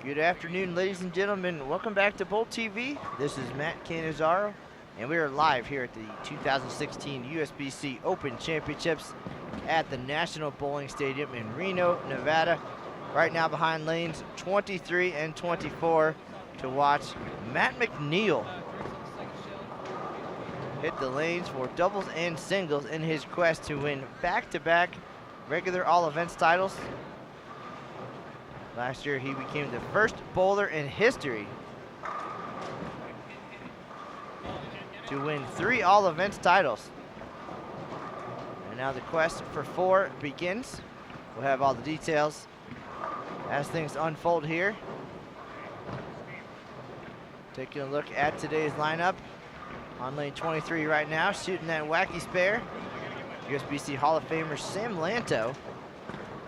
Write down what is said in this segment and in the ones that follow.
Good afternoon, ladies and gentlemen. Welcome back to Bowl TV. This is Matt Canizaro, and we are live here at the 2016 USBC Open Championships at the National Bowling Stadium in Reno, Nevada. Right now behind lanes 23 and 24 to watch Matt McNeel hit the lanes for doubles and singles in his quest to win back-to-back regular all events titles. Last year, he became the first bowler in history to win 3 all events titles. And now the quest for 4 begins. We'll have all the details as things unfold here. Taking a look at today's lineup. On lane 23 right now, shooting that wacky spare, USBC Hall of Famer Sam Lanto.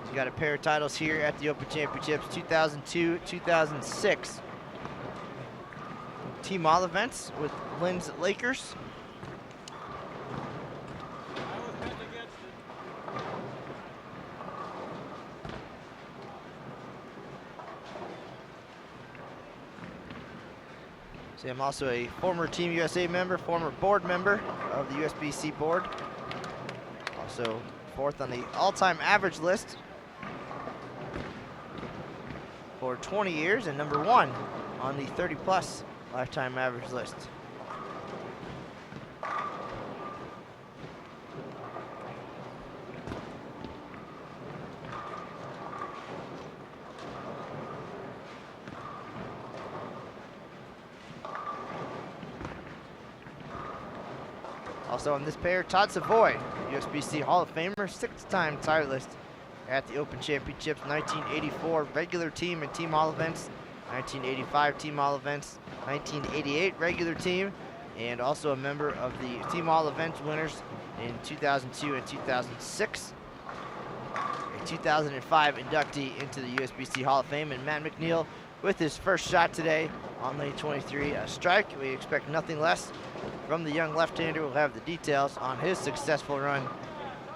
He's got a pair of titles here at the Open Championships, 2002, 2006. Team all events with Lynn's Lakers. Sam also a former Team USA member, former board member of the USBC board. Also 4th on the all-time average list for 20 years and number 1 on the 30-plus lifetime average list. Also on this pair, Todd Savoy, USBC Hall of Famer, 6th-time titleist at the Open Championships, 1984 regular team and team all events, 1985 team all events, 1988 regular team, and also a member of the team all events winners in 2002 and 2006. A 2005 inductee into the USBC Hall of Fame, and Matt McNeel with his first shot today on lane 23, a strike. We expect nothing less from the young left-hander. We'll have the details on his successful run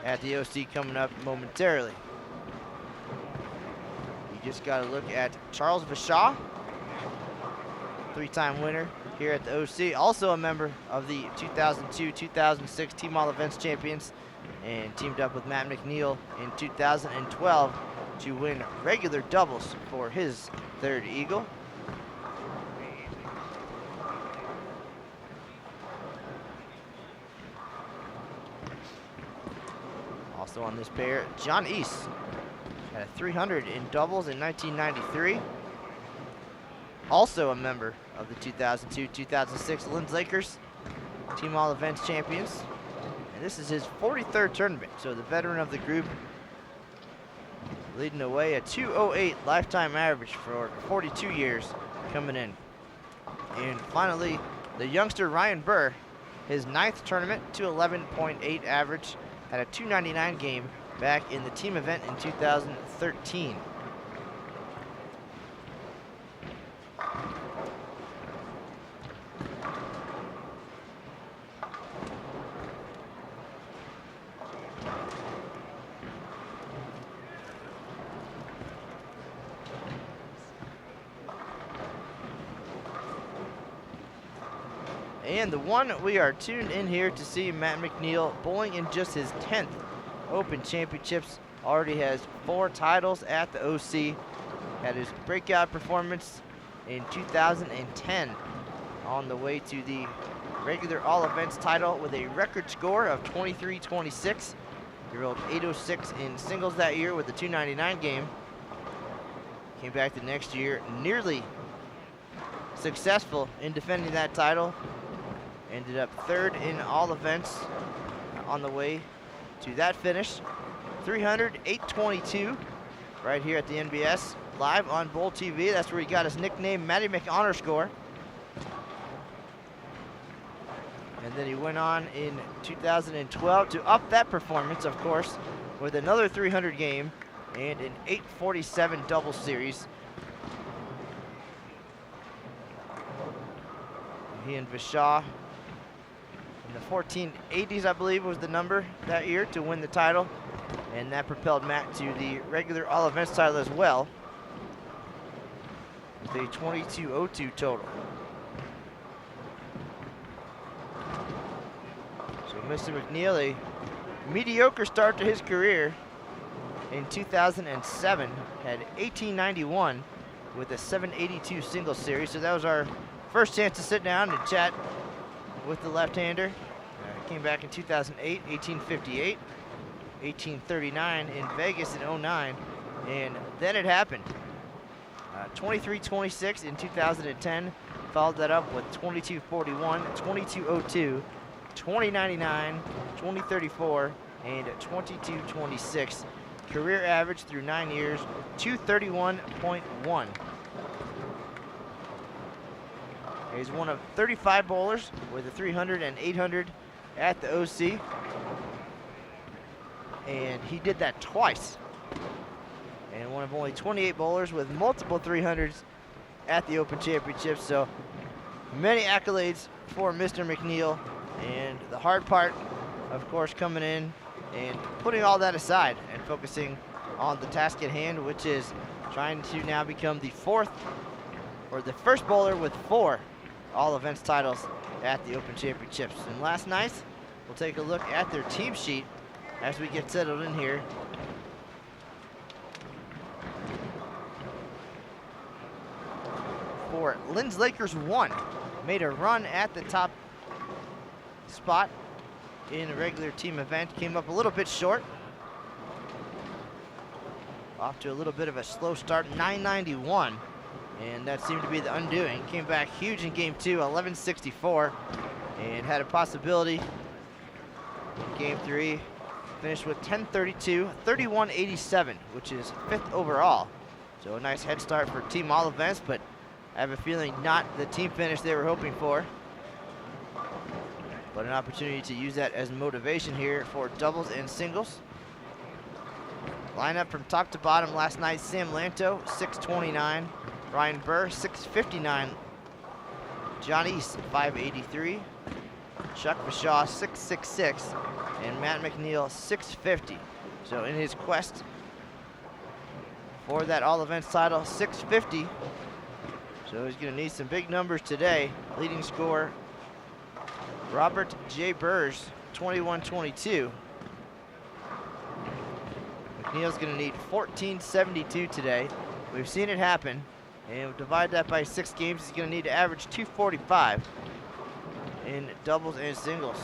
at the OC coming up momentarily. You just got to look at Charles Vishaw, 3-time winner here at the OC, also a member of the 2002-2006 Team All Events champions, and teamed up with Matt McNeel in 2012 to win regular doubles for his 3rd Eagle. Also on this pair, John East had a 300 in doubles in 1993. Also a member of the 2002-2006 Lynn's Lakers Team All Events champions. And this is his 43rd tournament, so the veteran of the group, leading the way, a 208 lifetime average for 42 years coming in. And finally, the youngster Ryan Burr, his 9th tournament, 211.8 average, had a 299 game back in the team event in 2013. And the one we are tuned in here to see, Matt McNeel, bowling in just his 10th Open Championships, already has 4 titles at the OC. Had his breakout performance in 2010 on the way to the regular all events title with a record score of 23-26. He rolled 806 in singles that year with the 299 game. Came back the next year, nearly successful in defending that title. Ended up 3rd in all events on the way to that finish. 300, 822 right here at the NBS, live on Bowl TV. That's where he got his nickname, Matty McHonor. And then he went on in 2012 to up that performance, of course, with another 300 game and an 847 double series. He and Vishaw in the 1480s, I believe, was the number that year to win the title. And that propelled Matt to the regular all events title as well. with a 22.02 total. So Mr. McNeel, a mediocre start to his career in 2007, had 1891 with a 782 single series. So that was our first chance to sit down and chat with the left-hander. Came back in 2008, 1858, 1839 in Vegas in 09, and then it happened. 23-26 in 2010, followed that up with 22-41, 22-02, 20-99, 20-34, and 22-26. Career average through 9 years, 231.1. He's one of 35 bowlers with a 300 and 800 at the OC. And he did that twice. And one of only 28 bowlers with multiple 300s at the Open Championships. So many accolades for Mr. McNeel. And the hard part, of course, coming in and putting all that aside and focusing on the task at hand, which is trying to now become the first bowler with 4 all events titles at the Open Championships. And last night, we'll take a look at their team sheet as we get settled in here. For Linz Lakers 1, made a run at the top spot in a regular team event, came up a little bit short. Off to a little bit of a slow start, 991, and that seemed to be the undoing. Came back huge in game 2, 1164, and had a possibility in game 3. Finished with 1032, 3187, which is 5th overall. So a nice head start for team all events, but I have a feeling not the team finish they were hoping for. But an opportunity to use that as motivation here for doubles and singles. Lineup from top to bottom last night: Sam Lanto, 629. Ryan Burr, 659. John East, 583. Chuck Bashaw, 666. And Matt McNeel, 650. So in his quest for that all events title, 650. So he's going to need some big numbers today. Leading scorer, Robert J. Burrs, 21-22. McNeil's going to need 1472 today. We've seen it happen, and we'll divide that by 6 games. He's going to need to average 245 in doubles and singles.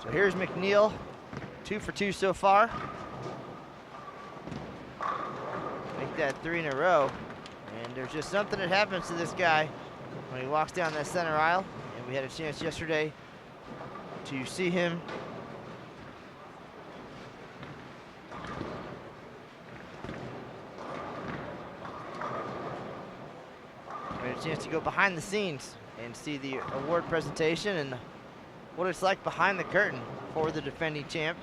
So here's McNeel, 2 for 2 so far. Make that 3 in a row. And there's just something that happens to this guy when he walks down that center aisle. And we had a chance yesterday to see him chance to go behind the scenes and see the award presentation and what it's like behind the curtain for the defending champ.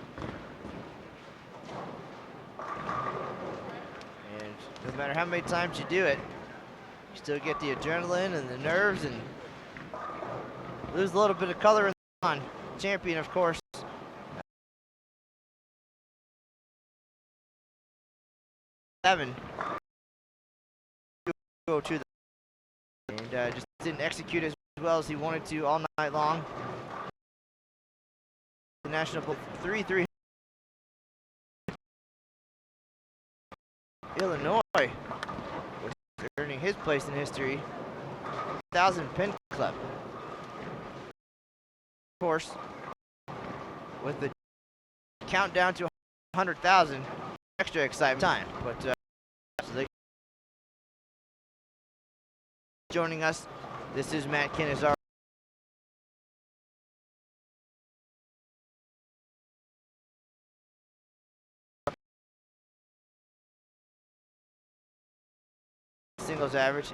And no matter how many times you do it, you still get the adrenaline and the nerves and lose a little bit of color in the on. Champion, of course. Seven. Go to the and just didn't execute as well as he wanted to all night long. The national 3-3. Illinois was earning his place in history. 1,000 pin club. Of course, with the countdown to 100,000, extra exciting time. But so they joining us This is Matt Canizaro. Singles average.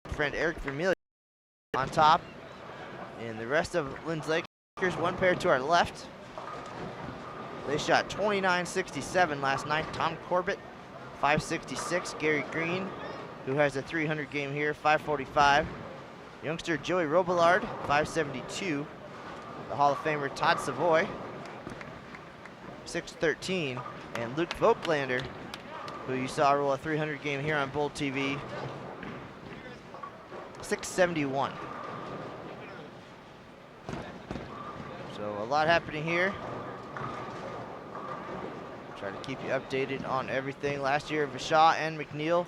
Friend Eric Vermillion on top, and the rest of Lynn's Lakers, one pair to our left. They shot 29-67 last night. Tom Corbett, 566. Gary Green, who has a 300 game here, 545. Youngster Joey Robillard, 572. The Hall of Famer Todd Savoy, 613. And Luke Voigtlander, who you saw roll a 300 game here on Bold TV, 671. So a lot happening here. Try to keep you updated on everything. Last year, Vachon and McNeel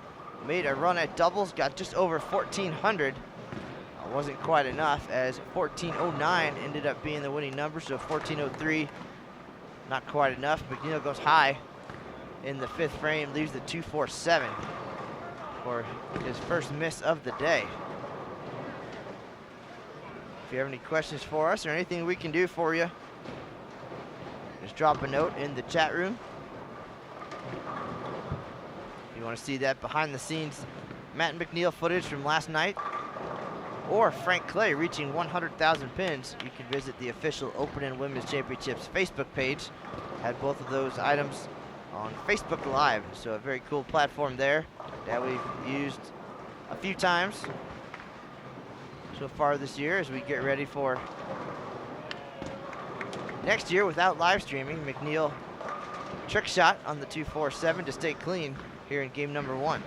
made a run at doubles, got just over 1,400. Wasn't quite enough, as 1409 ended up being the winning number, so 1403, not quite enough. McNeel goes high in the 5th frame, leaves the 247 for his first miss of the day. If you have any questions for us or anything we can do for you, just drop a note in the chat room. If you want to see that behind the scenes Matt and McNeel footage from last night, or Frank Clay reaching 100,000 pins, you can visit the official Open and Women's Championships Facebook page. Had both of those items on Facebook Live, so a very cool platform there that we've used a few times so far this year as we get ready for next year without live streaming. McNeel trick shot on the 247 to stay clean here in game number 1.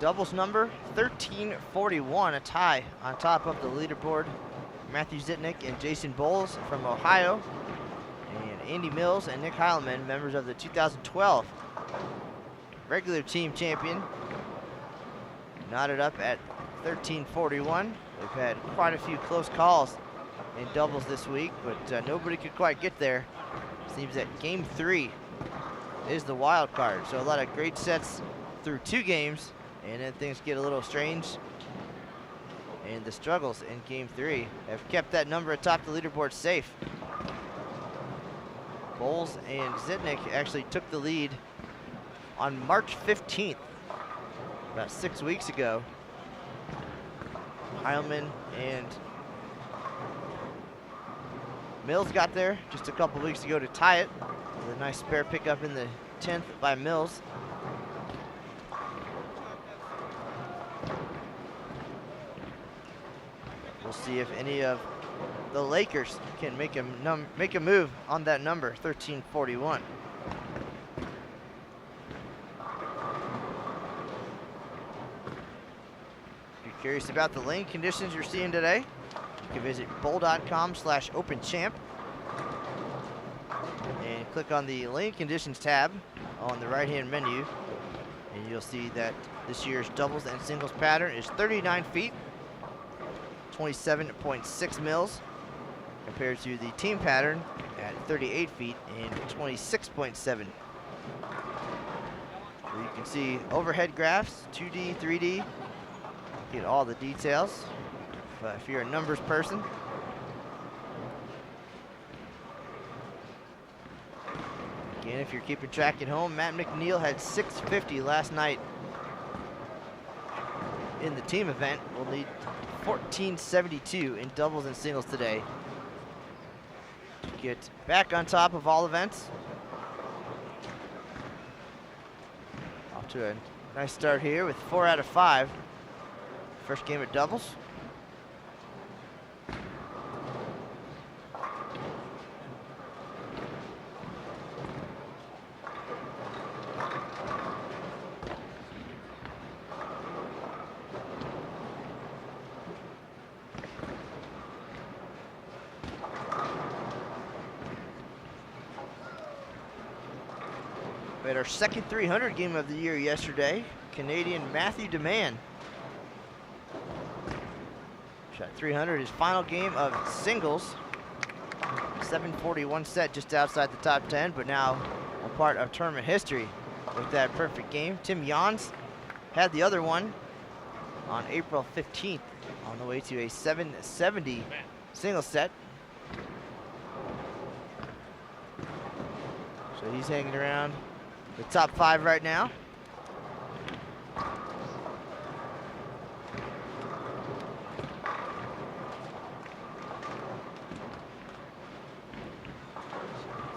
Doubles number 1341, a tie on top of the leaderboard. Matthew Zitnick and Jason Bowles from Ohio, and Andy Mills and Nick Heilman, members of the 2012 regular team champion, knotted up at 1341. We've had quite a few close calls in doubles this week, but nobody could quite get there. Seems that game 3 is the wild card, so a lot of great sets through 2 games. And then things get a little strange, and the struggles in game 3 have kept that number atop the leaderboard safe. Bowles and Zitnick actually took the lead on March 15th, about 6 weeks ago. Heilman and Mills got there just a couple weeks ago to tie it, with a nice spare pickup in the 10th by Mills. We'll see if any of the Lakers can make a move on that number, 1341. If you're curious about the lane conditions you're seeing today, you can visit bowl.com/openchamp and click on the lane conditions tab on the right-hand menu, and you'll see that this year's doubles and singles pattern is 39 feet. 27.6 mils compared to the team pattern at 38 feet and 26.7. You can see overhead graphs, 2D, 3D, get all the details if you're a numbers person. Again, if you're keeping track at home, Matt McNeel had 650 last night in the team event. We'll need 1472 in doubles and singles today to get back on top of all events. Off to a nice start here with 4 out of 5. First game of doubles. had our second 300 game of the year yesterday. Canadian Matthew DeMann shot 300, his final game of singles. 741 set, just outside the top 10, but now a part of tournament history with that perfect game. Tim Jans had the other one on April 15th on the way to a 770 single set. So he's hanging around the top 5 right now.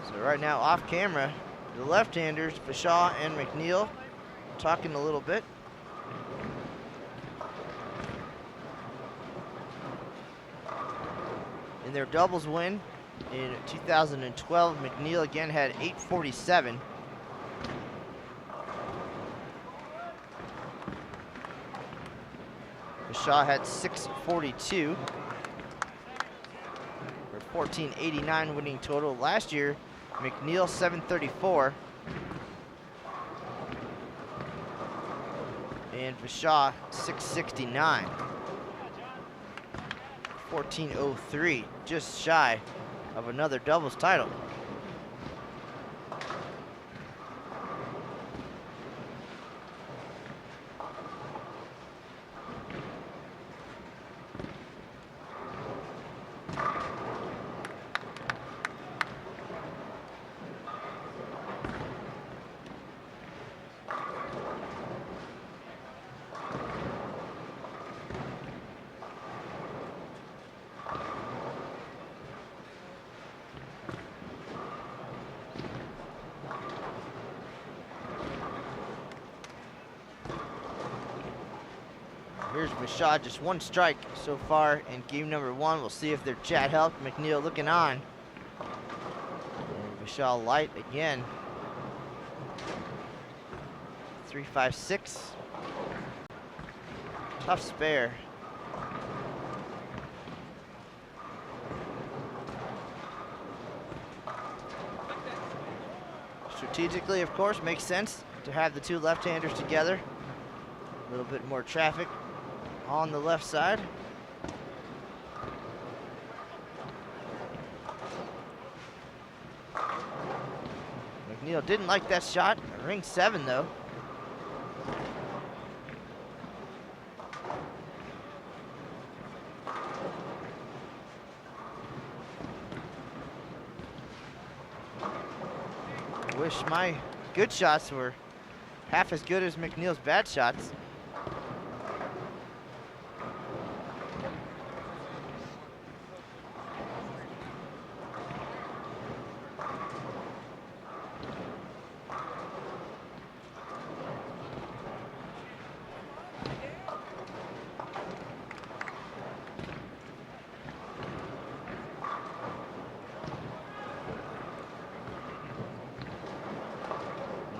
So right now off camera, the left-handers, Bashaw and McNeel, talking a little bit. In their doubles win in 2012, McNeel again had 847. Bashaw had 642 for 1489 winning total. Last year, McNeel 734 and Bashaw 669. 1403, just shy of another doubles title. Here's Bashaw, just one strike so far in game number 1. We'll see if their chat helped. McNeel looking on. And Bashaw light again. 3-5-6. Tough spare. Strategically, of course, makes sense to have the two left-handers together. A little bit more traffic on the left side. McNeel didn't like that shot. Ring 7 though. Wish my good shots were half as good as McNeel's bad shots.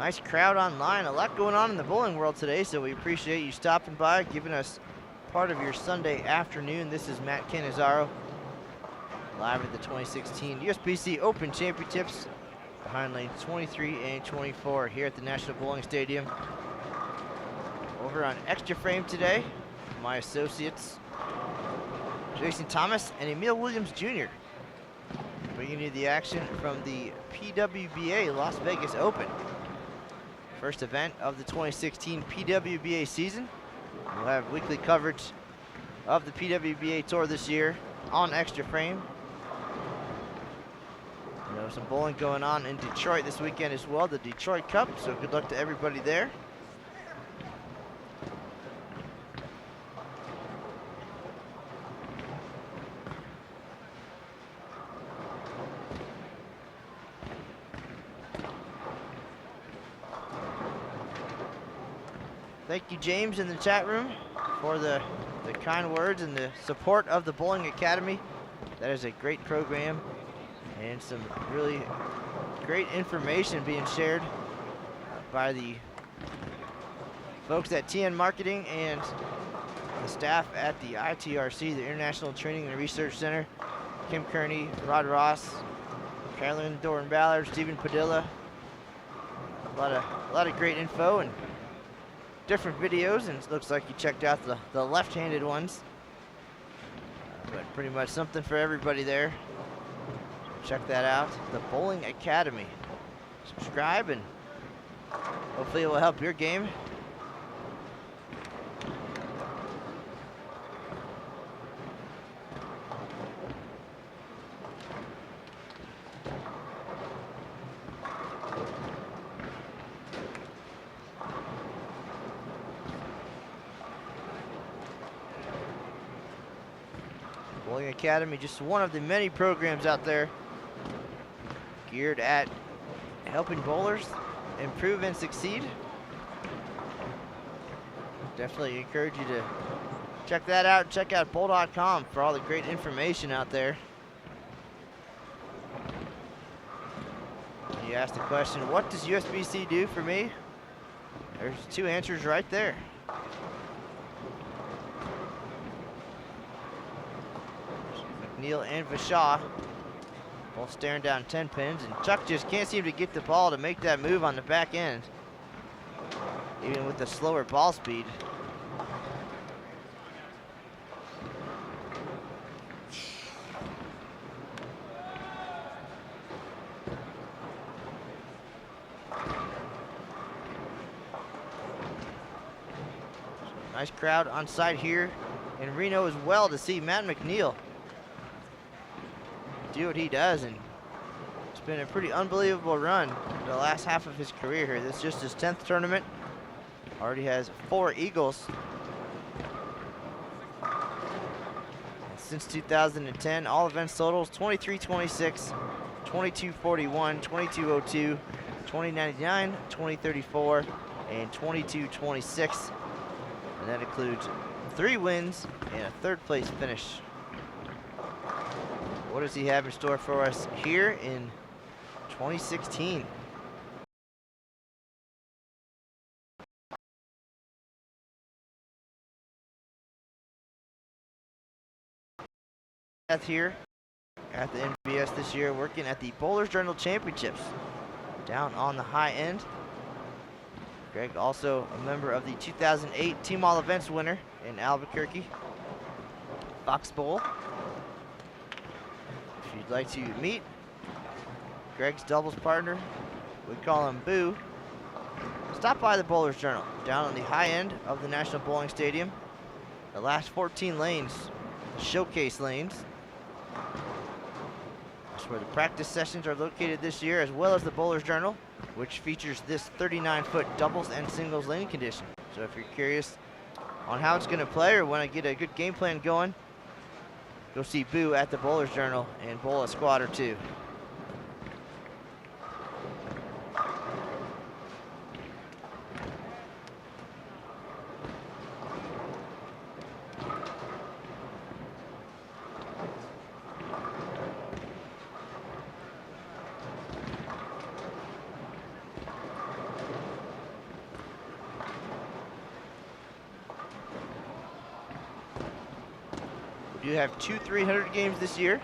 Nice crowd online. A lot going on in the bowling world today, so we appreciate you stopping by, giving us part of your Sunday afternoon. This is Matt Cannizzaro, live at the 2016 USBC Open Championships behind lanes 23 and 24 here at the National Bowling Stadium. Over on Extra Frame today, my associates, Jason Thomas and Emil Williams Jr. bringing you the action from the PWBA Las Vegas Open. First event of the 2016 PWBA season. We'll have weekly coverage of the PWBA Tour this year on Extra Frame. You know, some bowling going on in Detroit this weekend as well, the Detroit Cup, so good luck to everybody there. Thank you, James, in the chat room for the kind words and the support of the Bowling Academy. That is a great program and some really great information being shared by the folks at TN Marketing and the staff at the ITRC, the International Training and Research Center. Kim Kearney, Rod Ross, Carolyn Doran Ballard, Stephen Padilla, A lot of great info and different videos, and it looks like you checked out the left-handed ones. But pretty much something for everybody there. Check that out, the Bowling Academy. Subscribe, and hopefully it will help your game. Bowling Academy, just one of the many programs out there geared at helping bowlers improve and succeed. Definitely encourage you to check that out. Check out bowl.com for all the great information out there. You asked the question, what does USBC do for me? There's two answers right there. McNeel and Vashaw both staring down 10 pins, and Chuck just can't seem to get the ball to make that move on the back end, even with the slower ball speed. Nice crowd on site here in Reno as well to see Matt McNeel do what he does, and it's been a pretty unbelievable run the last half of his career here. This is just his 10th tournament. Already has 4 Eagles. And since 2010, all events totals 23-26, 22-41, 22-02, 20-99, 20-34, and 22-26. And that includes 3 wins and a 3rd place finish. What does he have in store for us here in 2016? Here at the NBS this year, working at the Bowlers Journal Championships down on the high end. Greg, also a member of the 2008 Team All Events winner in Albuquerque, Fox Bowl. If you'd like to meet Greg's doubles partner, we call him Boo, stop by the Bowlers Journal down on the high end of the National Bowling Stadium. The last 14 lanes, showcase lanes. That's where the practice sessions are located this year, as well as the Bowlers Journal, which features this 39-foot doubles and singles lane condition. So if you're curious on how it's going to play or want to get a good game plan going, go see Boo at the Bowlers Journal and bowl a squad or two. We do have 2 300 games this year.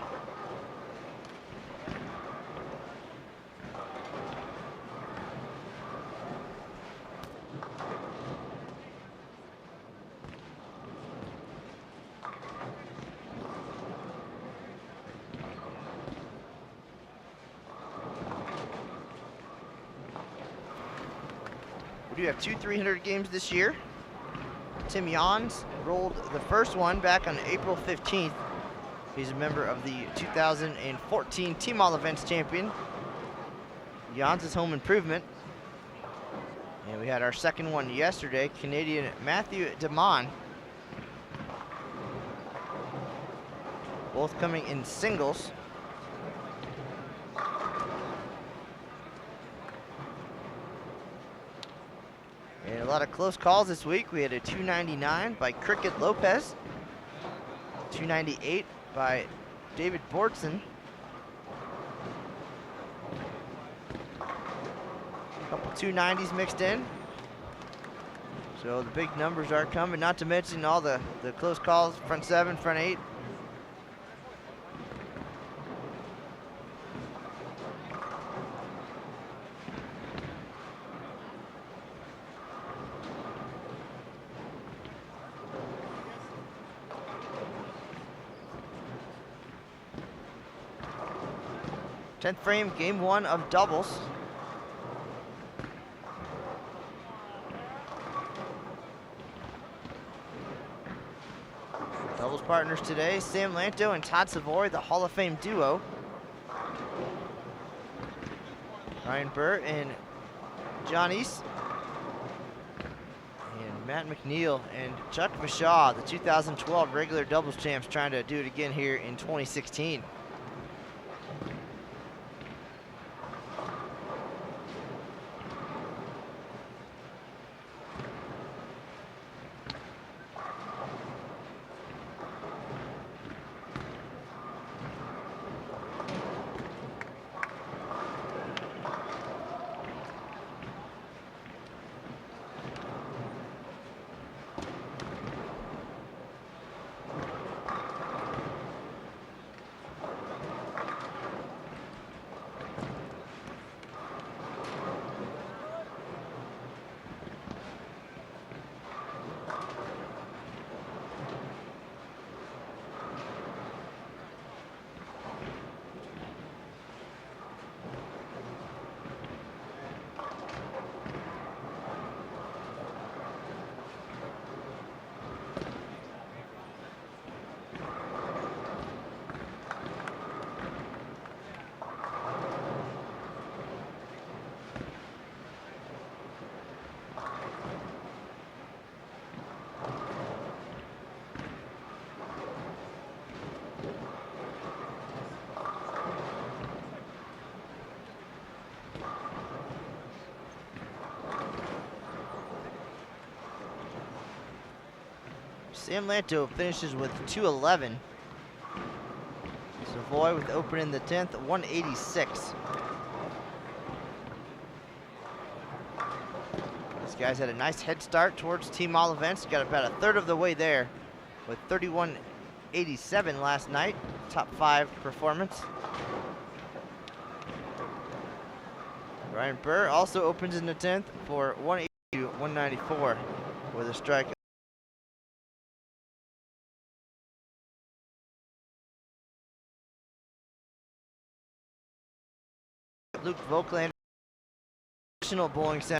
We do have 2 300 games this year. Tim Jans rolled the first one back on April 15th. He's a member of the 2014 Team All Events champion. Jans' home improvement. And we had our second one yesterday, Canadian Matthew DeMond. Both coming in singles. And a lot of close calls this week. We had a 299 by Cricket Lopez, 298 by David Bortson, a couple 290s mixed in. So the big numbers are coming, not to mention all the close calls, front 7, front 8. 10th frame, game 1 of doubles. Doubles partners today, Sam Lanto and Todd Savoy, the Hall of Fame duo. Ryan Burr and John East. And Matt McNeel and Chuck Bashaw, the 2012 regular doubles champs, trying to do it again here in 2016. Sam Lanto finishes with 211. Savoy with open in the 10th, 186. These guys had a nice head start towards team all events. Got about a third of the way there with 31.87 last night. Top 5 performance. Ryan Burr also opens in the 10th for 182, 194 with a strike. Luke Voklander, National Bowling Center.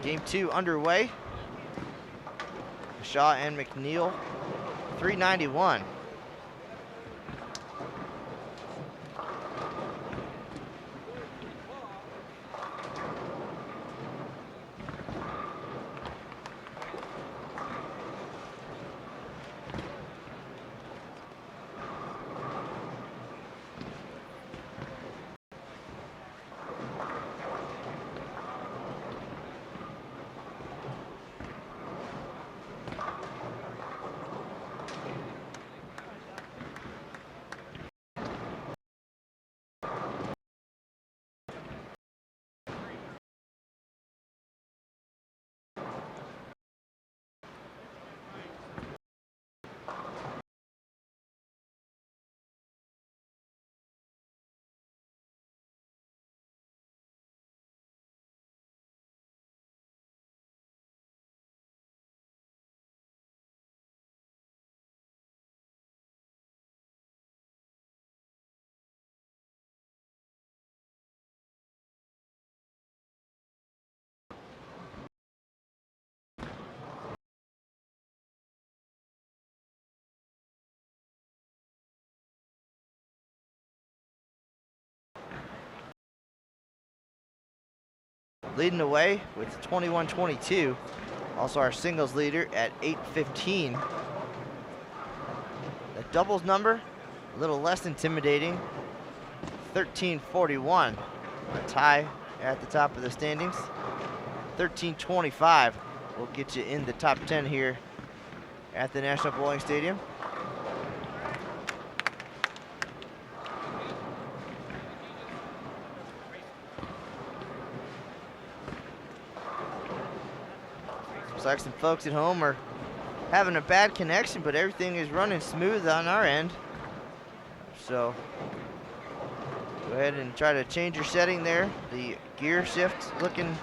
Game 2 underway. Shaw and McNeel, 391. Leading the way with 21-22. Also our singles leader at 8:15. The doubles number, a little less intimidating. 13:41. A tie at the top of the standings. 13:25 will get you in the top 10 here at the National Bowling Stadium. Looks like some folks at home are having a bad connection, but everything is running smooth on our end. So go ahead and try to change your setting there. The gear shift looking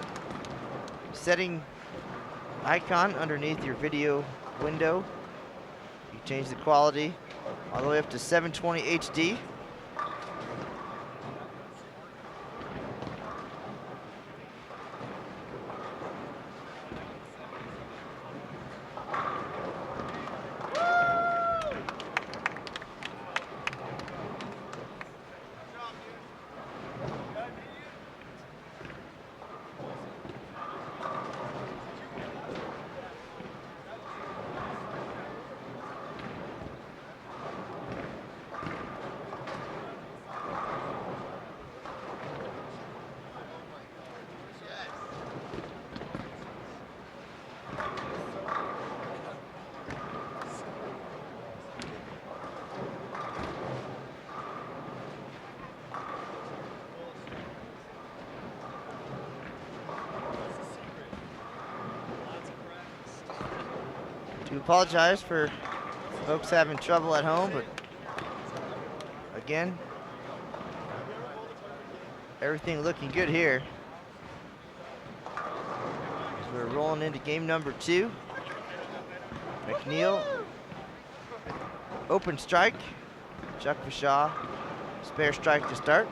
setting icon underneath your video window. You change the quality all the way up to 720 HD. Do apologize for folks having trouble at home, but again, everything looking good here. As we're rolling into game number 2. McNeel, open strike. Chuck Fashaw, spare strike to start.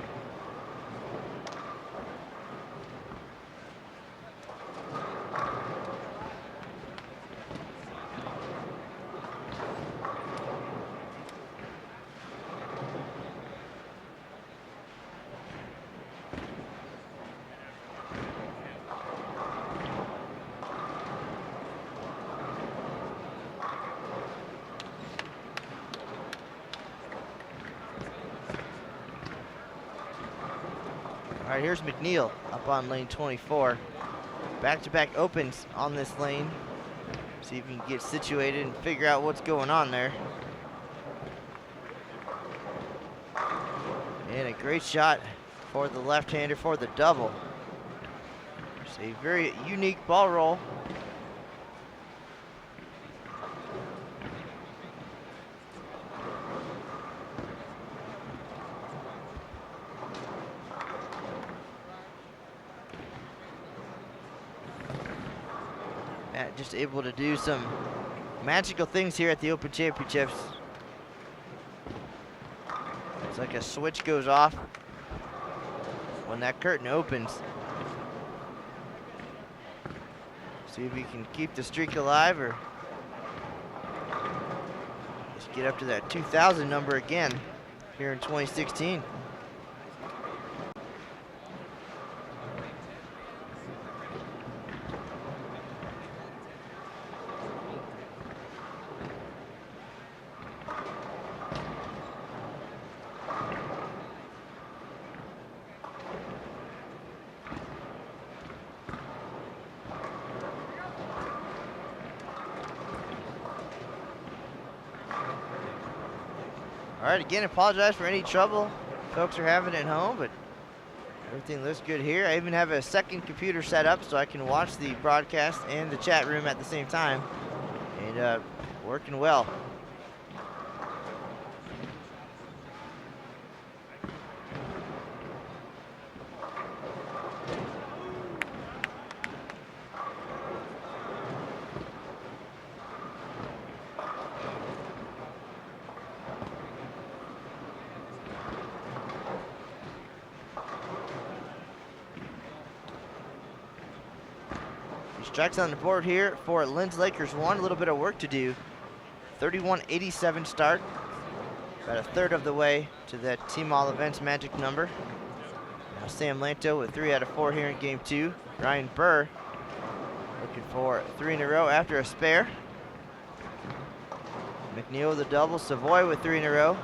All right, here's McNeel up on lane 24. Back-to-back opens on this lane. See if you can get situated and figure out what's going on there. And a great shot for the left-hander for the double. It's a very unique ball roll. Just able to do some magical things here at the Open Championships. It's like a switch goes off when that curtain opens. See if we can keep the streak alive or just get up to that 2,000 number again here in 2016. All right, again, apologize for any trouble folks are having at home, but everything looks good here. I even have a second computer set up so I can watch the broadcast and the chat room at the same time, and working well. Strikes on the board here for Linz Lakers 1. A little bit of work to do. 31:87 start. About a third of the way to that Team All Events magic number. Now Sam Lanto with 3 out of 4 here in game 2. Ryan Burr looking for 3 in a row after a spare. McNeel with a double. Savoy with 3 in a row.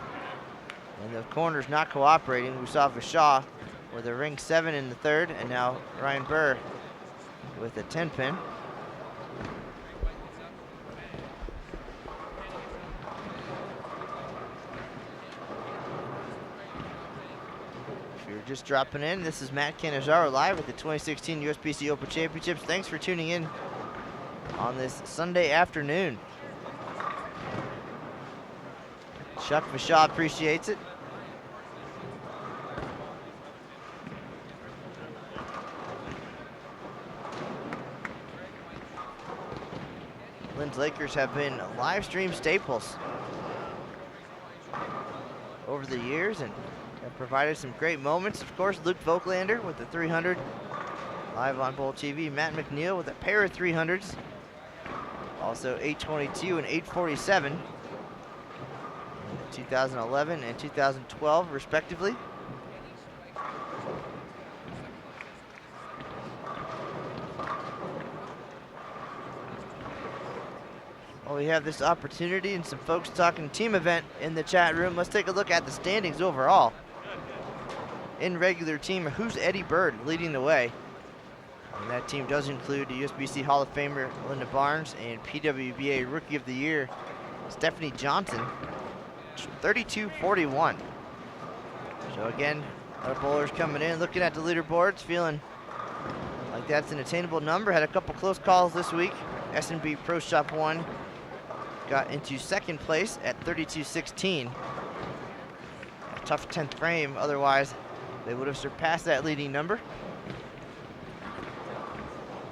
And the corners not cooperating. We saw Vishaw with a ring 7 in the third, and now Ryan Burr with a 10-pin. If you're just dropping in, this is Matt Cannizzaro live at the 2016 USBC Open Championships. Thanks for tuning in on this Sunday afternoon. Chuck Vishaw appreciates it. Lynn's Lakers have been live stream staples over the years and have provided some great moments. Of course, Luke Voigtlander with the 300 live on Bowl TV. Matt McNeel with a pair of 300s. Also 822 and 847 in 2011 and 2012 respectively. Well, we have this opportunity and some folks talking team event in the chat room. Let's take a look at the standings overall. In regular team, who's Eddie Bird leading the way? And that team does include the USBC Hall of Famer Linda Barnes and PWBA Rookie of the Year Stephanie Johnson, 32-41. So again, our bowlers coming in, looking at the leaderboards, feeling like that's an attainable number. Had a couple close calls this week. S&B Pro Shop 1 got into second place at 32-16. A tough 10th frame, otherwise they would have surpassed that leading number.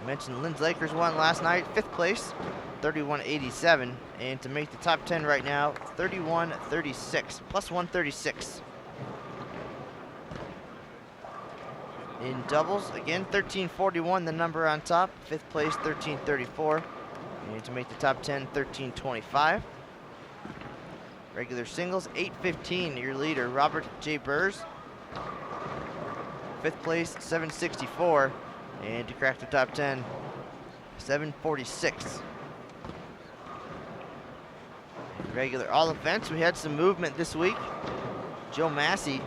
I mentioned Lynn's Lakers won last night, 5th place, 31-87. And to make the top 10 right now, 31-36, plus 136. In doubles, again, 13-41, the number on top. 5th place, 13-34. And to make the top 10, 13-25. Regular singles, 8-15, your leader, Robert J. Burrs. 5th place, 7-64. And to crack the top 10, 7-46. Regular all events, we had some movement this week. Joe Massey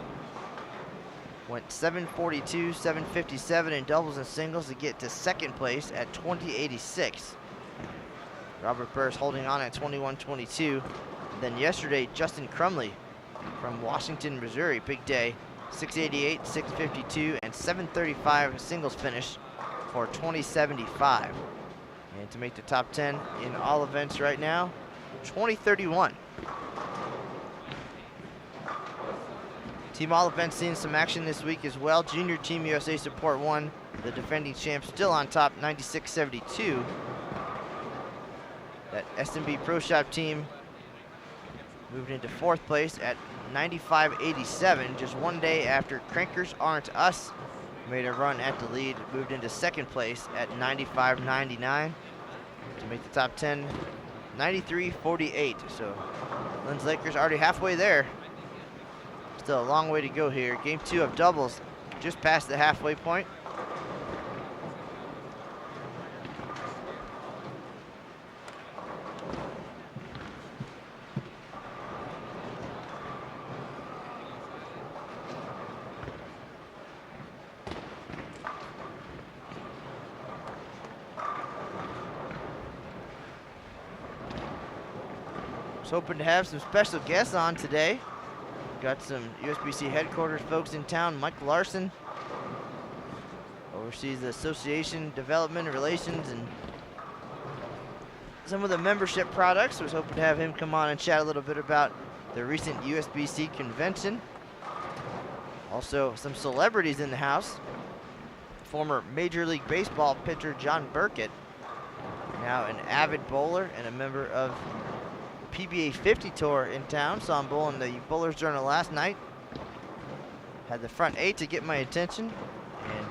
went 742, 757 in doubles and singles to get to second place at 2086. Robert Burrs holding on at 2122. Then yesterday, Justin Crumley from Washington, Missouri, big day. 688, 652, and 735 singles finish for 2075. And to make the top 10 in all events right now, 2031. Team all events seeing some action this week as well. Junior Team USA Support 1, the defending champs, still on top, 96-72. That S&B Pro Shop team moved into 4th place at 95-87, just one day after Crankers Aren't Us made a run at the lead, moved into 2nd place at 95-99. To make the top 10, 93-48. So Lynn's Lakers already halfway there. Still a long way to go here. Game 2 of doubles, just past the halfway point. Was hoping to have some special guests on today. Got some USBC headquarters folks in town. Mike Larson oversees the association development and relations and some of the membership products. Was hoping to have him come on and chat a little bit about the recent USBC convention. Also some celebrities in the house. Former Major League Baseball pitcher John Burkett, now an avid bowler and a member of PBA 50 tour in town. Saw him bowl in the Bowler's Journal last night. Had the front 8 to get my attention and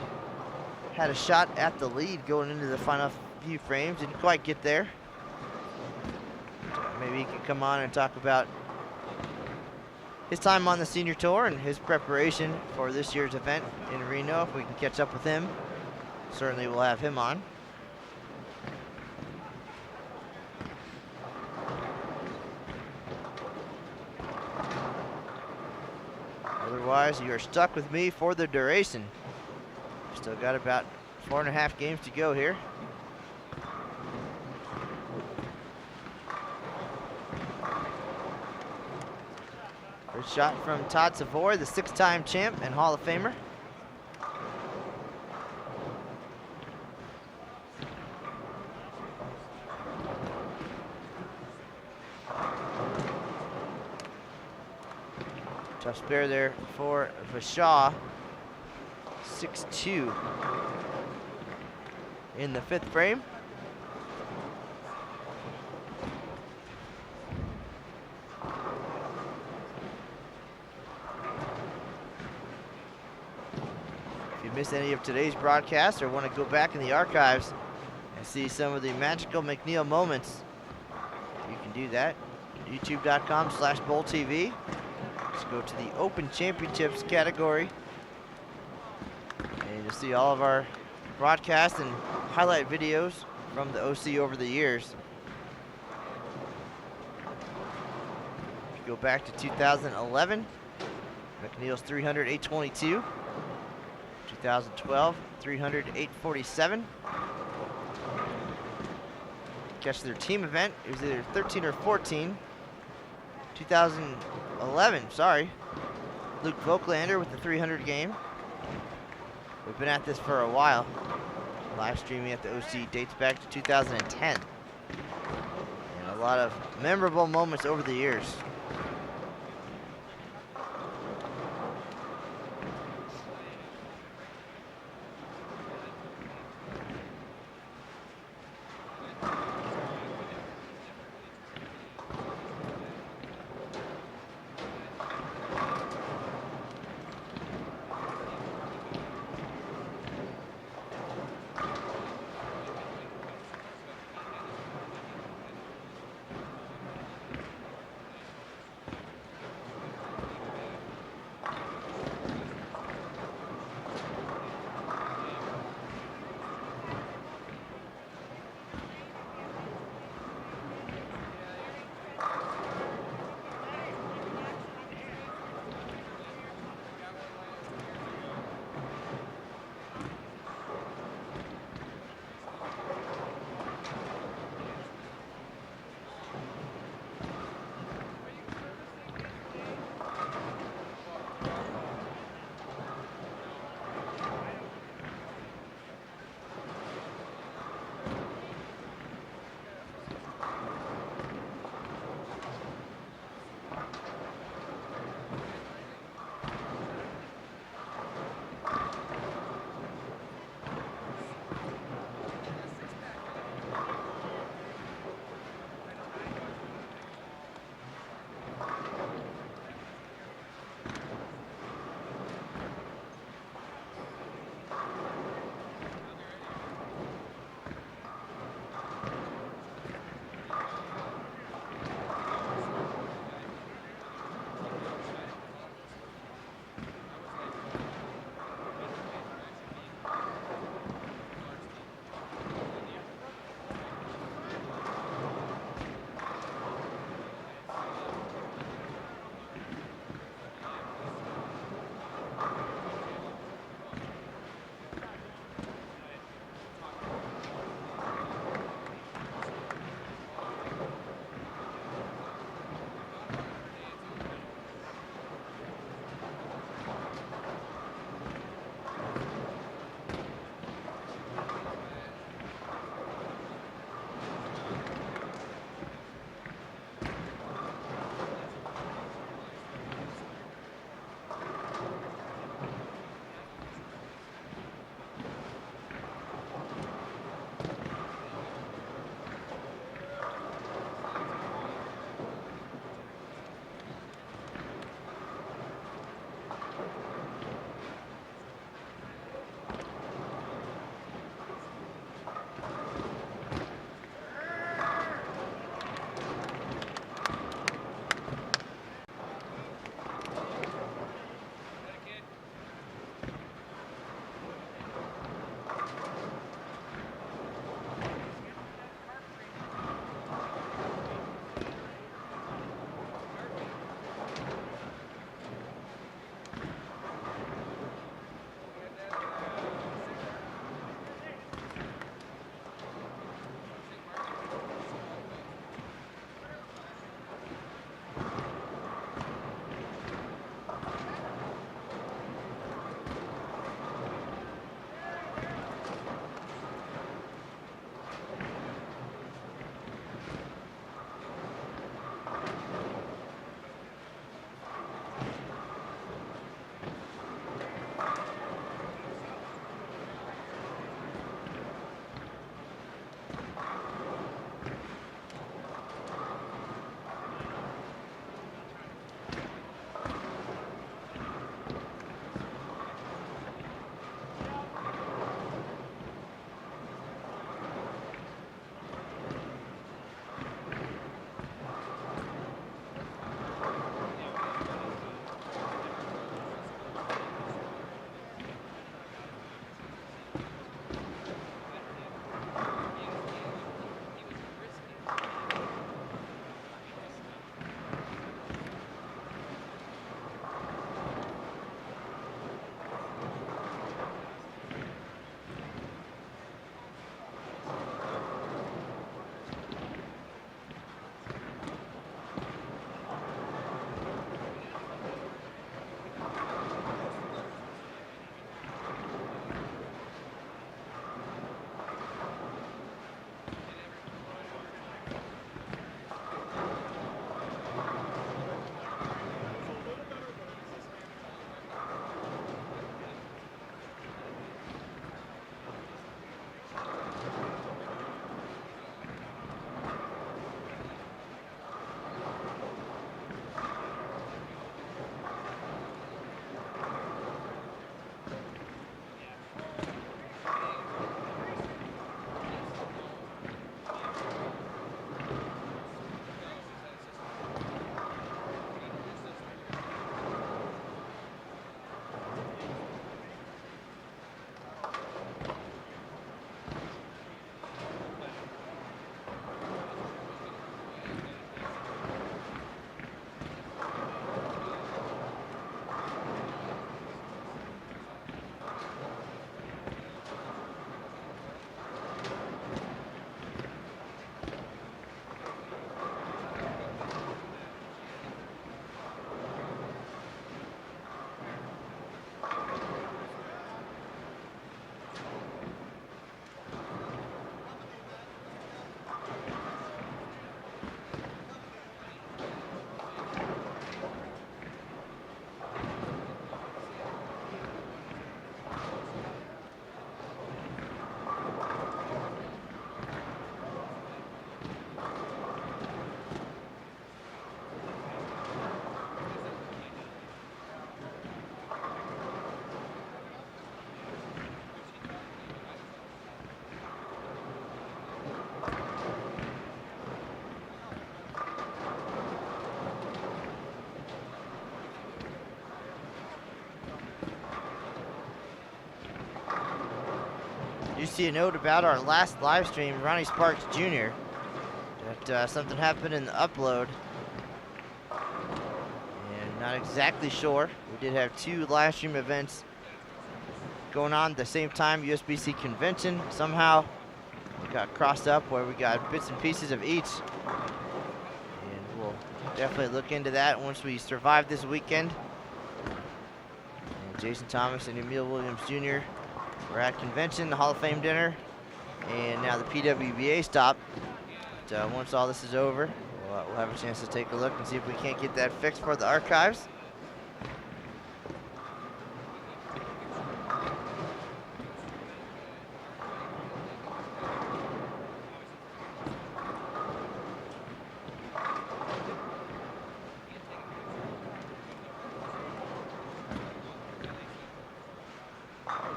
had a shot at the lead going into the final few frames. Didn't quite get there. Maybe he can come on and talk about his time on the senior tour and his preparation for this year's event in Reno. If we can catch up with him, certainly we'll have him on. Otherwise, you are stuck with me for the duration. Still got about 4.5 games to go here. First shot from Todd Savoy, the 6-time champ and Hall of Famer. Tough spare there for Vashaw. 6-2 in the 5th frame. If you missed any of today's broadcast or want to go back in the archives and see some of the magical McNeel moments, you can do that. YouTube.com/BowlTV. Just go to the Open Championships category, and you'll see all of our broadcasts and highlight videos from the OC over the years. If you go back to 2011, McNeel's 300, 822. 2012, 300, 847. Catch their team event, it was either 13 or 14. 2011, sorry. Luke Voklander with the 300 game. We've been at this for a while. Live streaming at the OC dates back to 2010. And a lot of memorable moments over the years. You see a note about our last live stream, Ronnie Sparks Jr., that something happened in the upload. And not exactly sure. We did have 2 live stream events going on at the same time, USBC Convention. Somehow it got crossed up where we got bits and pieces of each. And we'll definitely look into that once we survive this weekend. And Jason Thomas and Emil Williams Jr. were at convention, the Hall of Fame dinner, and now the PWBA stop. But, once all this is over, we'll have a chance to take a look and see if we can't get that fixed for the archives.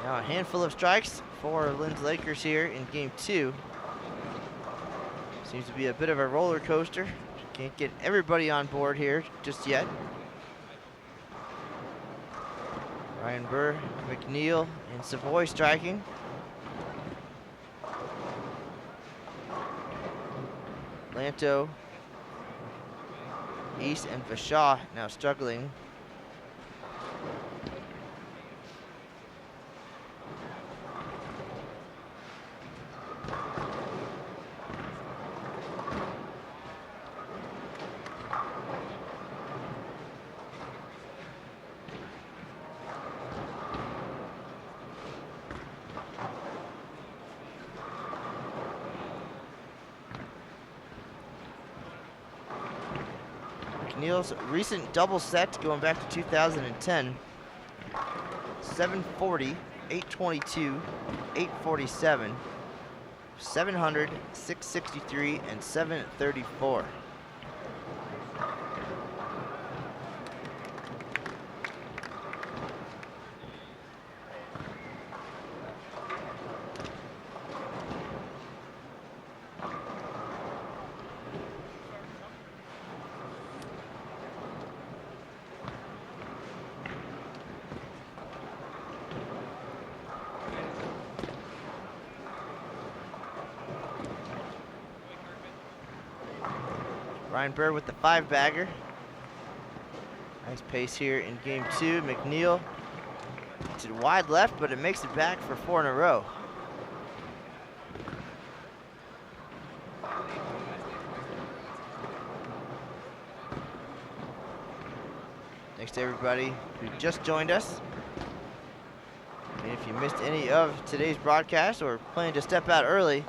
Now a handful of strikes for Lynn's Lakers here in game 2. Seems to be a bit of a roller coaster. Can't get everybody on board here just yet. Ryan Burr, McNeel, and Savoy striking. Lanto, East, and Vashaw now struggling. McNeil's recent double set going back to 2010. 740, 822, 847, 700, 663, and 734. Ryan Burr with the 5-bagger. Nice pace here in game 2. McNeel to wide left, but it makes it back for 4 in a row. Thanks to everybody who just joined us. And if you missed any of today's broadcast or planning to step out early,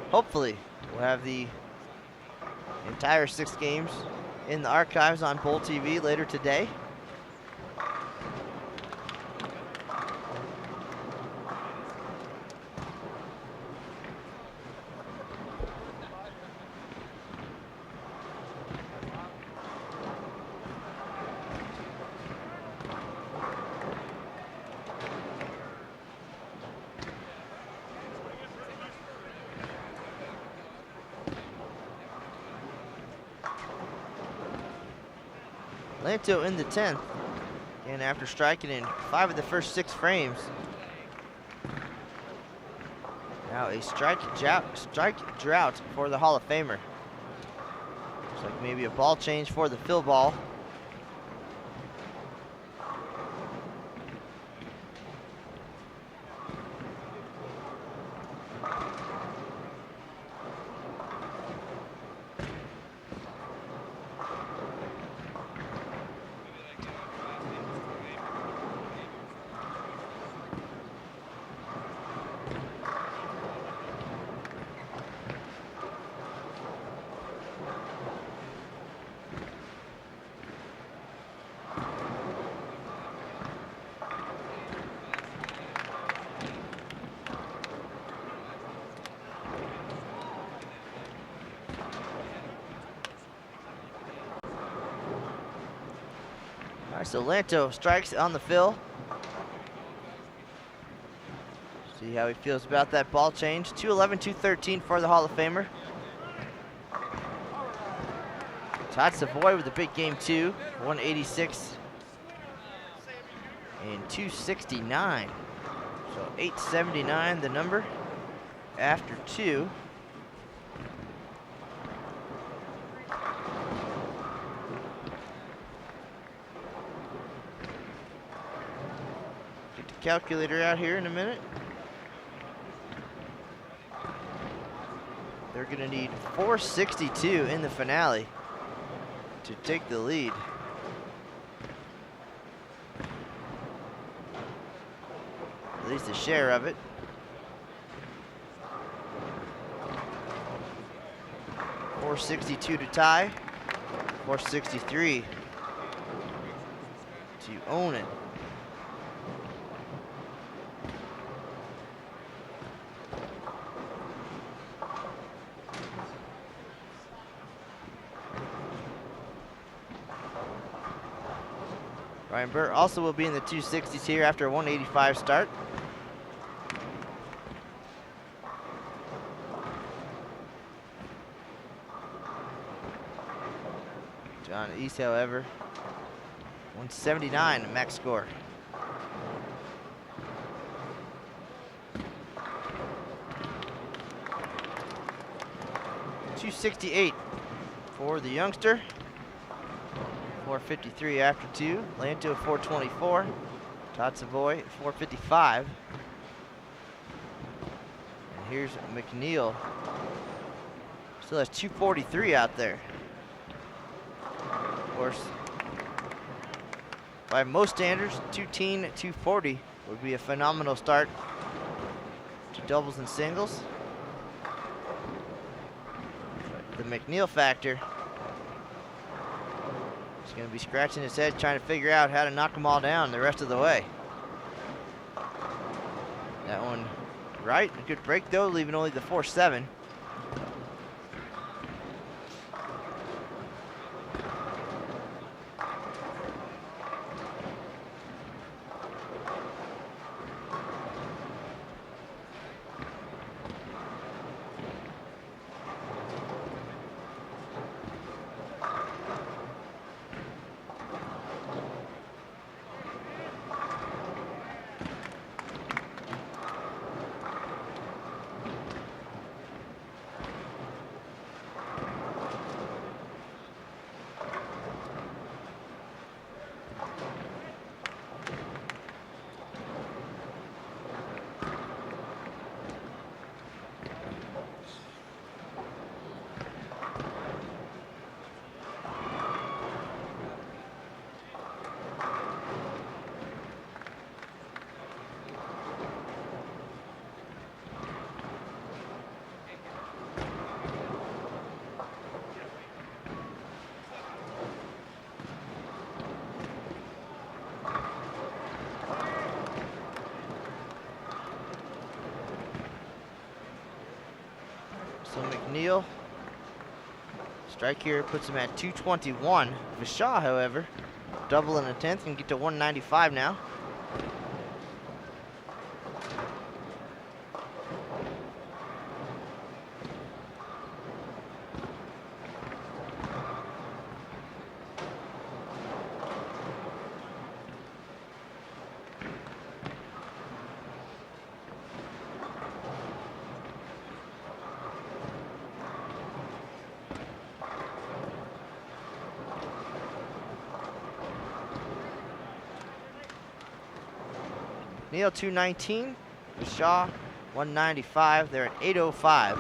hopefully we'll have the entire 6 games in the archives on Bowl TV later today. Lanto in the 10th, and after striking in 5 of the first 6 frames. Now a strike drought for the Hall of Famer. Looks like maybe a ball change for the fill ball. So Lanto strikes on the fill. See how he feels about that ball change. 211, 213 for the Hall of Famer. Todd Savoy with a big game 2, 186 and 269. So 879 the number. after 2. Get the calculator out here in a minute. They're going to need 462 in the finale to take the lead. At least a share of it. .462 to tie. 463 to own it. Ryan Burr also will be in the 260s here after a 185 start. John East, however, 179 max score. .268 for the youngster. 453 after 2. Lanto 424. Todd Savoy 455. And here's McNeel. Still has 243 out there. Of course, by most standards, 210, 240 would be a phenomenal start to doubles and singles. But the McNeel factor, he's going to be scratching his head trying to figure out how to knock them all down the rest of the way. That one right, a good break though, leaving only the 4-7. So McNeel, strike here puts him at 221. Vishaw, however, double in a 10th, can get to 195 now. Neal 219, Shaw 195. They're at 805.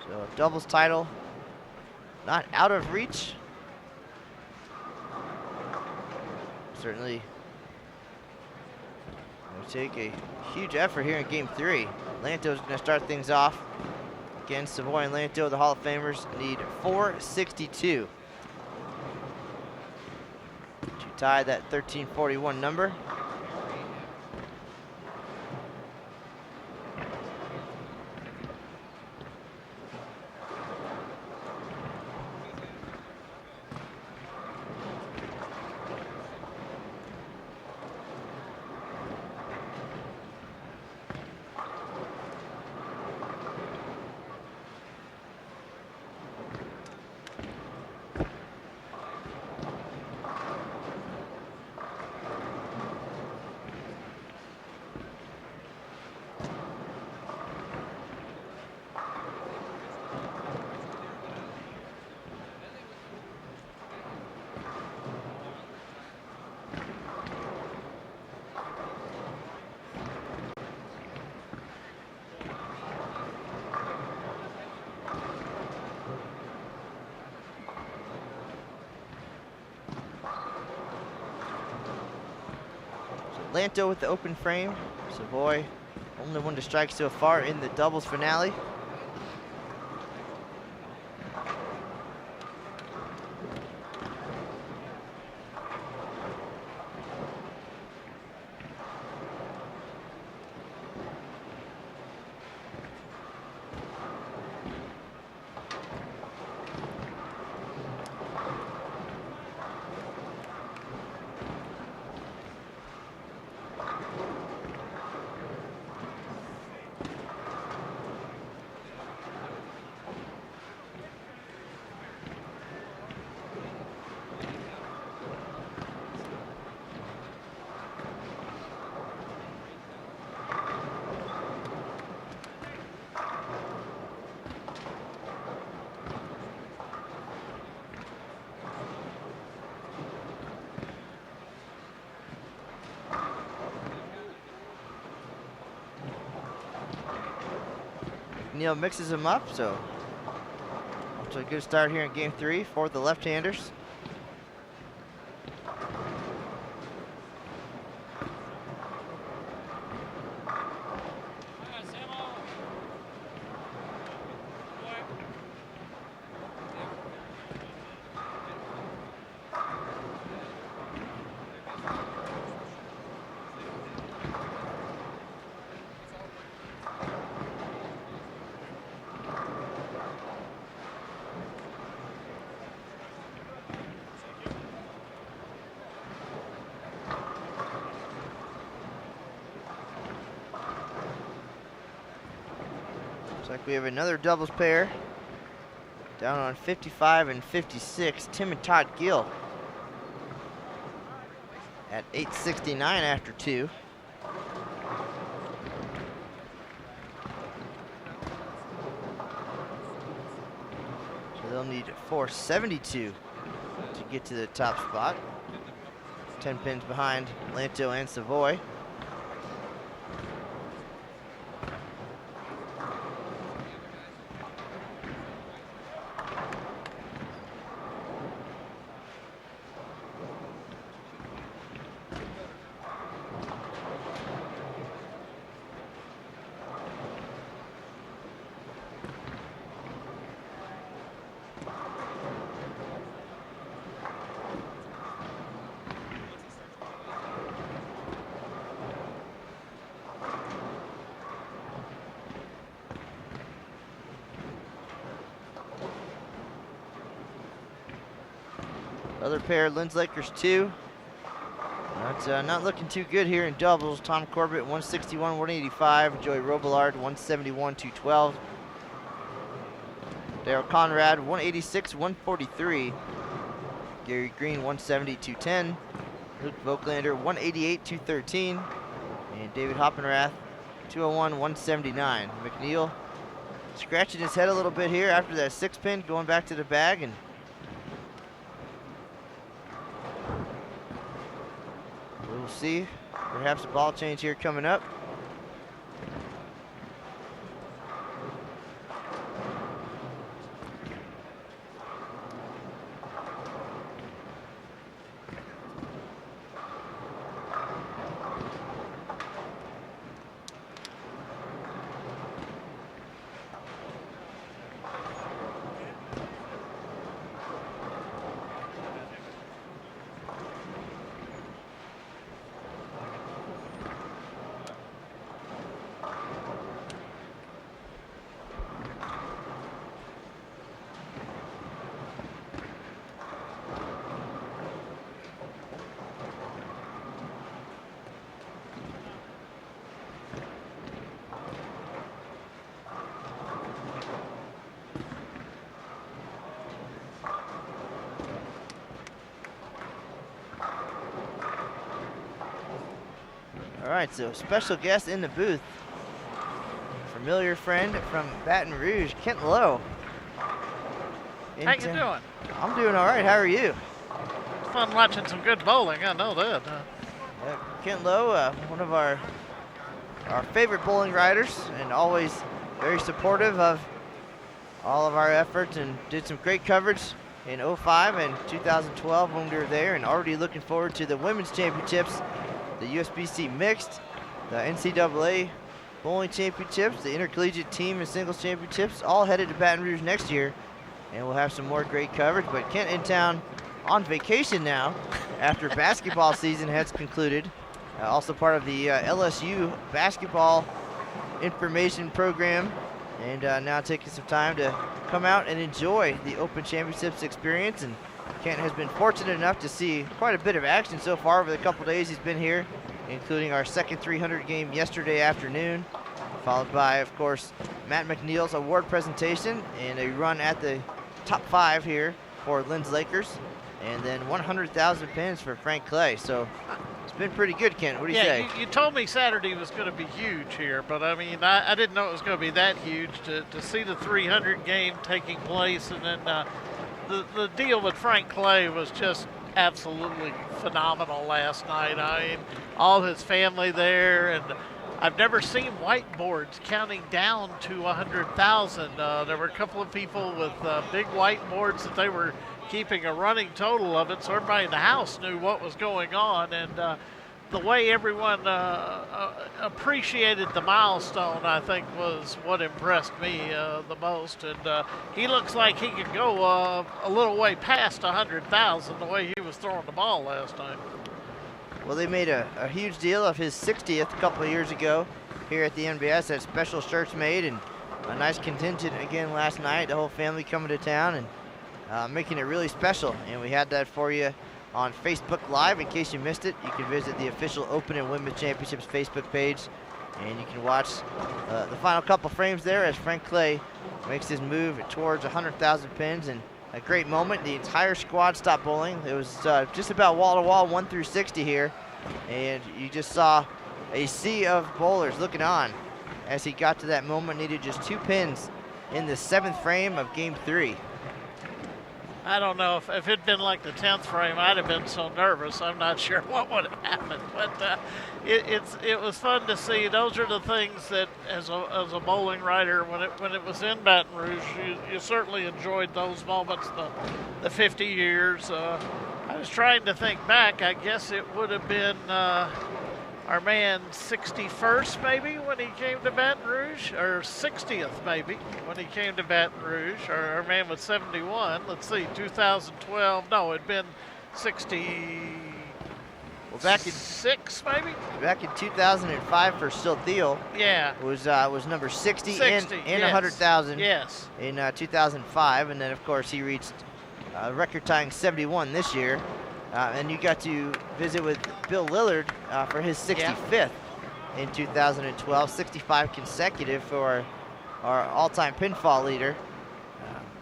So a doubles title, not out of reach. Certainly going to take a huge effort here in game 3. Lanto's going to start things off. Again, Savoy and Lanto, the Hall of Famers, need 462 to tie that 1341 number. Lanto with the open frame. Savoy, only one to strike so far in the doubles finale. McNeel mixes them up, so off to a good start here in game 3 for the left-handers. Looks like we have another doubles pair. Down on 55 and 56, Tim and Todd Gill at 8:69 after 2. So they'll need 472 to get to the top spot. 10 pins behind Lanto and Savoy. Other pair, Lynn's Lakers 2. Not looking too good here in doubles. Tom Corbett 161, 185. Joey Robillard 171, 212. Daryl Conrad 186, 143. Gary Green 170, 210. Luke Voklander 188, 213. And David Hoppenrath 201, 179. McNeel scratching his head a little bit here after that 6-pin, going back to the bag, and we'll see. Perhaps a ball change here coming up. All right, so special guest in the booth. Familiar friend from Baton Rouge, Kent Lowe. How you doing? I'm doing all right. How are you? It's fun watching some good bowling, I know that. Kent Lowe, one of our favorite bowling riders, and always very supportive of all of our efforts, and did some great coverage in 05 and 2012 when we were there, and already looking forward to the women's championships the USBC Mixed, the NCAA Bowling Championships, the Intercollegiate Team and Singles Championships, all headed to Baton Rouge next year. And we'll have some more great coverage. But Kent in town on vacation now after basketball season has concluded. Also part of the LSU basketball information program. And now taking some time to come out and enjoy the Open Championships experience. And Kent has been fortunate enough to see quite a bit of action so far over the couple days he's been here, including our second 300 game yesterday afternoon, followed by, of course, Matt McNeil's award presentation and a run at the top 5 here for Lynn's Lakers, and then 100,000 pins for Frank Clay. So it's been pretty good, Kent. What do you say? You told me Saturday was going to be huge here, but I mean, I didn't know it was going to be that huge to see the 300 game taking place, and then the deal with Frank Clay was just absolutely phenomenal last night. I mean, all his family there, and I've never seen whiteboards counting down to 100,000. There were a couple of people with big whiteboards that they were keeping a running total of it, so everybody in the house knew what was going on. And the way everyone appreciated the milestone, I think, was what impressed me the most. And he looks like he could go a little way past 100,000 the way he was throwing the ball last night. Well, they made a huge deal of his 60th a couple of years ago here at the NBS. That special shirts made, and a nice contingent again last night. The whole family coming to town and making it really special. And we had that for you on Facebook Live. In case you missed it, you can visit the official Open and Women's Championships Facebook page, and you can watch the final couple frames there as Frank Clay makes his move towards 100,000 pins. And a great moment. The entire squad stopped bowling. It was just about wall-to-wall, 1 through 60 here. And you just saw a sea of bowlers looking on as he got to that moment. Needed just 2 pins in the 7th frame of Game 3. I don't know if it'd been like the 10th frame, I'd have been so nervous. I'm not sure what would have happened, but it was fun to see. Those are the things that, as a bowling writer, when it was in Baton Rouge, you certainly enjoyed those moments. The 50 years. I was trying to think back. I guess it would have been our man 61st maybe when he came to Baton Rouge, or 60th maybe when he came to Baton Rouge. Our man was 71. Let's see, 2012. No, it'd been 60. Well, back in 6 maybe. Back in 2005 for Still Thiel. Yeah. Was number 60 in yes. 100,000. Yes. In 2005, and then of course he reached record-tying 71 this year. And you got to visit with Bill Lillard for his 65th in 2012, 65 consecutive for our all-time pinfall leader.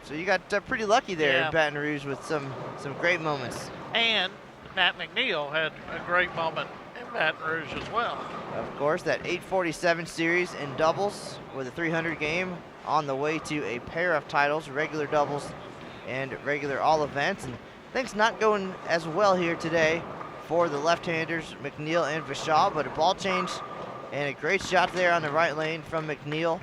So you got pretty lucky there in Baton Rouge with some great moments. And Matt McNeel had a great moment in Baton Rouge as well. Of course, that 847 series in doubles with a 300 game on the way to a pair of titles, regular doubles and regular all events. And things not going as well here today for the left-handers, McNeel and Vishal, but a ball change and a great shot there on the right lane from McNeel.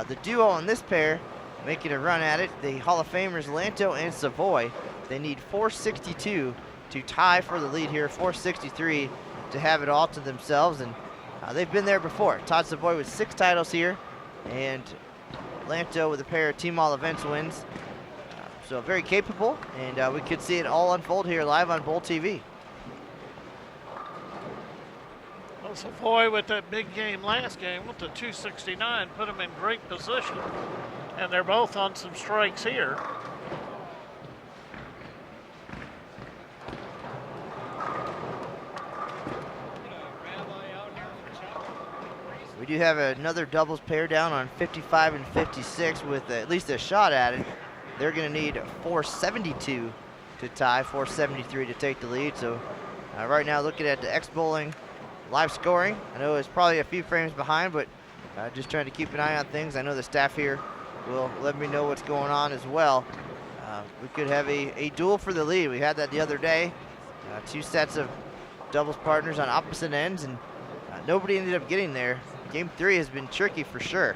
The duo on this pair making a run at it, the Hall of Famers Lanto and Savoy. They need 462 to tie for the lead here, 463 to have it all to themselves, and they've been there before. Todd Savoy with 6 titles here, and Lanto with a pair of Team All Events wins. So very capable, and we could see it all unfold here live on Bowl TV. Well, Savoy with that big game last game with the 269 put them in great position, and they're both on some strikes here. We do have another doubles pair down on 55 and 56 with at least a shot at it. They're going to need 472 to tie, 473 to take the lead. So right now looking at the X-Bowling live scoring. I know it's probably a few frames behind, but just trying to keep an eye on things. I know the staff here will let me know what's going on as well. We could have a duel for the lead. We had that the other day. 2 sets of doubles partners on opposite ends, and nobody ended up getting there. Game 3 has been tricky for sure.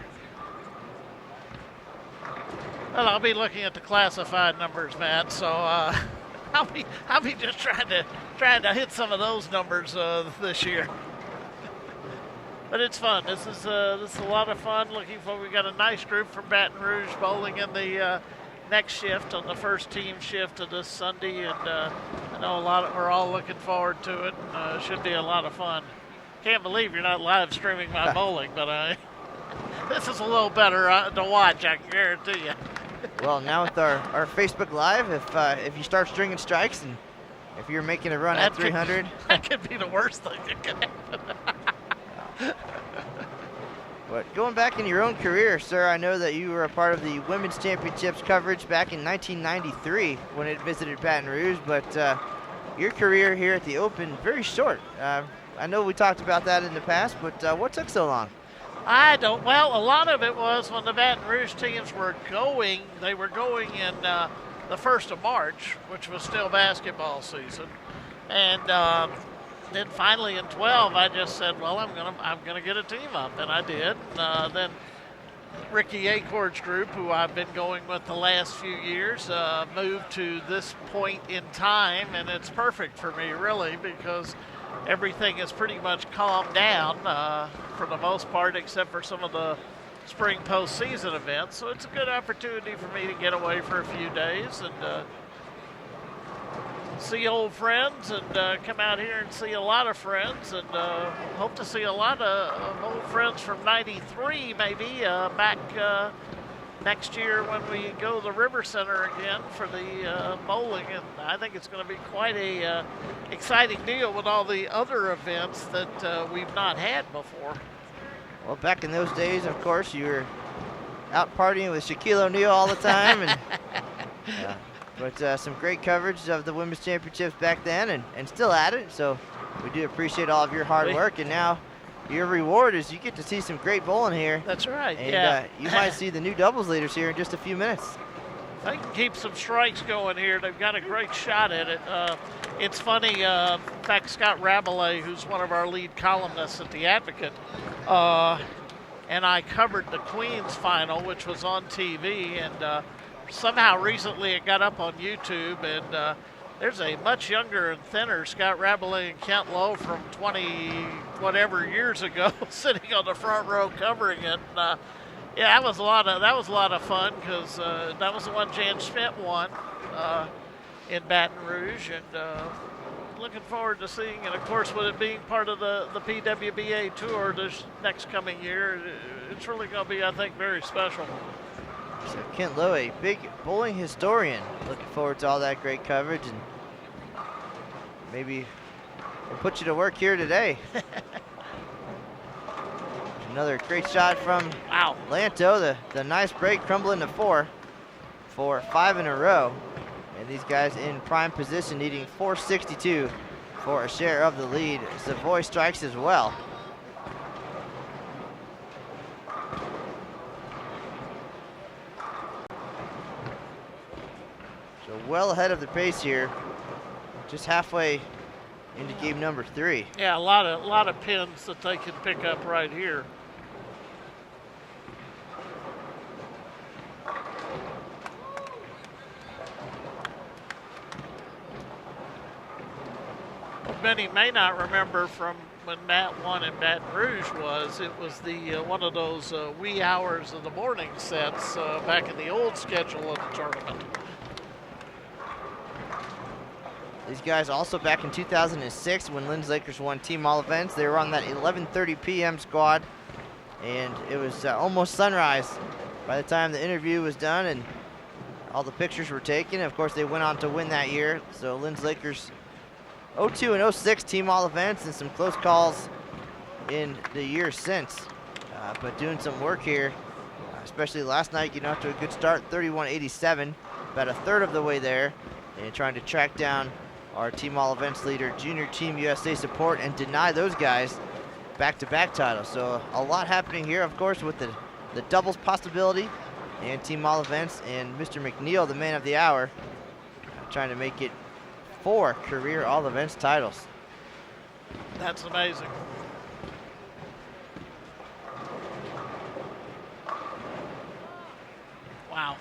Well, I'll be looking at the classified numbers, Matt. So I'll be just trying to trying to hit some of those numbers this year. But it's fun. This is a lot of fun. Looking forward. We got a nice group from Baton Rouge bowling in the next shift on the first team shift of this Sunday, and I know we're all looking forward to it. Should be a lot of fun. Can't believe you're not live streaming my bowling, but this is a little better to watch, I can guarantee you. Well, now with our Facebook Live, if you start stringing strikes and if you're making a run at 300, that could be the worst thing that could happen. But going back in your own career, sir, I know that you were a part of the Women's Championships coverage back in 1993 when it visited Baton Rouge, but your career here at the Open, very short. I know we talked about that in the past, but what took so long? Well, a lot of it was when the Baton Rouge teams were going, they were going in the 1st of March, which was still basketball season. And then finally in 12, I just said, well, I'm gonna get a team up, and I did. Then Ricky Acor's group, who I've been going with the last few years, moved to this point in time, and it's perfect for me, really, because everything is pretty much calmed down for the most part, except for some of the spring postseason events. So it's a good opportunity for me to get away for a few days and see old friends and come out here and see a lot of friends, and hope to see a lot of old friends from '93 maybe back next year when we go to the River Center again for the bowling. And I think it's going to be quite a exciting deal with all the other events that we've not had before. Well, back in those days, of course, you were out partying with Shaquille O'Neal all the time, and but some great coverage of the Women's Championships back then, and still at it. So we do appreciate all of your hard work, and now your reward is you get to see some great bowling here. That's right. And you might see the new doubles leaders here in just a few minutes. If they can keep some strikes going here, they've got a great shot at it. It's funny, in fact, Scott Rabelais, who's one of our lead columnists at The Advocate, and I covered the Queens final, which was on TV, and somehow recently it got up on YouTube, and there's a much younger and thinner Scott Rabelais and Kent Lowe from 20-whatever years ago sitting on the front row covering it. And, that was a lot of fun, because that was the one Jan Schmidt won in Baton Rouge, and looking forward to seeing. And of course, with it being part of the PWBA tour this next coming year, it's really going to be, I think, very special. So Kent Lowe, a big bowling historian, looking forward to all that great coverage, and maybe we'll put you to work here today. Another great shot from Lanto. The nice break, crumbling to 4 for 5 in a row. And these guys in prime position, needing 462 for a share of the lead. Savoy strikes as well. So well ahead of the pace here, just halfway into game number 3. Yeah, a lot of pins that they can pick up right here. Many may not remember from when Matt won in Baton Rouge it was the one of those wee hours of the morning sets back in the old schedule of the tournament. These guys also back in 2006 when Lynn's Lakers won Team All Events. They were on that 11:30 p.m. squad, and it was almost sunrise by the time the interview was done and all the pictures were taken. Of course, they went on to win that year. So Lynn's Lakers 02 and 06 Team All Events, and some close calls in the years since. But doing some work here, especially last night, getting off to a good start, 31-87, about a third of the way there, and trying to track down our Team All Events leader, Junior Team USA support, and deny those guys back-to-back titles. So a lot happening here, of course, with the doubles possibility and Team All Events, and Mr. McNeel, the man of the hour, trying to make it 4 career All Events titles. That's amazing. Wow.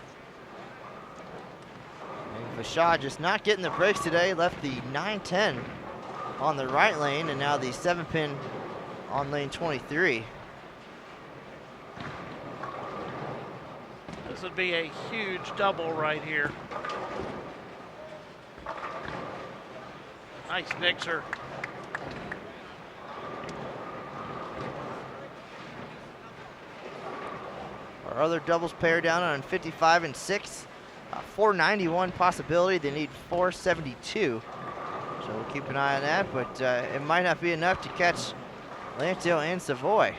And Vashad just not getting the breaks today, left the 9-10 on the right lane, and now the 7-pin on lane 23. This would be a huge double right here. Nice mixer. Our other doubles pair down on 55 and 6. 491 possibility. They need 472. So we'll keep an eye on that, but it might not be enough to catch Lanto and Savoy.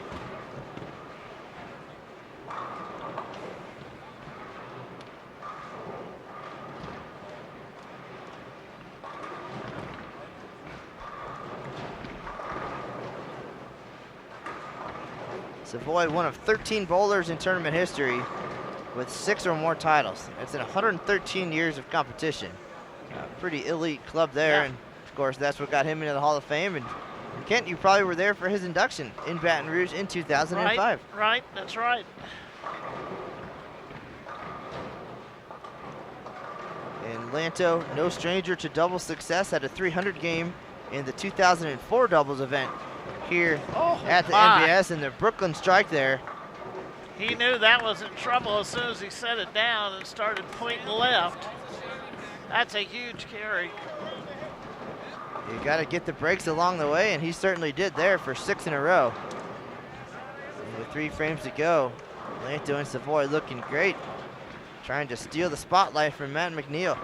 Savoy, one of 13 bowlers in tournament history with 6 or more titles. It's in 113 years of competition. Pretty elite club there, and of course that's what got him into the Hall of Fame. And Kent, you probably were there for his induction in Baton Rouge in 2005. Right, that's right. And Lanto, no stranger to double success, had a 300 game in the 2004 doubles event here at the MBS, and the Brooklyn strike there. He knew that was in trouble as soon as he set it down and started pointing left. That's a huge carry. You got to get the breaks along the way, and he certainly did there for 6 in a row. And with 3 frames to go, Lanto and Savoy looking great, trying to steal the spotlight from Matt McNeel.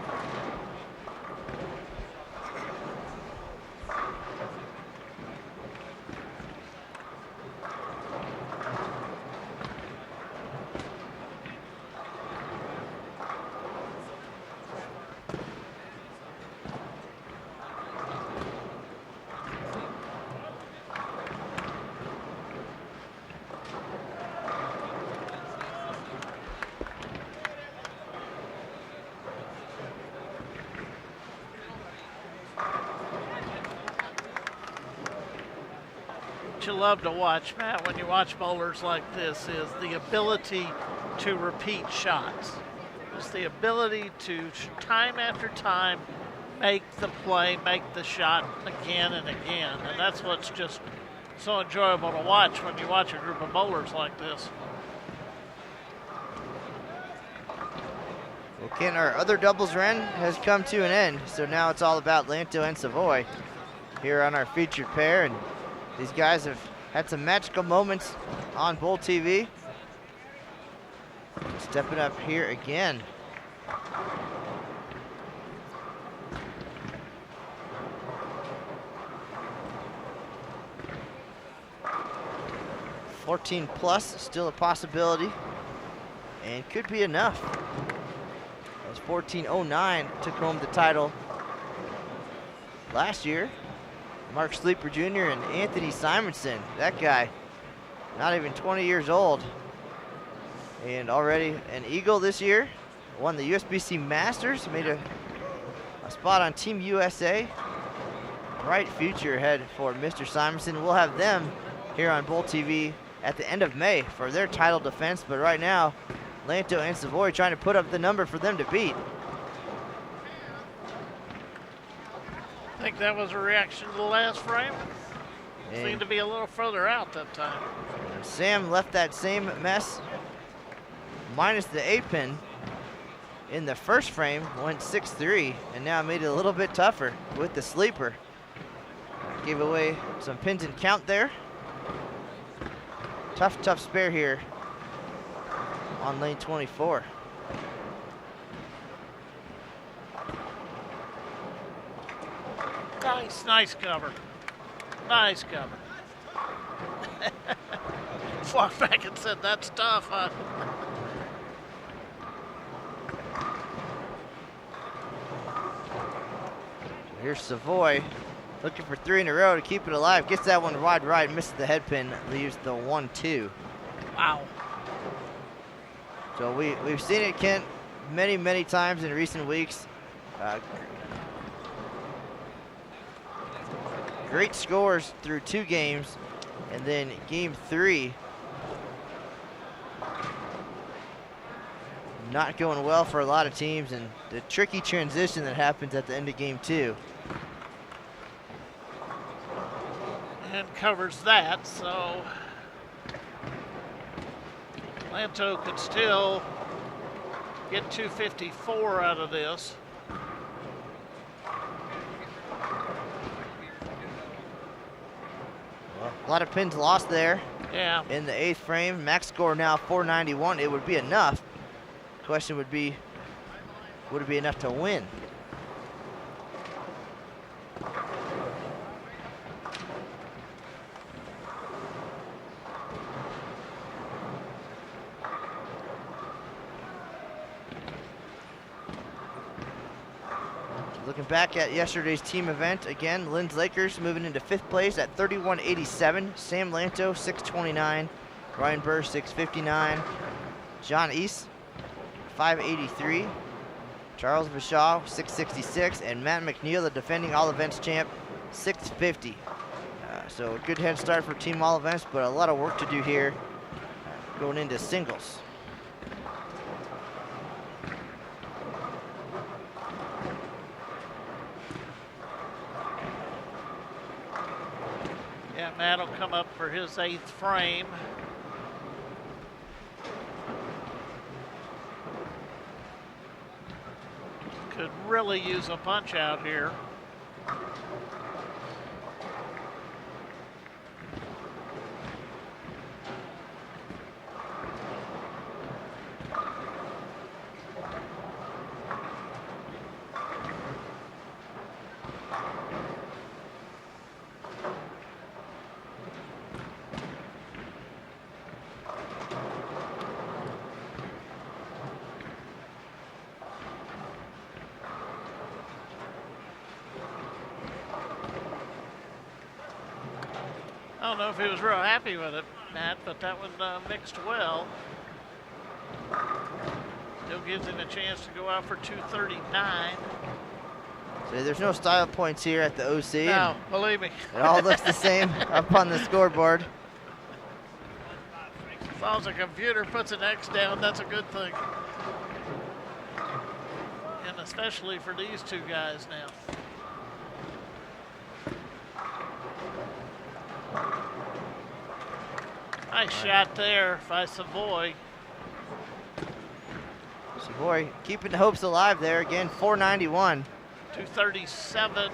You love to watch, Matt, when you watch bowlers like this, is the ability to repeat shots. It's the ability to, time after time, make the play, make the shot again and again. And that's what's just so enjoyable to watch when you watch a group of bowlers like this. Well, Ken, our other doubles run has come to an end, so now it's all about Lanto and Savoy here on our featured pair. And these guys have had some magical moments on Bowl TV. Stepping up here again. $14 plus, still a possibility, and could be enough. As 1409 took home the title last year. Mark Sleeper Jr. and Anthony Simonson, that guy, not even 20 years old, and already an Eagle this year. Won the USBC Masters, made a spot on Team USA. Bright future ahead for Mr. Simonson. We'll have them here on Bowl TV at the end of May for their title defense, but right now, Lanto and Savoy trying to put up the number for them to beat. I think that was a reaction to the last frame. And Seemed to be a little further out that time. Sam left that same mess, minus the 8-pin in the first frame, went 6-3, and now made it a little bit tougher with the sleeper. Gave away some pins and count there. Tough spare here on lane 24. Nice cover. Nice cover. Walked back and said, that's tough, huh? Here's Savoy looking for 3 in a row to keep it alive. Gets that one wide right, misses the head pin, leaves the 1-2. Wow. So we've seen it, Kent, many times in recent weeks. Great scores through 2 games, and then game 3 not going well for a lot of teams, and the tricky transition that happens at the end of game 2. and covers that, so Lanto could still get 254 out of this. Well, a lot of pins lost there. Yeah. In the 8th frame, max score now 491. It would be enough. Question would be, would it be enough to win? Looking back at yesterday's team event, again, Lynn's Lakers moving into 5th place at 31.87. Sam Lanto, 6.29. Ryan Burr, 6.59. John East, 5.83. Charles Bishaw, 6.66. And Matt McNeel, the defending all events champ, 6.50. So a good head start for team all events, but a lot of work to do here going into singles. Yeah, Matt will come up for his 8th frame. Could really use a punch out here. I don't know if he was real happy with it, Matt, but that one mixed well. Still gives him a chance to go out for 239. So there's no style points here at the OC. No, believe me. It all looks the same up on the scoreboard. As long as the computer puts an X down, that's a good thing. And especially for these two guys now. Nice shot there by Savoy. Savoy keeping the hopes alive there again, 491. 237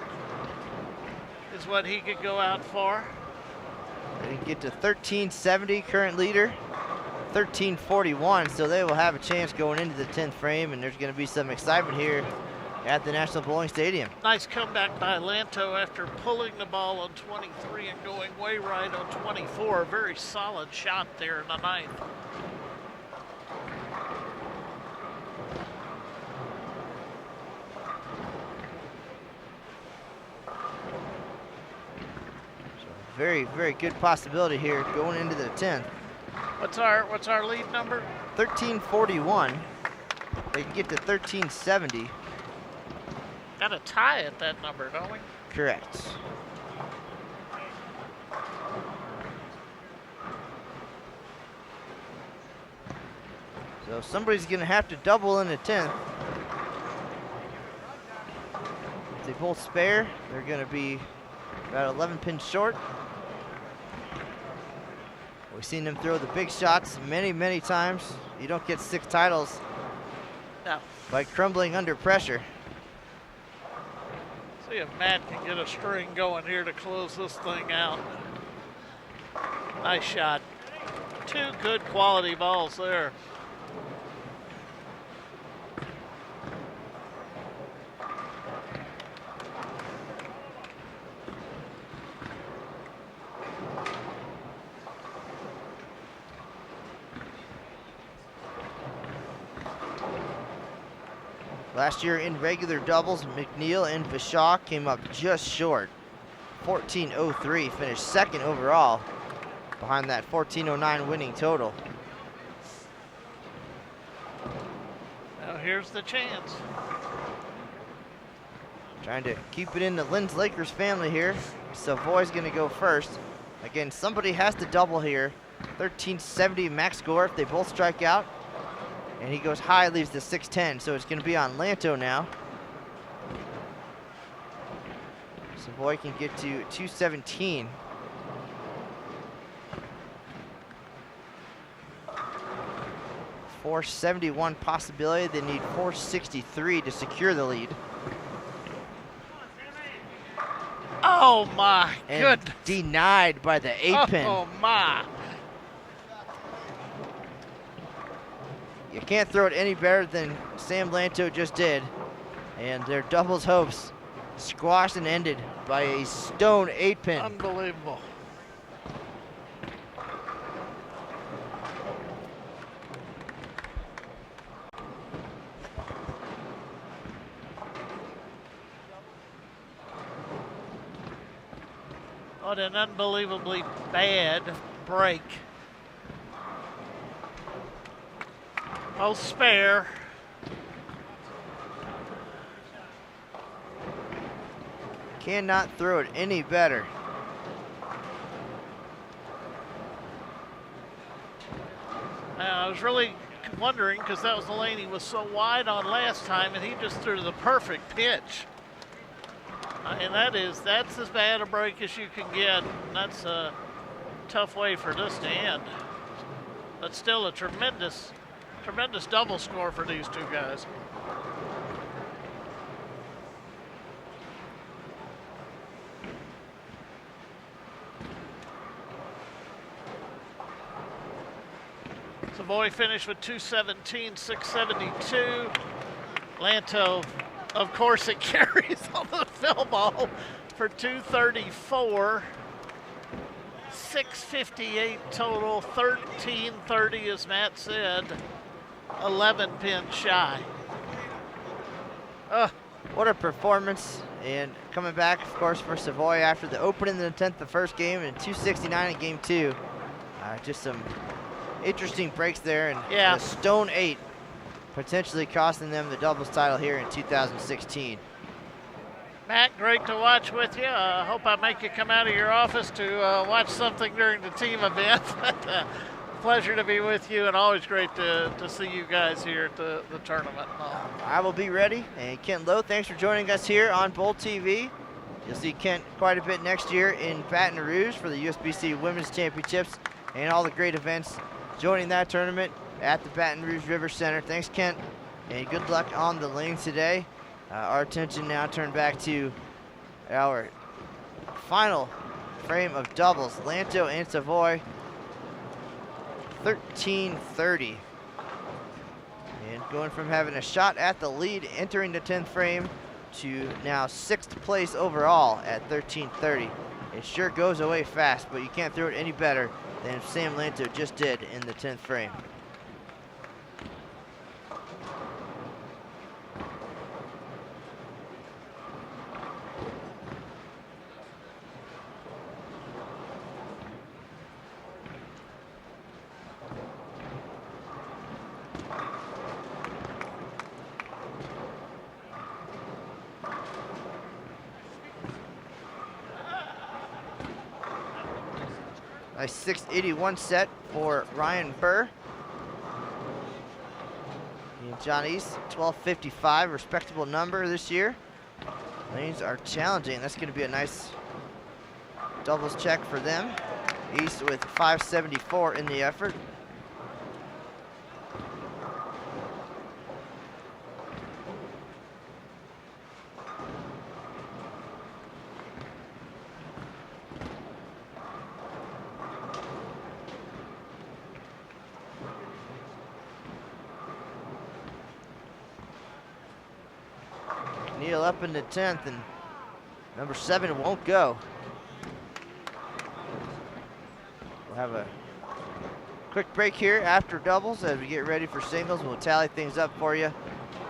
is what he could go out for. They can get to 1370, current leader, 1341, so they will have a chance going into the 10th frame, and there's going to be some excitement here at the National Bowling Stadium. Nice comeback by Lanto after pulling the ball on 23 and going way right on 24. Very solid shot there in the 9th. Very, very good possibility here going into the 10th. What's our lead number? 1341. They can get to 1370. Got a tie at that number, don't we? Correct. So somebody's going to have to double in the 10th. If they both spare, they're going to be about 11 pins short. We've seen them throw the big shots many, many times. You don't get 6 titles by crumbling under pressure. See if Matt can get a string going here to close this thing out. Nice shot. 2 good quality balls there. Last year in regular doubles, McNeel and Bishaw came up just short. 14.03, finished 2nd overall behind that 14.09 winning total. Now here's the chance. Trying to keep it in the Lynn's Lakers family here. Savoy's gonna go first. Again, somebody has to double here. 1370 max score if they both strike out. And he goes high, leaves the 610, so it's going to be on Lanto now. Savoy can get to 217. 471 possibility. They need 463 to secure the lead. Oh my And goodness. denied by the 8-pin. Oh my. You can't throw it any better than Sam Lanto just did. And their doubles hopes squashed and ended by a stone 8-pin. Unbelievable. What an unbelievably bad break. Oh, spare. Cannot throw it any better. I was really wondering because that was the lane he was so wide on last time, and he just threw the perfect pitch. And that's as bad a break as you can get. That's a tough way for this to end. But still a tremendous double score for these two guys. Savoy finished with 217, 672. Lanto, of course, it carries on the fill ball for 234. 658 total, 1330 as Matt said, 11 pins shy. What a performance. And coming back, of course, for Savoy after the opening in the 10th, the first game, and 269 in game 2. Just some interesting breaks there, and Yeah. a stone 8 potentially costing them the doubles title here in 2016. Matt, great to watch with you. I hope I make you come out of your office to watch something during the team event. Pleasure to be with you, and always great to see you guys here at the tournament. I will be ready. And Kent Lowe, thanks for joining us here on Bowl TV. You'll see Kent quite a bit next year in Baton Rouge for the USBC Women's Championships and all the great events joining that tournament at the Baton Rouge River Center. Thanks, Kent, and good luck on the lanes today. Our attention now turned back to our final frame of doubles. Lanto and Savoy, 1330. And going from having a shot at the lead entering the 10th frame to now 6th place overall at 1330. It sure goes away fast, but you can't throw it any better than Sam Lanto just did in the 10th frame. Nice 681 set for Ryan Burr. And John East, 1255, respectable number this year. Lanes are challenging. That's going to be a nice doubles check for them. East with 574 in the effort. McNeel up in the 10th, and number 7 won't go. We'll have a quick break here after doubles as we get ready for singles. We'll tally things up for you,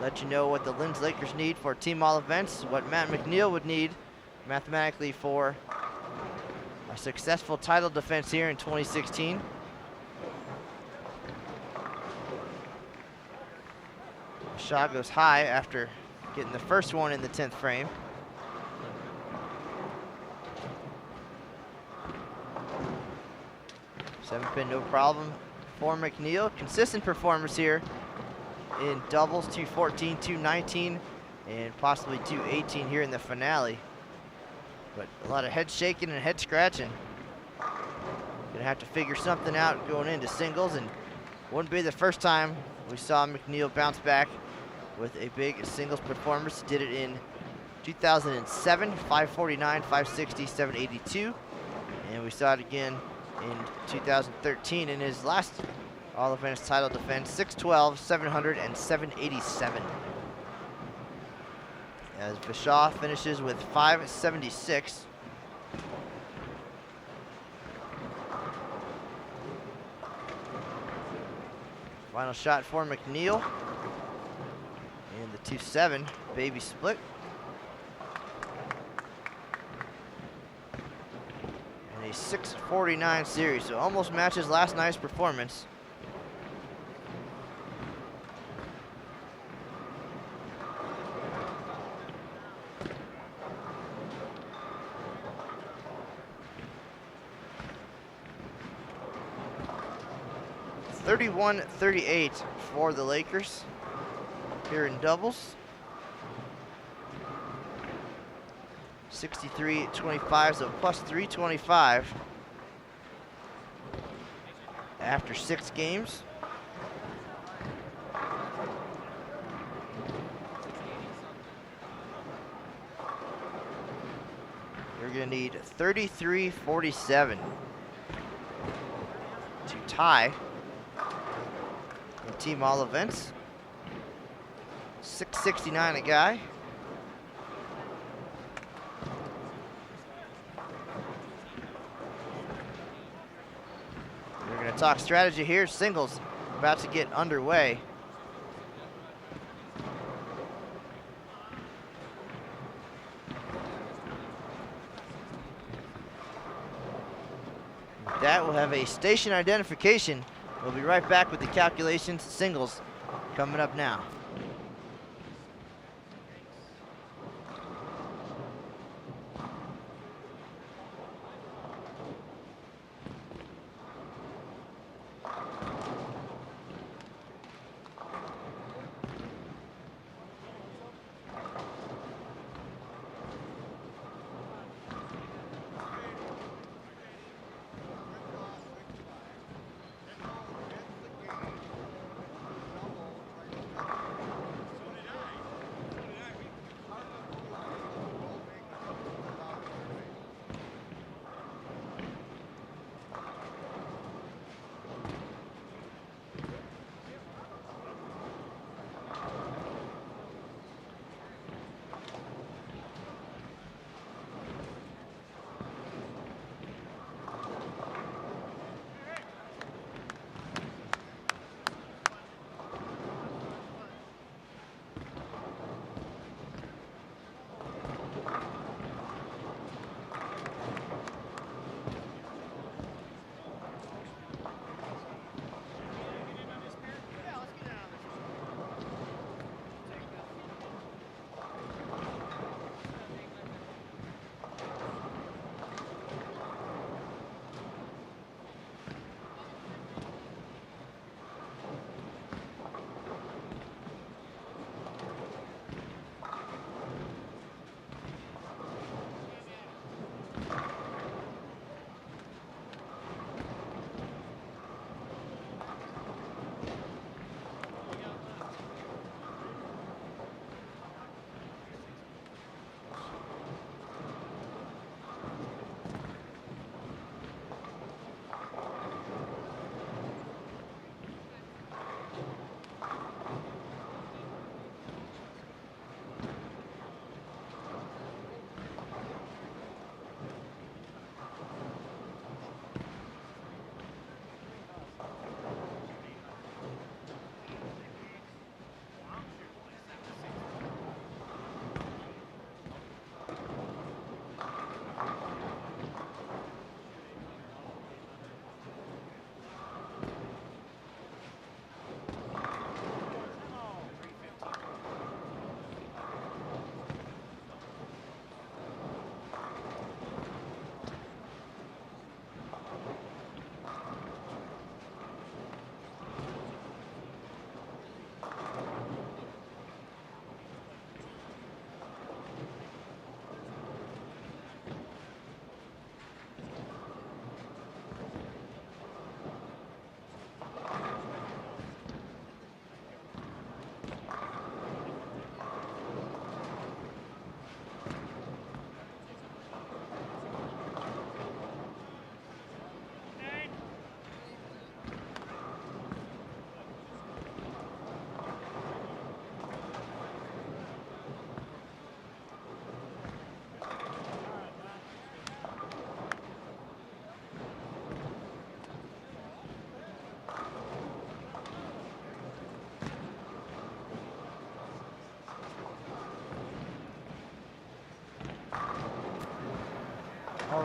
let you know what the Linz Lakers need for team all events, what Matt McNeel would need mathematically for a successful title defense here in 2016. The shot goes high after getting the first one in the 10th frame. Seven pin, no problem for McNeel. Consistent performance here in doubles, 214, 219, and possibly 218 here in the finale. But a lot of head shaking and head scratching. Gonna have to figure something out going into singles, and wouldn't be the first time we saw McNeel bounce back with a big singles performance. Did it in 2007, 549, 560, 782. And we saw it again in 2013 in his last all-events title defense, 612, 700, and 787. As Bashaw finishes with 576. Final shot for McNeel. And the 2-7 baby split. And a 649 series, so almost matches last night's performance. $31-38 for the Lakers here in doubles. 63-25, so plus 325 after 6 games. You're going to need 33-47 to tie in team all events. 669 a guy. We're going to talk strategy here. Singles about to get underway. With that, we'll have a station identification. We'll be right back with the calculations. Singles coming up now.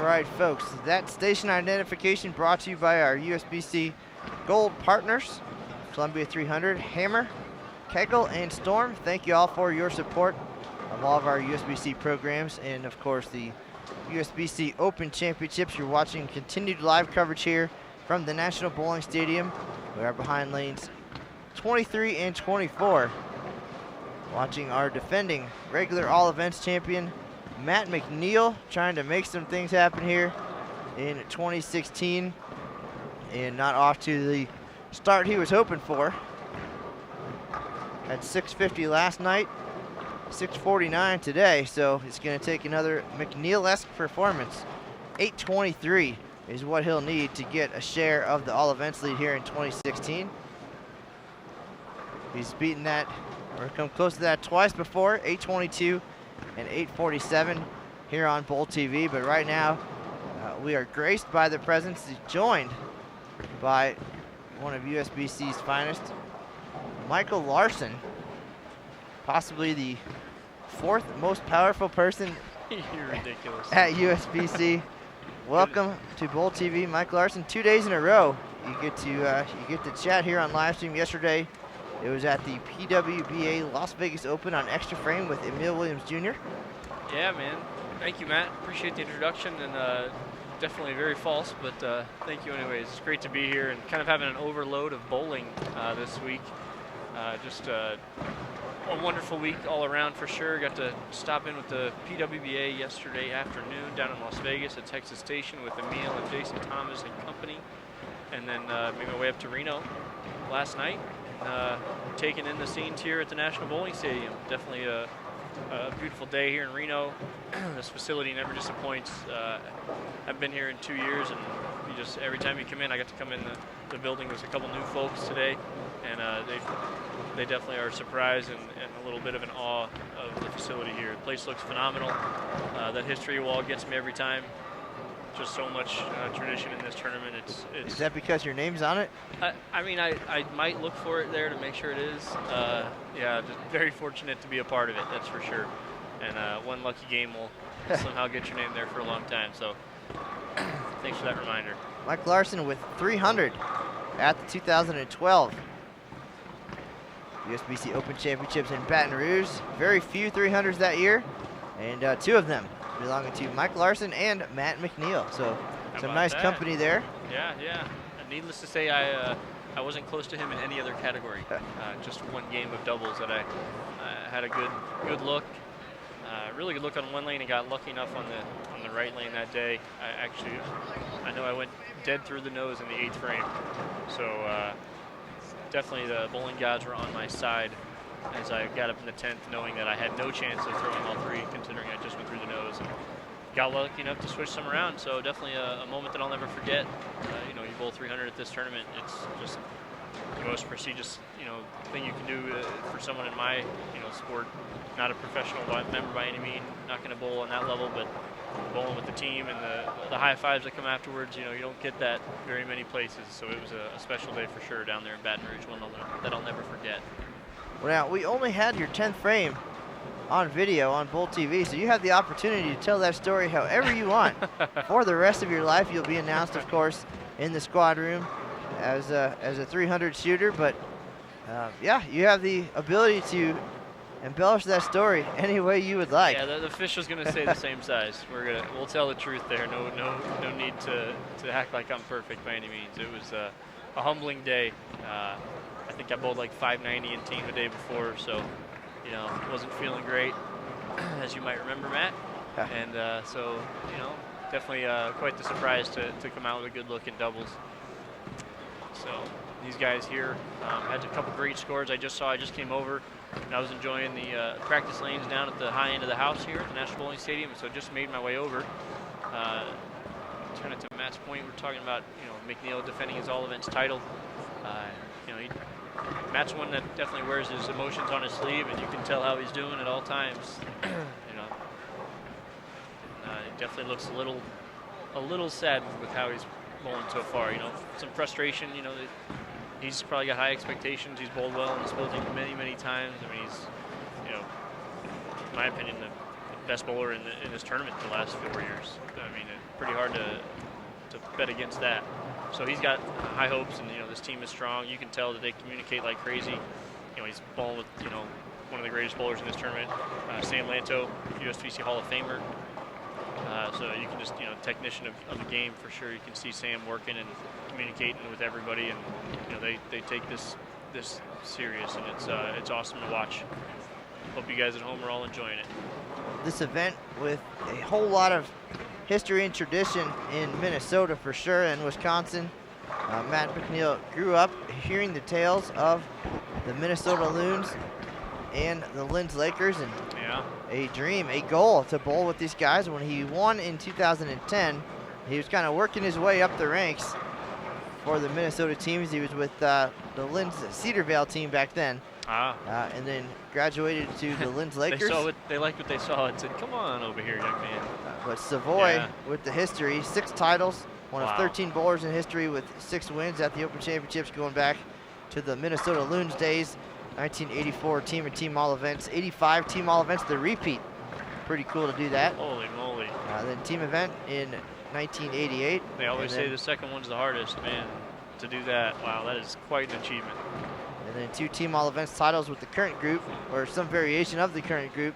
right, folks, that station identification brought to you by our USBC Gold partners, Columbia 300, Hammer, Kegel, and Storm. Thank you all for your support of all of our USBC programs and, of course, the USBC Open Championships. You're watching continued live coverage here from the National Bowling Stadium. We are behind lanes 23 and 24. Watching our defending regular all events champion, Matt McNeel, trying to make some things happen here in 2016 and not off to the start he was hoping for. Had 650 last night, 649 today, so it's going to take another McNeel-esque performance. 823 is what he'll need to get a share of the all events lead here in 2016. He's beaten that, or come close to that twice before, 822 and 847 here on Bowl TV. But right now, we are graced by the presence. He's joined by one of USBC's finest, Michael Larson, possibly the fourth most powerful person You're ridiculous. at USBC. Welcome to Bowl TV, Mike Larson. 2 days in a row, you get to chat here on live stream. Yesterday, it was at the PWBA Las Vegas Open on Extra Frame with Emil Williams Jr. Yeah, man. Thank you, Matt. Appreciate the introduction, and definitely very false, but thank you anyways. It's great to be here and kind of having an overload of bowling this week. Just a wonderful week all around for sure. Got to stop in with the PWBA yesterday afternoon down in Las Vegas at Texas Station with Emil and Jason Thomas and company, and then made my way up to Reno last night. Taking in the scenes here at the National Bowling Stadium. Definitely a beautiful day here in Reno. This facility never disappoints. I've been here in 2 years, and every time you come in, I got to come in the building with a couple new folks today, and they definitely are surprised and a little bit of an awe of the facility here. The place looks phenomenal. That history wall gets me every time. Just so much tradition in this tournament. It's Is that because your name's on it? I mean, I might look for it there to make sure it is. Yeah, just very fortunate to be a part of it, that's for sure. And one lucky game will somehow get your name there for a long time. So thanks for that reminder. Mike Larson with 300 at the 2012 USBC Open Championships in Baton Rouge. Very few 300s that year, and two of them belonging to Mike Larson and Matt McNeel. So some nice company there. Yeah, yeah. And needless to say, I wasn't close to him in any other category. Just one game of doubles that I had a good look. Really good look on one lane and got lucky enough on the right lane that day. I know I went dead through the nose in the 8th frame. So definitely the bowling gods were on my side as I got up in the 10th, knowing that I had no chance of throwing all three, considering I just went through the nose. And got lucky enough to switch some around, so definitely a moment that I'll never forget. You bowl 300 at this tournament. It's just the most prestigious, thing you can do for someone in my, sport. Not a professional member by any means, not going to bowl on that level, but bowling with the team and the high fives that come afterwards, you don't get that very many places. So it was a special day for sure down there in Baton Rouge, one that I'll never forget. Well, now, we only had your 10th frame on video on Bowl TV, so you have the opportunity to tell that story however you want. For the rest of your life, you'll be announced, of course, in the squad room as a 300 shooter, but yeah, you have the ability to embellish that story any way you would like. Yeah, the official's going to say the same size. We'll tell the truth there. No need to act like I'm perfect by any means. It was a humbling day. I think I bowled like 590 in team the day before, so wasn't feeling great, as you might remember, Matt. And so definitely quite the surprise to come out with a good look in doubles. So these guys here had a couple great scores. I just came over and I was enjoying the practice lanes down at the high end of the house here at the National Bowling Stadium, so just made my way over. Turn it to Matt's point, we're talking about McNeel defending his all events title. Matt's one that definitely wears his emotions on his sleeve, and you can tell how he's doing at all times. He definitely looks a little sad with how he's bowling so far. Some frustration. He's probably got high expectations. He's bowled well in this building many, many times. I mean, he's, in my opinion, best bowler in this tournament the last 4 years. I mean, it's pretty hard to bet against that. So he's got high hopes, and this team is strong. You can tell that they communicate like crazy. He's bowling with one of the greatest bowlers in this tournament, Sam Lanto, USBC Hall of Famer. So you can just technician of the game for sure. You can see Sam working and communicating with everybody, and they take this serious, and it's awesome to watch. Hope you guys at home are all enjoying it. This event with a whole lot of history and tradition in Minnesota for sure, and Wisconsin. Matt McNeel grew up hearing the tales of the Minnesota Loons and the Linz Lakers, and a dream, a goal to bowl with these guys. When he won in 2010, he was kind of working his way up the ranks for the Minnesota teams. He was with the Linz Cedarvale team back then. And then graduated to the Linz Lakers. They liked what they saw and said, "Come on over here, young man." But Savoy, with the history, 6 titles, one of 13 bowlers in history with 6 wins at the Open Championships, going back to the Minnesota Loons days. 1984 team and team all events, 85 team all events, the repeat. Pretty cool to do that. Holy moly. Then team event in 1988. They always say the second one's the hardest, man. To do that, wow, that is quite an achievement. And then 2 team all events titles with the current group, or some variation of the current group,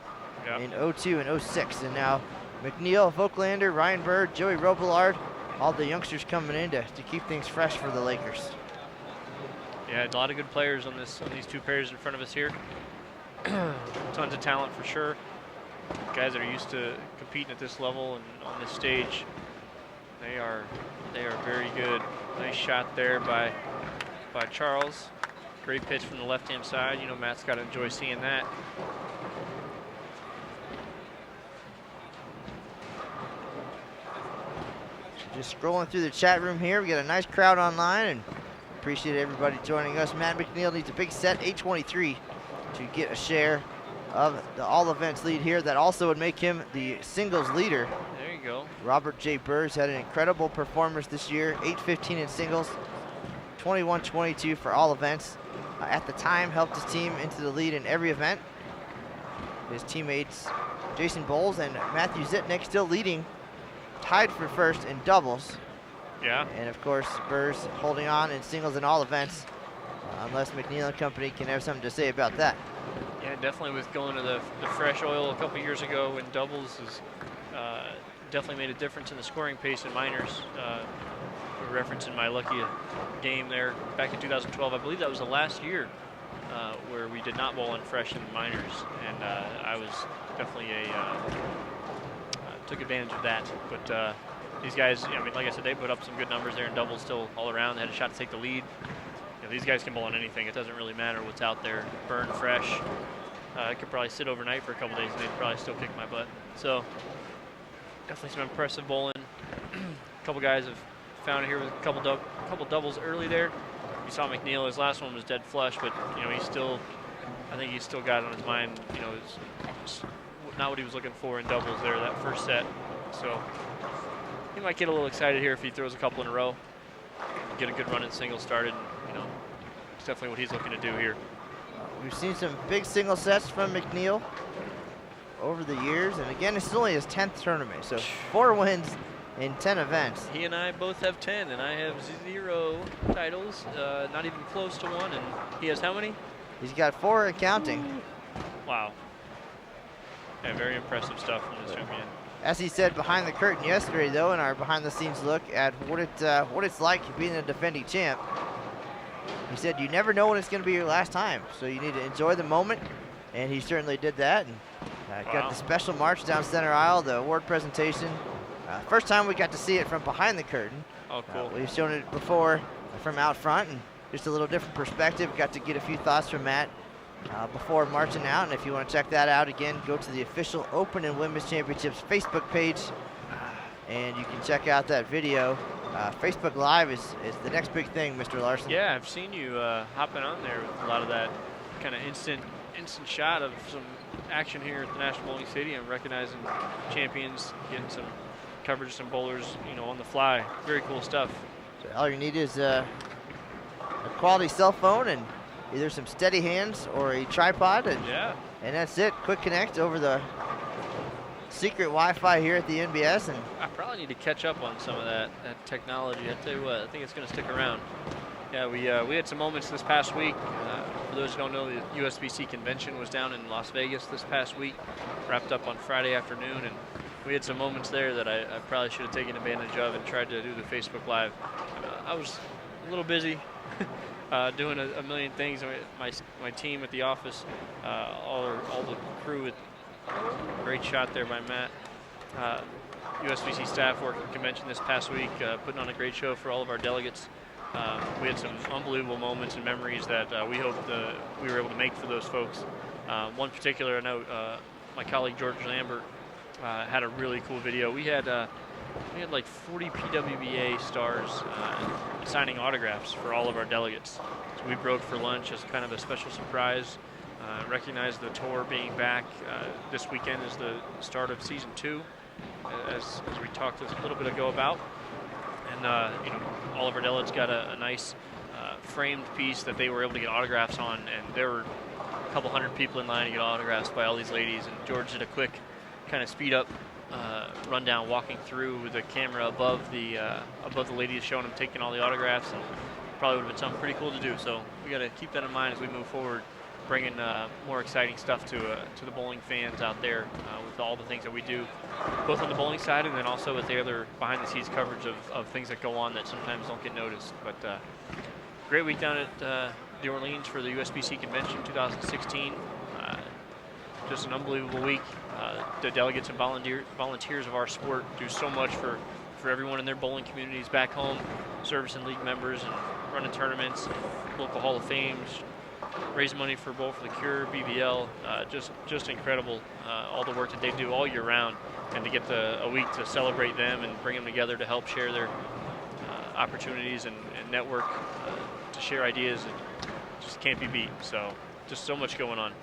in 02 and 06. And now McNeel, Voklander, Ryan Bird, Joey Robillard, all the youngsters coming in to keep things fresh for the Lakers. Yeah, a lot of good players on these 2 pairs in front of us here. Tons of talent for sure. Guys that are used to competing at this level and on this stage, they are very good. Nice shot there by Charles. Great pitch from the left-hand side. Matt's got to enjoy seeing that. Just scrolling through the chat room here, we got a nice crowd online, and appreciate everybody joining us. Matt McNeel needs a big set, 823, to get a share of the all events lead here. That also would make him the singles leader. There you go. Robert J. Burrs had an incredible performance this year, 815 in singles, 21-22 for all events. At the time, helped his team into the lead in every event. His teammates Jason Bowles and Matthew Zitnick still leading, tied for first in doubles. Yeah. And of course, Burrs holding on in singles in all events, unless McNeel and company can have something to say about that. Yeah, definitely with going to the fresh oil a couple years ago in doubles has definitely made a difference in the scoring pace in minors. Referencing my lucky game there back in 2012, I believe that was the last year where we did not bowl in fresh in the minors, and I was definitely took advantage of that. But these guys, I mean, like I said, they put up some good numbers there in doubles still all around. They had a shot to take the lead. These guys can bowl on anything. It doesn't really matter what's out there. Burn fresh. I could probably sit overnight for a couple days and they'd probably still kick my butt. So definitely some impressive bowling. A couple guys have found it here with a couple doubles early there. You saw McNeel, his last one was dead flush, but he's still, I think he's still got it on his mind. It's not what he was looking for in doubles there that first set. So he might get a little excited here if he throws a couple in a row, get a good run in singles started. It's definitely what he's looking to do here. We've seen some big single sets from McNeel over the years, and again, it's only his 10th tournament, so 4 wins in 10 events. He and I both have 10, and I have 0 titles, not even close to 1, and he has how many? He's got 4 and counting. Wow. Yeah, very impressive stuff from this young man. As he said behind the curtain yesterday, though, in our behind-the-scenes look at what it's like being a defending champ, he said, you never know when it's going to be your last time, so you need to enjoy the moment, and he certainly did that. And got the special march down center aisle, the award presentation. First time we got to see it from behind the curtain. Oh, cool. We've shown it before from out front, and just a little different perspective. Got to get a few thoughts from Matt before marching out, and if you want to check that out, again, go to the official Open and Women's Championships Facebook page, and you can check out that video. Facebook Live is the next big thing, Mr. Larson. Yeah, I've seen you hopping on there with a lot of that kind of instant shot of some action here at the National Bowling Stadium, recognizing champions, getting some coverage of some bowlers, on the fly. Very cool stuff. So all you need is a quality cell phone and either some steady hands or a tripod, and that's it. Quick connect over the secret Wi-Fi here at the NBS, and I probably need to catch up on some of that technology. I tell you what, I think it's going to stick around. Yeah, we had some moments this past week. For those who don't know, the USBC convention was down in Las Vegas this past week, wrapped up on Friday afternoon, and we had some moments there that I probably should have taken advantage of and tried to do the Facebook Live. I was a little busy doing a million things. My team at the office, all the crew, great shot there by Matt. USBC staff working convention this past week, putting on a great show for all of our delegates. We had some unbelievable moments and memories that we hope we were able to make for those folks. One particular, I know my colleague George Lambert had a really cool video. We had like 40 PWBA stars signing autographs for all of our delegates. So we broke for lunch as kind of a special surprise. Recognized the tour being back. This weekend is the start of season 2, as we talked a little bit ago about. And all of our delegates got a nice framed piece that they were able to get autographs on, and there were a couple hundred people in line to get autographs by all these ladies. And George did a quick kind of speed up rundown, walking through with the camera above the ladies, showing them taking all the autographs, and probably would have been something pretty cool to do. So we got to keep that in mind as we move forward, bringing more exciting stuff to the bowling fans out there with all the things that we do, both on the bowling side and then also with the other behind-the-scenes coverage of things that go on that sometimes don't get noticed. But great week down at New Orleans for the USBC Convention 2016. Just an unbelievable week. The delegates and volunteers of our sport do so much for everyone in their bowling communities back home, service and league members and running tournaments, local Hall of Fames, raising money for Bowl for the Cure, BBL. Just incredible, all the work that they do all year round, and to get a week to celebrate them and bring them together to help share their opportunities and network to share ideas, it just can't be beat. So just so much going on.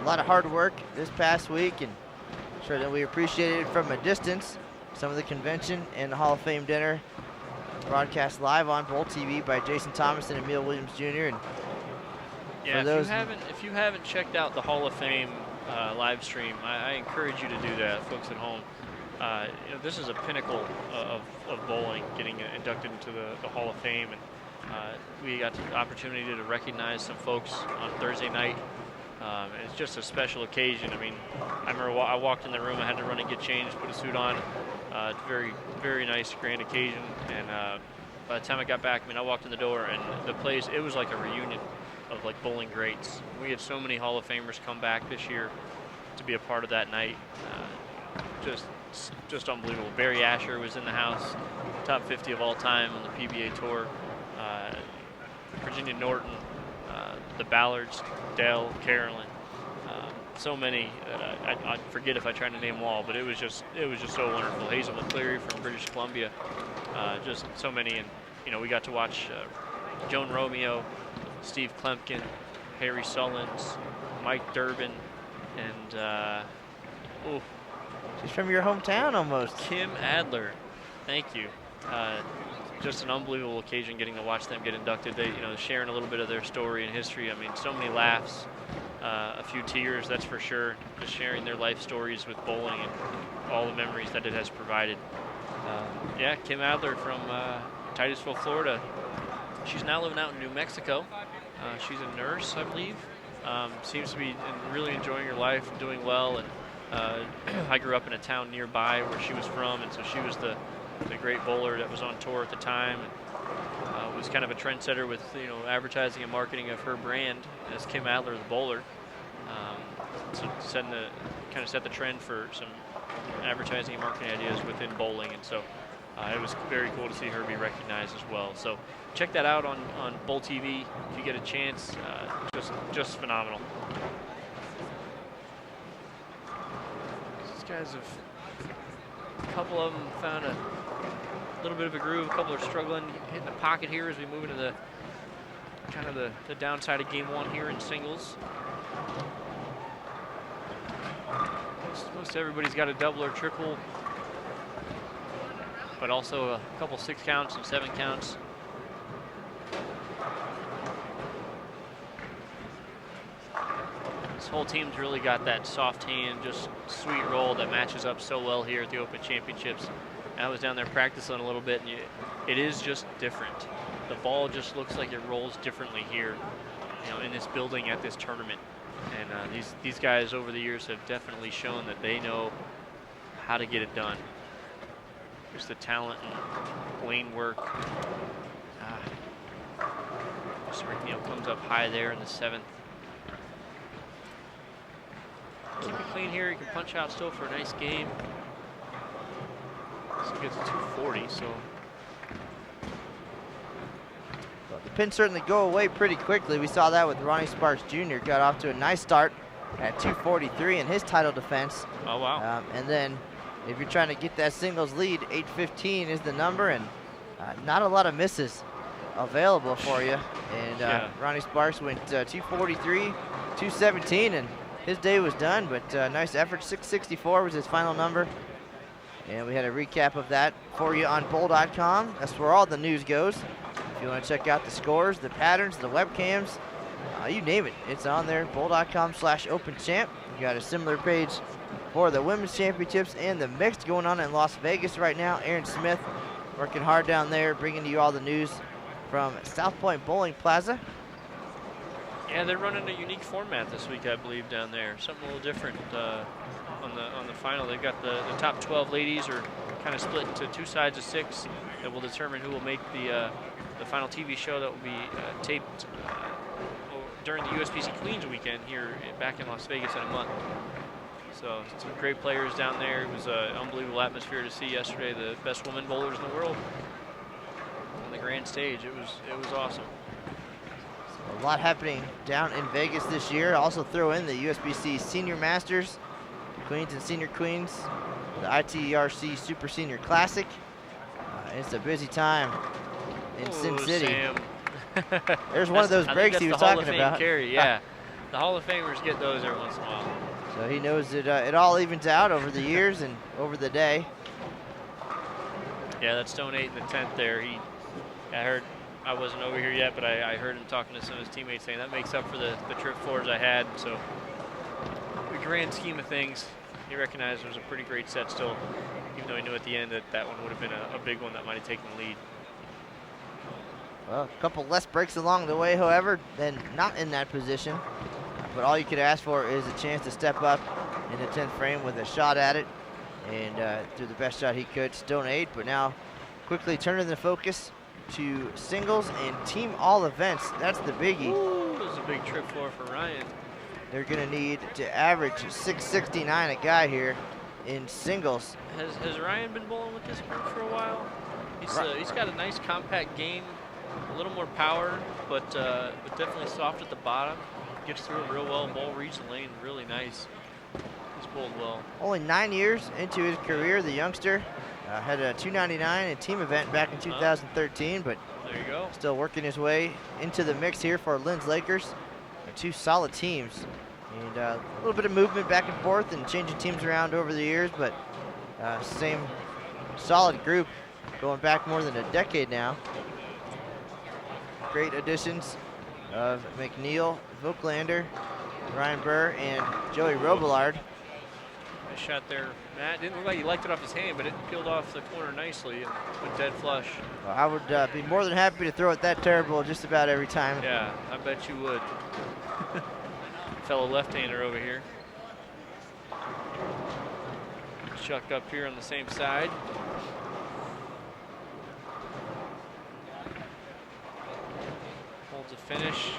a lot of hard work this past week, and sure that we appreciate it from a distance. Some of the convention and the Hall of Fame dinner broadcast live on Bowl TV by Jason Thomas and Emil Williams Jr. And yeah, if you haven't checked out the Hall of Fame live stream, I encourage you to do that, folks at home. This is a pinnacle of bowling, getting inducted into the Hall of Fame, and we got the opportunity to recognize some folks on Thursday night. And it's just a special occasion. I mean, I remember I walked in the room, I had to run and get changed, put a suit on. It's a very, very nice, grand occasion. And by the time I got back, I walked in the door, and the place, it was like a reunion of like bowling greats. We had so many Hall of Famers come back this year to be a part of that night. Just unbelievable. Barry Asher was in the house, top 50 of all time on the PBA tour. Virginia Norton, the Ballards, Dell, Carolyn, so many. I'd forget if I tried to name them all, but it was just so wonderful. Hazel McCleary from British Columbia, just so many. And we got to watch Joan Romeo, Steve Klemkin, Harry Sullins, Mike Durbin, and she's from your hometown almost. Kim Adler. Thank you. Just an unbelievable occasion getting to watch them get inducted. They, sharing a little bit of their story and history. I mean, so many laughs, a few tears, that's for sure. Just sharing their life stories with bowling and all the memories that it has provided. Kim Adler from Titusville, Florida. She's now living out in New Mexico. She's a nurse, I believe. Seems to be really enjoying her life and doing well. And I grew up in a town nearby where she was from, and so she was the great bowler that was on tour at the time, and was kind of a trendsetter with advertising and marketing of her brand as Kim Adler, the bowler. So set the trend for some advertising and marketing ideas within bowling, and so it was very cool to see her be recognized as well. So check that out on Bowl TV if you get a chance. Just phenomenal. These guys have, a couple of them found a little bit of a groove. A couple are struggling, hitting the pocket here as we move into the kind of the downside of game one here in singles. Most everybody's got a double or triple, but also a couple 6 counts and 7 counts. This whole team's really got that soft hand, just sweet roll that matches up so well here at the Open Championships. I was down there practicing a little bit, and it is just different. The ball just looks like it rolls differently here, in this building at this tournament. And these guys over the years have definitely shown that they know how to get it done. Just the talent and lane work. Mr. McNeel comes up high there in the 7th. Keep it clean here. He can punch out still for a nice game. So he gets a 240, so. Well, the pins certainly go away pretty quickly. We saw that with Ronnie Sparks Jr. Got off to a nice start at 243 in his title defense. Oh, wow. And then if you're trying to get that singles lead, 815 is the number, and not a lot of misses available for you. And Ronnie Sparks went 243, 217, and his day was done, but nice effort. 664 was his final number. And we had a recap of that for you on bowl.com. That's where all the news goes. If you want to check out the scores, the patterns, the webcams, you name it, it's on there. bowl.com/openchamp. You got a similar page for the women's championships and the mixed going on in Las Vegas right now. Aaron Smith working hard down there, bringing you all the news from South Point Bowling Plaza. Yeah, they're running a unique format this week, I believe, down there. Something a little different on the final. They've got the top 12 ladies are kind of split into 2 sides of 6 that will determine who will make the final TV show that will be taped during the USBC Queens weekend here back in Las Vegas in a month. So some great players down there. It was an unbelievable atmosphere to see yesterday. The best women bowlers in the world on the grand stage. It was awesome. A lot happening down in Vegas this year. Also throw in the USBC Senior Masters, Queens and Senior Queens, the ITRC Super Senior Classic. It's a busy time in Sin City. Sam. There's one of those breaks he was talking about. Carry, yeah. The Hall of Famers get those every once in a while. So he knows that it all evens out over the years and over the day. Yeah, that stone 8 in the 10th there. I heard, I wasn't over here yet, but I heard him talking to some of his teammates saying that makes up for the trip fours I had. So the grand scheme of things, he recognized it was a pretty great set still, even though he knew at the end that one would have been a big one that might have taken the lead. Well, a couple less breaks along the way, however, then not in that position. But all you could ask for is a chance to step up in the 10th frame with a shot at it and do the best shot he could. Stone 8, but now quickly turning the focus to singles and team all events. That's the biggie. Ooh, that was a big trip for Ryan. They're going to need to average 669 a guy here in singles. Has Ryan been bowling with this group for a while? He's got a nice compact game, a little more power, but definitely soft at the bottom. Gets through it real well. Ball reads the lane really nice. He's bowled well. Only 9 years into his career, the youngster had a 299 in team event back in 2013, but there you go. Still working his way into the mix here for Lynn's Lakers. 2 solid teams. And a little bit of movement back and forth and changing teams around over the years, but same solid group going back more than a decade now. Great additions of McNeel, Voklander, Ryan Burr, and Joey Robillard. Nice shot there, Matt. Didn't look like he liked it off his hand, but it peeled off the corner nicely and went dead flush. Well, I would be more than happy to throw it that terrible just about every time. Yeah, I bet you would. Fellow left-hander over here. Chuck up here on the same side. Holds a finish.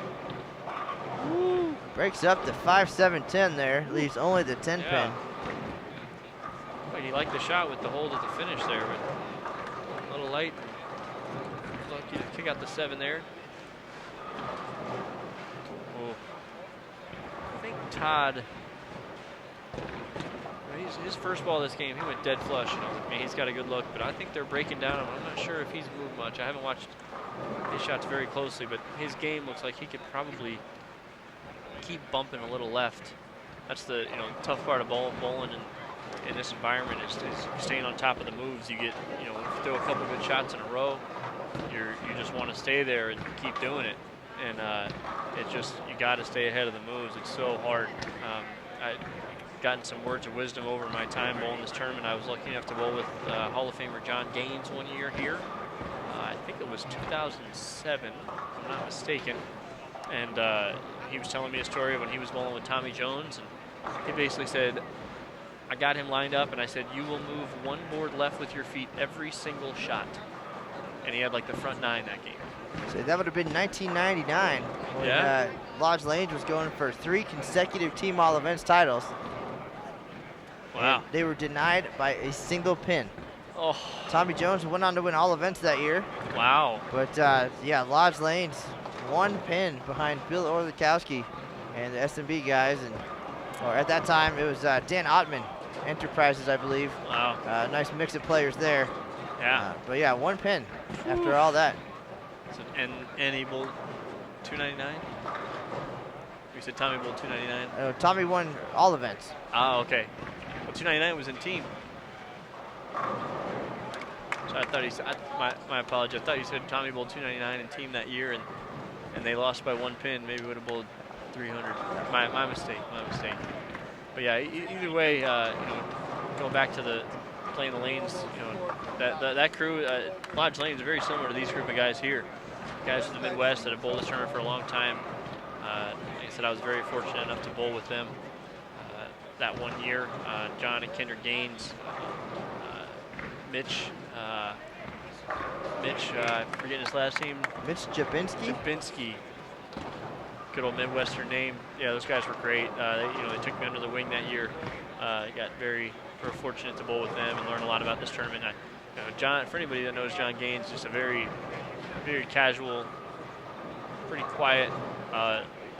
Woo. Breaks up to 5-7-10 there. Leaves only the 10 pin. Well, he liked the shot with the hold at the finish there, but a little light. Lucky to kick out the 7 there. Oh. I think Todd, his first ball of this game, he went dead flush. He's got a good look, but I think they're breaking down him. I'm not sure if he's moved much. I haven't watched his shots very closely, but his game looks like he could probably keep bumping a little left. That's the tough part of bowling in this environment is staying on top of the moves. You get if you throw a couple good shots in a row, you just want to stay there and keep doing it. and it just, you got to stay ahead of the moves. It's so hard. I gotten some words of wisdom over my time bowling this tournament. I was lucky enough to bowl with Hall of Famer John Gaines one year here. I think it was 2007, if I'm not mistaken. And he was telling me a story of when he was bowling with Tommy Jones, and he basically said, I got him lined up and I said, you will move one board left with your feet every single shot. And he had like the front 9 that game. So that would have been 1999 when Lodge Lanes was going for 3 consecutive team all events titles. Wow. And they were denied by a single pin. Oh. Tommy Jones went on to win all events that year. Wow. But yeah, Lodge Lanes, 1 pin behind Bill Orlikowski and the SMB guys. And or at that time, it was Dan Ottman Enterprises, I believe. Wow. Nice mix of players there. Yeah. But yeah, 1 pin after all that. And he bowled 299? You said Tommy bowled 299? Tommy won all events. Oh, okay. Well, 299 was in team. So I thought he said, my apology, I thought you said Tommy bowled 299 in team that year, and they lost by 1 pin. Maybe would have bowled 300. My mistake. But yeah, either way, you know, going back to the playing the lanes, you know, that crew, Lodge Lanes is very similar to these group of guys here. Guys from the Midwest that have bowled this tournament for a long time. Like I said, I was very fortunate enough to bowl with them that 1 year. John and Kendra Gaines, Mitch, forgetting his last name. Mitch Jabinski. Good old Midwestern name. Yeah, those guys were great. They took me under the wing that year. Got very fortunate to bowl with them and learn a lot about this tournament. John, for anybody that knows John Gaines, just a very, very casual, pretty quiet,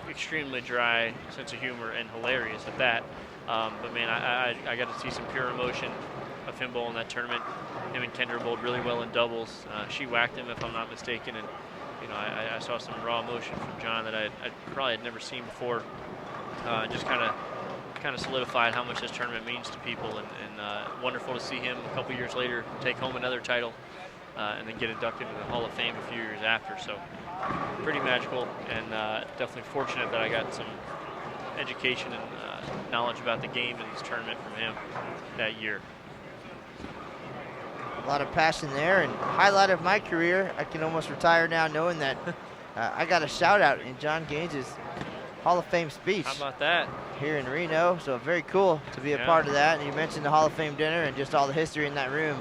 extremely dry sense of humor and hilarious at that. But man, I got to see some pure emotion of him bowling that tournament. Him and Kendra bowled really well in doubles. She whacked him, if I'm not mistaken, and you know, I saw some raw emotion from John that I probably had never seen before. Just kind of solidified how much this tournament means to people, and wonderful to see him a couple years later take home another title and then get inducted into the Hall of Fame a few years after. So pretty magical, and definitely fortunate that I got some education and knowledge about the game and this tournament from him that year. A lot of passion there, and highlight of my career, I can almost retire now knowing that I got a shout out in John Gaines's Hall of Fame speech. How about that? Here in Reno, so very cool to be a part of that. And you mentioned the Hall of Fame dinner and just all the history in that room.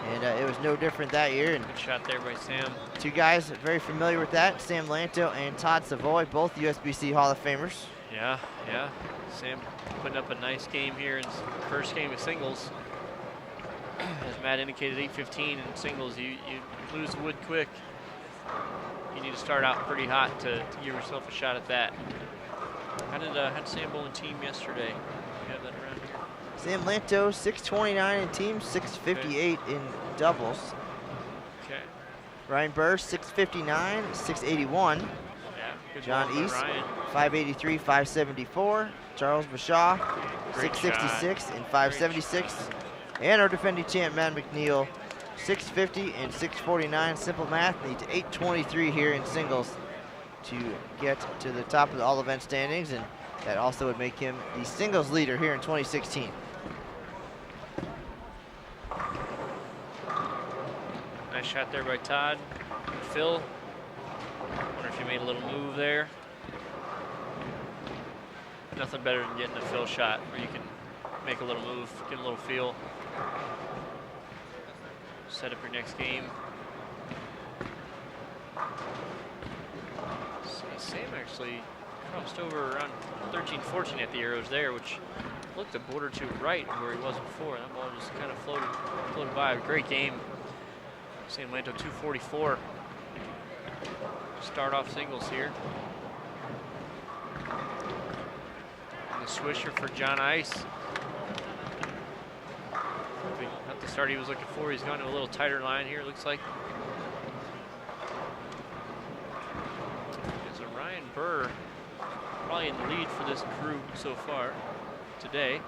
And it was no different that year. And good shot there by Sam. 2 guys very familiar with that, Sam Lanto and Todd Savoy, both USBC Hall of Famers. Yeah. Sam putting up a nice game here in his first game of singles. As Matt indicated, 8:15 in singles, you lose the wood quick. You need to start out pretty hot to give yourself a shot at that. How did Sam bowl in team yesterday? You have that around here? Sam Lanto, 629 in team, 658 in doubles. Okay. Ryan Burr, 659, 681. Yeah, good John ball by East, Ryan. 583, 574. Charles Bashaw, Great 666 shot. and 576. And our defending champ, Matt McNeel, 650 and 649. Simple math, needs 823 here in singles to get to the top of the all event standings, and that also would make him the singles leader here in 2016. Nice shot there by Todd. Phil, wonder if he made a little move there. Nothing better than getting a Phil shot where you can make a little move, get a little feel. Set up your next game. Sam actually crossed over around 13-14 at the arrows there, which looked a border to right where he was before. That ball just kind of floated by. A great game. Sam Lanto 244. Start off singles here. And the swisher for John Ice. Not the start he was looking for. He's gone to a little tighter line here, it looks like. It's a Ryan Burr probably in the lead for this group so far today.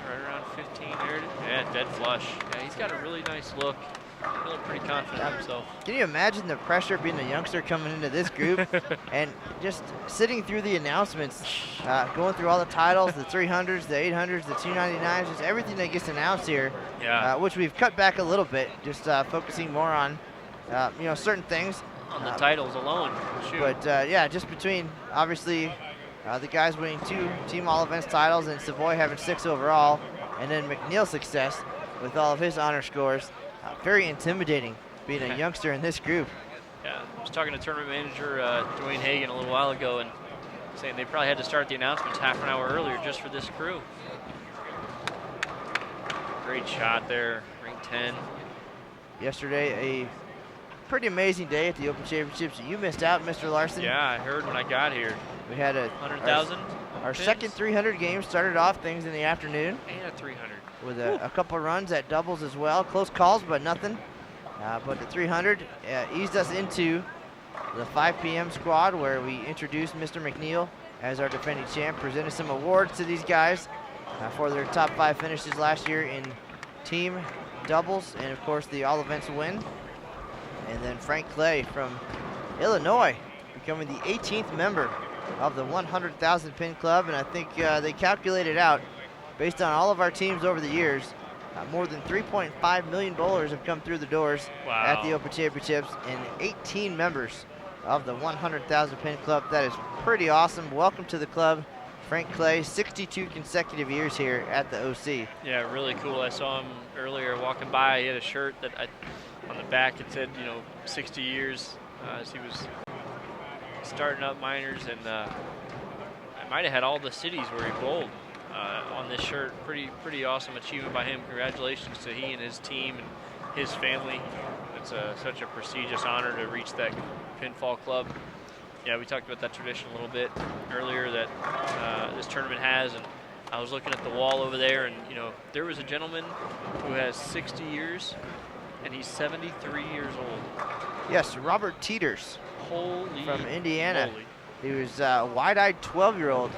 Right around 15 there. Yeah, dead flush. Yeah, he's got a really nice look. feeling pretty confident in himself. Can you imagine the pressure being a youngster coming into this group and just sitting through the announcements, going through all the titles, the 300s, the 800s, the 299s, just everything that gets announced here, which we've cut back a little bit, just focusing more on, certain things. On the titles alone, shoot. But yeah, just between obviously the guys winning 2 team all events titles and Savoy having 6 overall, and then McNeil's success with all of his honor scores. Very intimidating being a youngster in this group. Yeah, I was talking to tournament manager Dwayne Hagan a little while ago and saying they probably had to start the announcements half an hour earlier just for this crew. Great shot there, ring 10. Yesterday, a pretty amazing day at the Open Championships. You missed out, Mr. Larson. Yeah, I heard when I got here. We had 100,000. Our second 300 game started off things in the afternoon. And a 300. With a couple runs at doubles as well. Close calls, but nothing. But the 300 eased us into the 5 p.m. squad where we introduced Mr. McNeel as our defending champ, presented some awards to these guys for their top 5 finishes last year in team doubles and, of course, the all events win. And then Frank Clay from Illinois becoming the 18th member of the 100,000 pin club, and I think they calculated out, based on all of our teams over the years, more than 3.5 million bowlers have come through the doors at the Open Championships, and 18 members of the 100,000 pin club. That is pretty awesome. Welcome to the club, Frank Clay. 62 consecutive years here at the OC. Yeah, really cool. I saw him earlier walking by. He had a shirt that on the back it said, 60 years as he was starting up minors, and I might have had all the cities where he bowled on this shirt. Pretty awesome achievement by him. Congratulations to he and his team and his family. It's such a prestigious honor to reach that pinfall club. Yeah, we talked about that tradition a little bit earlier that this tournament has, and I was looking at the wall over there, and there was a gentleman who has 60 years, and he's 73 years old. Yes, Robert Teeters. Holy from Indiana. moly. He was a wide-eyed 12-year-old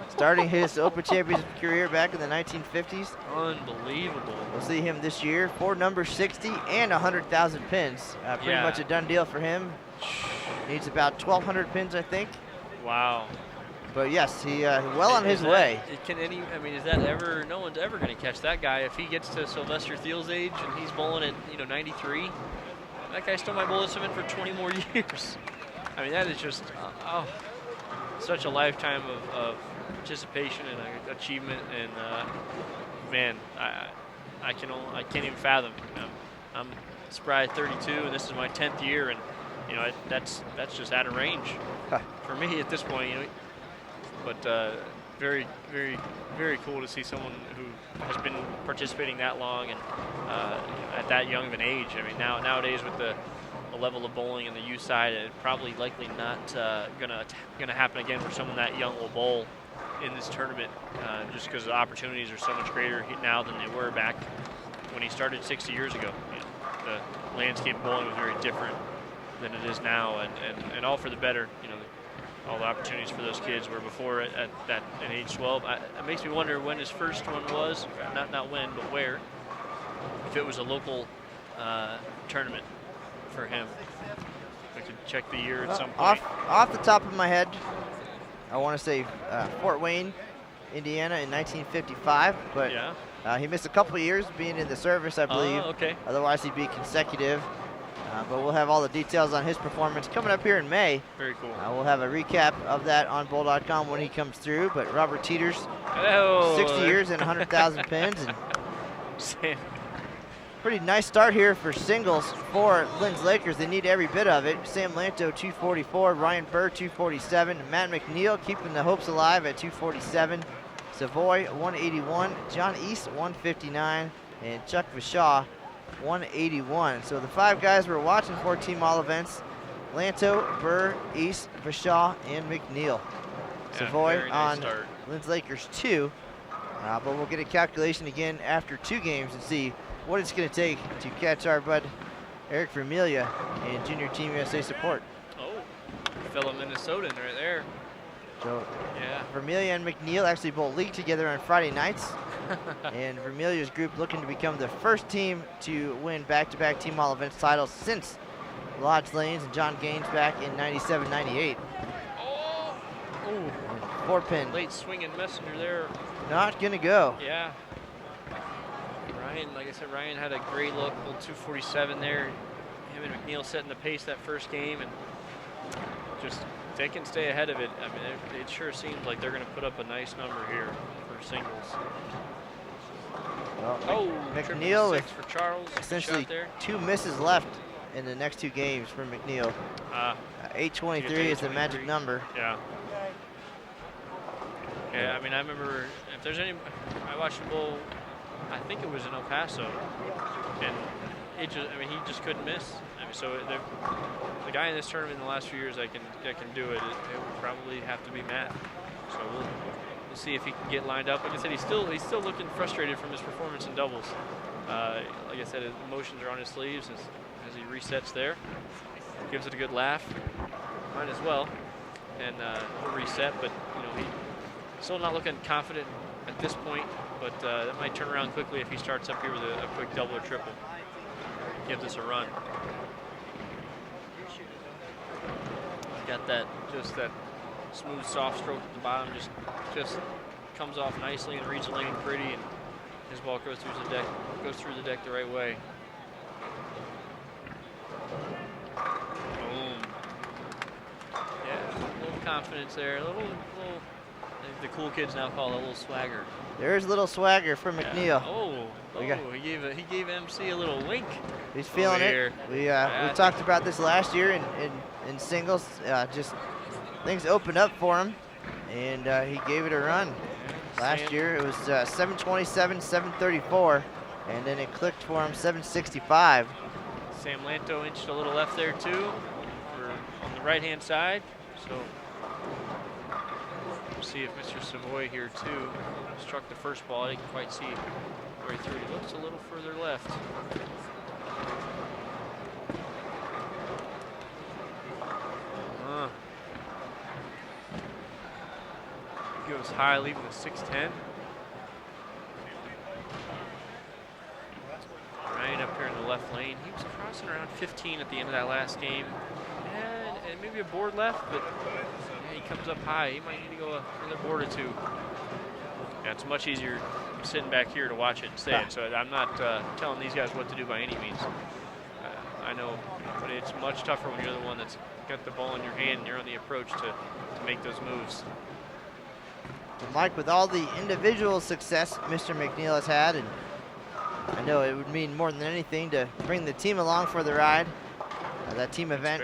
starting his Open Championship career back in the 1950s. Unbelievable. We'll see him this year for number 60 and 100,000 pins. Pretty much a done deal for him. Needs about 1,200 pins, I think. Wow. But yes, he well on his way. Is that ever? No one's ever going to catch that guy if he gets to Sylvester Thiel's age and he's bowling at 93. That guy still might bowl this event for 20 more years. I mean, that is just such a lifetime of participation and achievement, and man, I can't even fathom. I'm surprised 32, and this is my 10th year, and that's just out of range for me at this point. But very, very, very cool to see someone who has been participating that long and at that young of an age. I mean, nowadays with the level of bowling in the U side, it's probably likely not gonna happen again for someone that young will bowl in this tournament, just because the opportunities are so much greater now than they were back when he started 60 years ago. The landscape of bowling was very different than it is now, and all for the better. All the opportunities for those kids were before at age 12. It makes me wonder when his first one was, not when, but where. If it was a local tournament for him. I could check the year at some point. Off the top of my head, I want to say Fort Wayne, Indiana in 1955, but he missed a couple of years being in the service, I believe. Okay. Otherwise, he'd be consecutive. But we'll have all the details on his performance coming up here in May. Very cool. We'll have a recap of that on bowl.com when he comes through. But Robert Teeters, 60 years and 100,000 pins. And pretty nice start here for singles for Lynn's Lakers. They need every bit of it. Sam Lanto, 244. Ryan Burr, 247. Matt McNeel keeping the hopes alive at 247. Savoy, 181. John East, 159. And Chuck Vishaw, 181. So the 5 guys we're watching for team all events: Lanto, Burr, East, Vishaw, and McNeel. Savoy on Lynn's Lakers 2. But we'll get a calculation again after 2 games and see what it's going to take to catch our bud Eric Vermelia in Junior Team USA support. Oh, fellow Minnesotan right there. So Vermelia and McNeel actually bowl league together on Friday nights. And Vermilia's group looking to become the first team to win back-to-back team all events titles since Lodge Lanes and John Gaines back in 97-98. Oh! 4-pin. Late swinging messenger there. Not gonna go. Yeah. Ryan, like I said, Ryan had a great look, pulled 247 there. Him and McNeel setting the pace that first game, and just they can stay ahead of it. I mean, it sure seems like they're going to put up a nice number here for singles. Well, McNeel with for Charles. essentially There. 2 misses left in the next 2 games for McNeel. 823 is the magic number. Yeah. Yeah, I mean, I remember if there's any, I watched the bowl, I think it was in El Paso, and it just, I mean, he just couldn't miss. I mean, so the guy in this tournament in the last few years that can do it, it would probably have to be Matt. So we'll see if he can get lined up. Like I said, he's still looking frustrated from his performance in doubles. Like I said, his emotions are on his sleeves as he resets there. Gives it a good laugh, might as well, and he'll reset. But you know, he's still not looking confident at this point. But that might turn around quickly if he starts up here with a quick double or triple. Give this a run. Got that smooth, soft stroke at the bottom. Just comes off nicely and reads the lane pretty, and his ball goes through the deck the right way. Boom. Yeah, a little confidence there. A little. The cool kids now call it a little swagger. There's a little swagger for McNeel. Yeah. He gave MC a little wink. He's feeling it. We talked about this last year in singles. Just things opened up for him, and he gave it a run. Last year it was 727, 734, and then it clicked for him 765. Sam Lanto inched a little left there too, on the right-hand side. So we'll see if Mr. Savoy here too struck the first ball. I didn't quite see where he threw it. He looks a little further left. Goes high, leaving the 610. Ryan up here in the left lane. He was crossing around 15 at the end of that last game. And maybe a board left, but yeah, he comes up high. He might need to go another board or 2. Yeah, it's much easier sitting back here to watch it and say it. So I'm not telling these guys what to do by any means. I know, but it's much tougher when you're the one that's got the ball in your hand and you're on the approach to make those moves. Well, Mike, with all the individual success Mr. McNeel has had, and I know it would mean more than anything to bring the team along for the ride. That team event,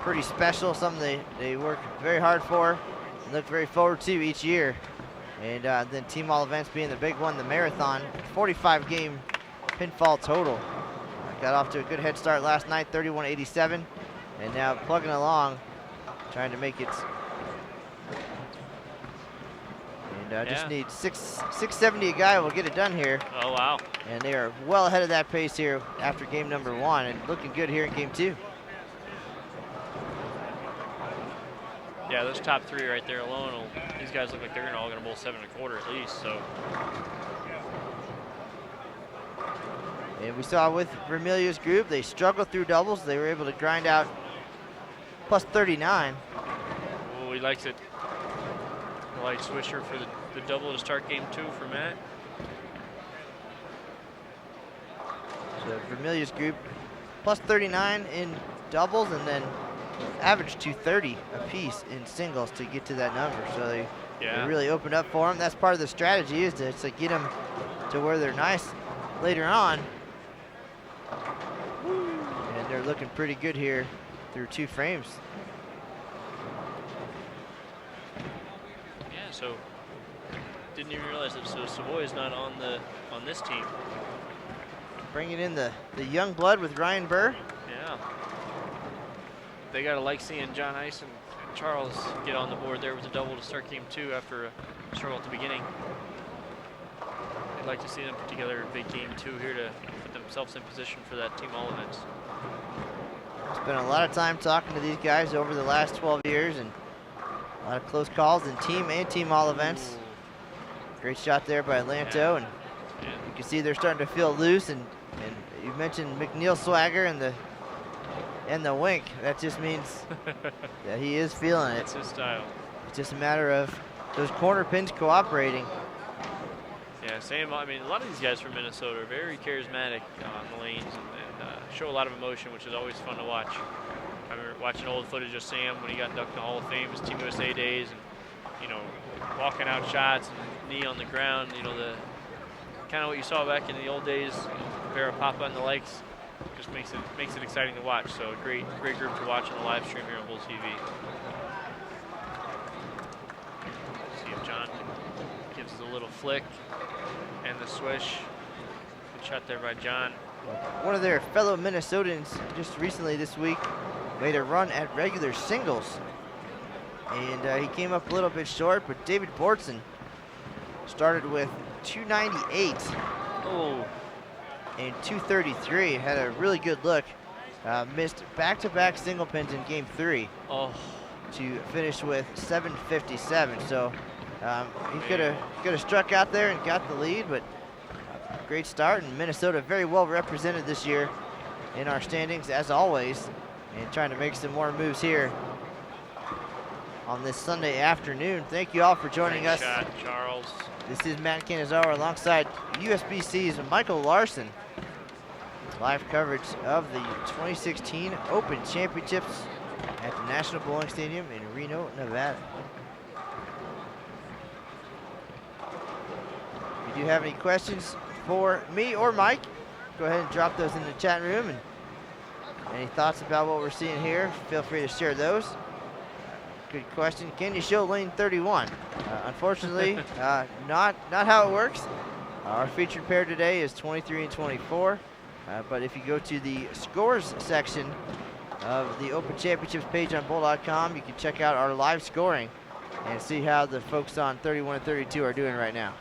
pretty special, something they work very hard for and look very forward to each year. And then team all events being the big one, the marathon, 45-game pinfall total. Got off to a good head start last night, 31-87, and now plugging along, trying to make it. And just need 670 a guy will get it done here. Oh, wow. And they are well ahead of that pace here after game number 1 and looking good here in game 2. Yeah, those top 3 right there alone, these guys look like they're all going to bowl 7 1/4 at least, so. And we saw with Vermilia's group, they struggled through doubles. They were able to grind out plus 39. Oh, he likes it. The light swisher for the double to start game 2 for Matt. So Vermilia's group plus 39 in doubles, and then average 230 apiece in singles to get to that number. So they really opened up for them. That's part of the strategy, is to get them to where they're nice later on. And they're looking pretty good here through 2 frames. Yeah, so didn't even realize that Savoy is not on this team. Bringing in the young blood with Ryan Burr. Yeah. They gotta like seeing John Ice and Charles get on the board there with a double to start game 2 after a struggle at the beginning. I'd like to see them put together a big game 2 here to put themselves in position for that team all events. Spent a lot of time talking to these guys over the last 12 years, and a lot of close calls in team and team all events. Great shot there by Lanto, and you can see they're starting to feel loose. And you mentioned McNeel swagger and the wink. That just means that he is feeling it. That's his style. It's just a matter of those corner pins cooperating. Yeah, same. I mean, a lot of these guys from Minnesota are very charismatic on the lanes and show a lot of emotion, which is always fun to watch. I remember watching old footage of Sam when he got inducted to the Hall of Fame, his Team USA days, and walking out shots and knee on the ground. The kind of what you saw back in the old days. Vera Papa and the likes just makes it exciting to watch. So great group to watch on the live stream here on Bulls TV. See if John gives a little flick and the swish. Good shot there by John. One of their fellow Minnesotans just recently this week made a run at regular singles. And he came up a little bit short, but David Bortson started with 298 and 233. Had a really good look. Missed back-to-back single pins in game 3 to finish with 757. So he could have struck out there and got the lead, but great start. And Minnesota very well represented this year in our standings, as always, and trying to make some more moves here on this Sunday afternoon. Thank you all for joining us. Shot, Charles. This is Matt Canizawa alongside USBC's Michael Larson. Live coverage of the 2016 Open Championships at the National Bowling Stadium in Reno, Nevada. If you do have any questions for me or Mike, go ahead and drop those in the chat room. And any thoughts about what we're seeing here, feel free to share those. Good question. Can you show lane 31? Unfortunately, not how it works. Our featured pair today is 23 and 24. But if you go to the scores section of the Open Championships page on bowl.com, you can check out our live scoring and see how the folks on 31 and 32 are doing right now.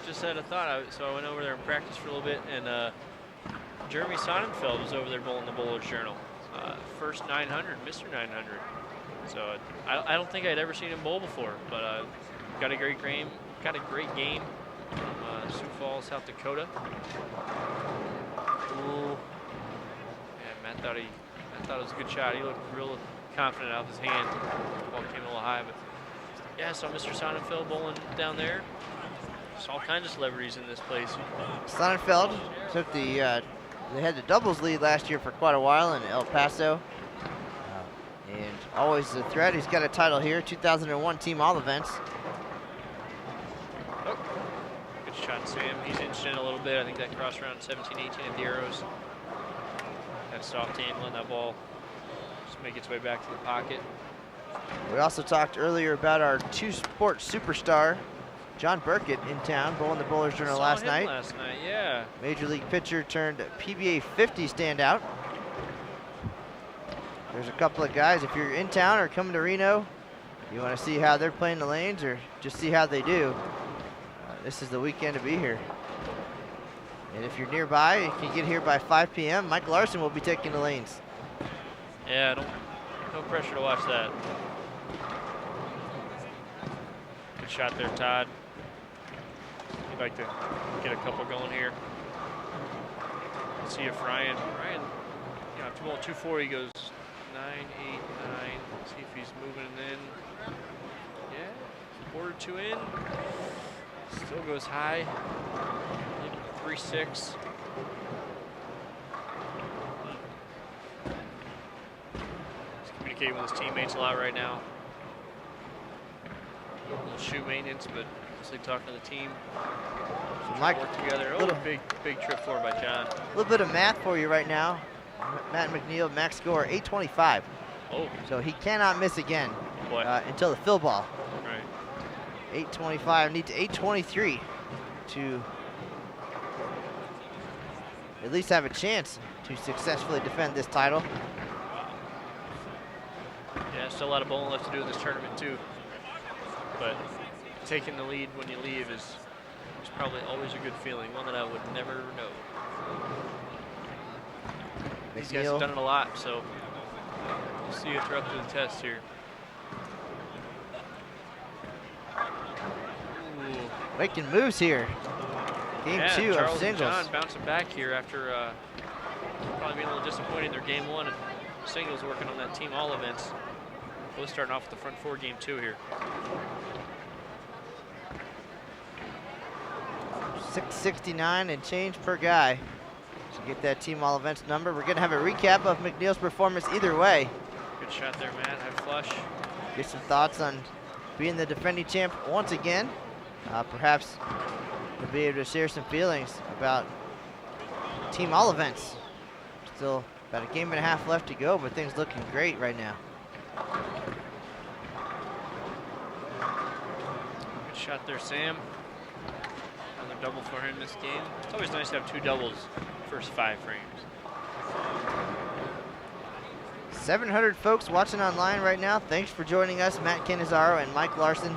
Just had a thought. So I went over there and practiced for a little bit, and Jeremy Sonnenfeld was over there bowling the Bowler's Journal. First 900, Mr. 900. So I don't think I'd ever seen him bowl before, but got a great game from Sioux Falls, South Dakota. Ooh. Yeah, Matt thought it was a good shot. He looked real confident out of his hand. The ball came a little high, but yeah, saw Mr. Sonnenfeld bowling down there. Saw all kinds of celebrities in this place. Sonnenfeld took they had the doubles lead last year for quite a while in El Paso. And always a threat. He's got a title here, 2001 Team All Events. Oh, good shot, Sam. He's inched in a little bit. I think that crossed around 17, 18 at the arrows. That soft hand, letting that ball just make its way back to the pocket. We also talked earlier about our two-sport superstar, John Burkett, in town, bowling the Bowler's Journal last night. Yeah. Major League pitcher turned PBA 50 standout. There's a couple of guys, if you're in town or coming to Reno, you want to see how they're playing the lanes or just see how they do, this is the weekend to be here. And if you're nearby, you can get here by 5 p.m. Mike Larson will be taking the lanes. Yeah, no pressure to watch that. Good shot there, Todd. You'd like to get a couple going here. Let's see if Ryan, after ball 2-4, he goes 9, 8, 9. See if he's moving in. Yeah, quarter 2 in. Still goes high. 3-6. He's communicating with his teammates a lot right now. A little shoe maintenance, but mostly talking to the team. So Mike, work together. Big trip forward by John. A little bit of math for you right now. Matt McNeel, max score 825. Oh. So he cannot miss again until the fill ball. Right. 825, needs 823 to at least have a chance to successfully defend this title. Yeah, still a lot of bowling left to do in this tournament too. But taking the lead when you leave is probably always a good feeling, one that I would never know. These guys have done it a lot, so we'll see if they're up to the test here. Ooh. making moves here. Game 2 Charles of singles. And John bouncing back here after probably being a little disappointed in their game 1 and singles, working on that team all events. Both starting off with the front 4 game 2 here. 669 and change per guy to get that team all events number. We're gonna have a recap of McNeil's performance either way. Good shot there, Matt. High flush. Get some thoughts on being the defending champ once again. Perhaps we'll be able to share some feelings about team all events. Still about a game and a half left to go, but things looking great right now. Good shot there, Sam. Another double for him this game. It's always nice to have 2 doubles first 5 frames. 700 folks watching online right now. Thanks for joining us, Matt Canizaro and Mike Larson.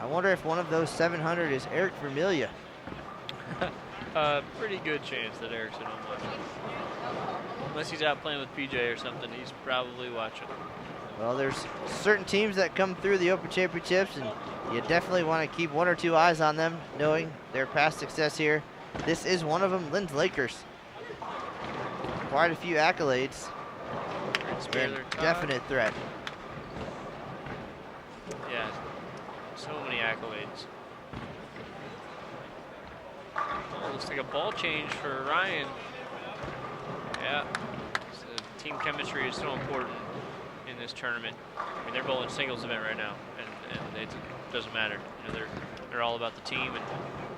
I wonder if one of those 700 is Eric Vermiglia. Pretty good chance that Eric's at home watching. Unless he's out playing with PJ or something, he's probably watching. Well, there's certain teams that come through the Open Championships, and you definitely want to keep 1 or 2 eyes on them, knowing their past success here. This is one of them, Lynn's Lakers. Quite a few accolades. And definite threat. Yeah, so many accolades. Oh, looks like a ball change for Ryan. Yeah, so team chemistry is so important in this tournament. I mean, they're bowling singles event right now, and it doesn't matter. You know, they're all about the team and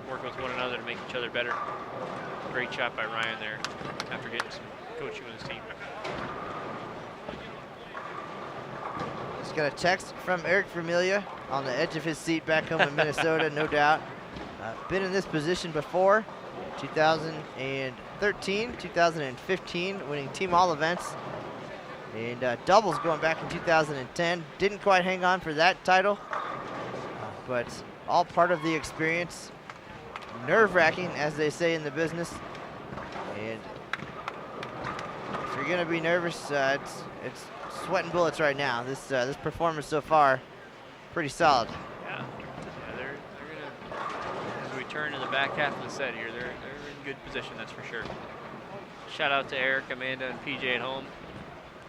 working with one another to make each other better. Great shot by Ryan there after getting some coaching with his team. Just got a text from Eric Vermiglia on the edge of his seat back home in Minnesota, no doubt. Been in this position before, 2013, 2015, winning team all events. And doubles going back in 2010. Didn't quite hang on for that title, but all part of the experience. Nerve-wracking, as they say in the business. And if you're gonna be nervous, it's sweating bullets right now. This performance so far, pretty solid. Yeah, they're gonna, as we turn to the back half of the set here, they're in good position, that's for sure. Shout out to Eric, Amanda, and PJ at home.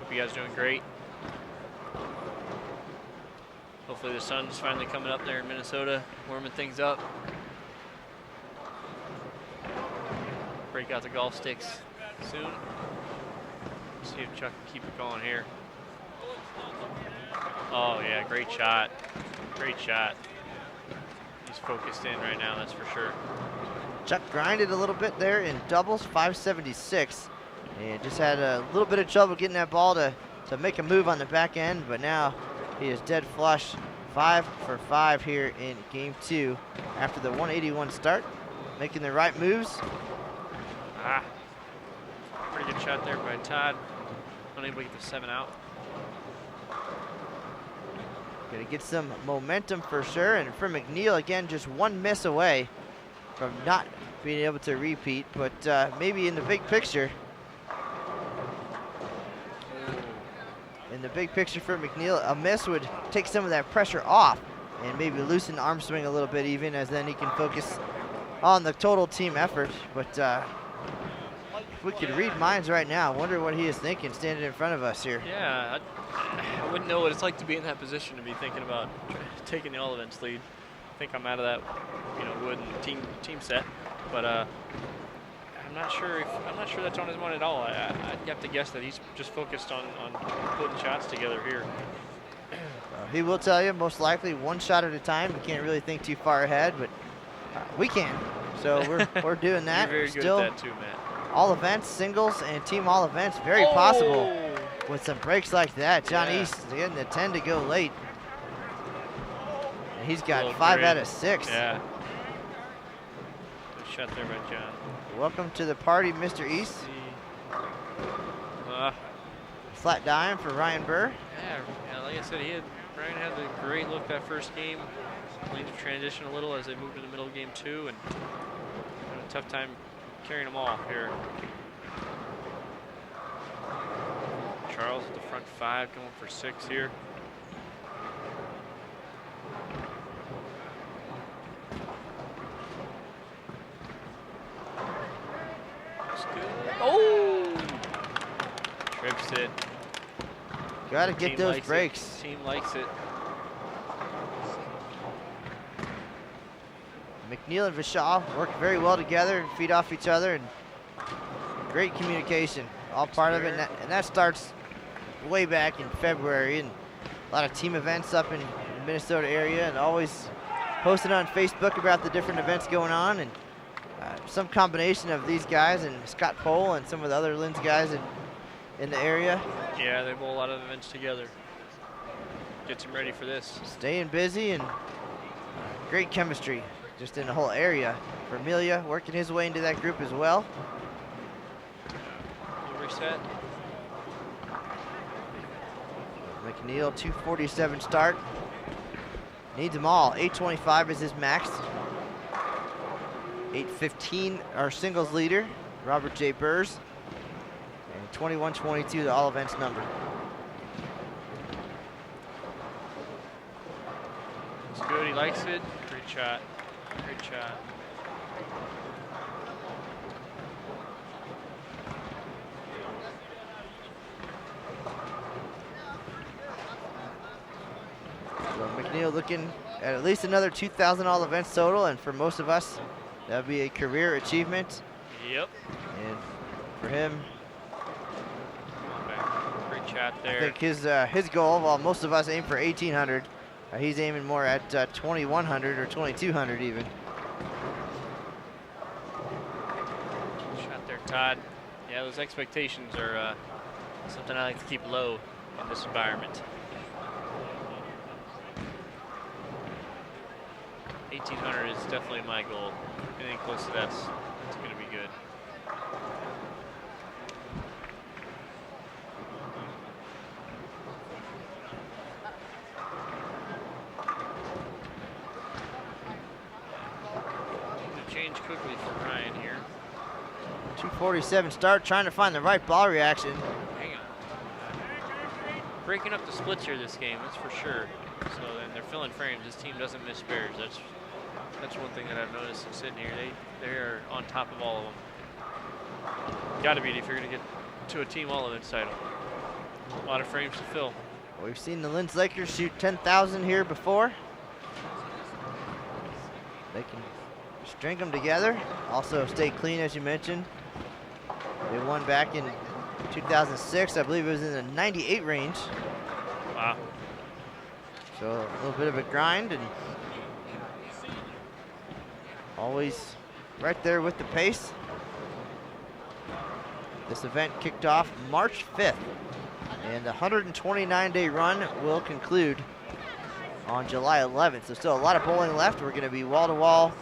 Hope you guys are doing great. Hopefully the sun's finally coming up there in Minnesota, warming things up. Break out the golf sticks soon. See if Chuck can keep it going here. Oh yeah, great shot. Great shot. He's focused in right now, that's for sure. Chuck grinded a little bit there in doubles, 576. And just had a little bit of trouble getting that ball to make a move on the back end, but now he is dead flush. 5 for 5 here in game 2 after the 181 start. Making the right moves. Pretty good shot there by Todd. Unable to get the 7 out. Gonna get some momentum for sure, and for McNeel, again, just 1 miss away from not being able to repeat, but maybe in the big picture. In the big picture for McNeel, a miss would take some of that pressure off and maybe loosen the arm swing a little bit even, as then he can focus on the total team effort. But if we could read minds right now, I wonder what he is thinking standing in front of us here. Yeah, I wouldn't know what it's like to be in that position, to be thinking about taking the all events lead. I think I'm out of that, wooden team set, but I'm not sure that's on his mind at all. I'd have to guess that he's just focused on putting shots together here. He will tell you, most likely 1 shot at a time. We can't really think too far ahead, but we can. So we're doing that. You're very Still, good at that too, Matt. all events, singles, and team all events, very possible with some breaks like that. John East getting the 10 to go late. And he's got 5 out of 6. Yeah. Good shot there by John. Welcome to the party, Mr. East. Flat dime for Ryan Burr. Yeah, like I said, Ryan had the great look that first game. Lanes of transition a little as they moved to the middle of game 2, and had a tough time carrying them all here. Charles at the front 5, going for 6 here. That's it. Got to get those breaks. Team likes it. McNeel and Vishal work very well together, feed off each other, and great communication. All part of it, and that starts way back in February, and a lot of team events up in the Minnesota area, and always posted on Facebook about the different events going on, and some combination of these guys and Scott Pohl and some of the other Linz guys in the area. Yeah, they bowl a lot of events together. Gets them ready for this. Staying busy and great chemistry just in the whole area. Vermilia working his way into that group as well. Reset. McNeel, 247 start. Needs them all. 825 is his max. 815 our singles leader, Robert J. Burrs. And 2122 the all events number. It's good, he likes it. Great shot. Great shot. So McNeel looking at least another 2,000 all events total, and for most of us, that would be a career achievement. Yep. And for him, Come on back. Great shot there. I think his goal, while most of us aim for 1,800, he's aiming more at 2,100 or 2,200 even. Shot there, Todd. Yeah, those expectations are something I like to keep low in this environment. 1,800 is definitely my goal. Anything close to that's going to be good. Change quickly for Ryan here. 247 start, trying to find the right ball reaction. Hang on. Breaking up the splits here this game, that's for sure. So then they're filling frames. This team doesn't miss spares. That's one thing that I've noticed in sitting here. They're on top of all of them. Got to be if you're going to get to a team all events title. A lot of frames to fill. We've seen the Linz Lakers shoot 10,000 here before. They can string them together. Also stay clean, as you mentioned. They won back in 2006. I believe it was in the 98 range. Wow. So a little bit of a grind, and always right there with the pace. This event kicked off March 5th, and the 129-day run will conclude on July 11th. So still a lot of bowling left. We're going to be wall-to-wall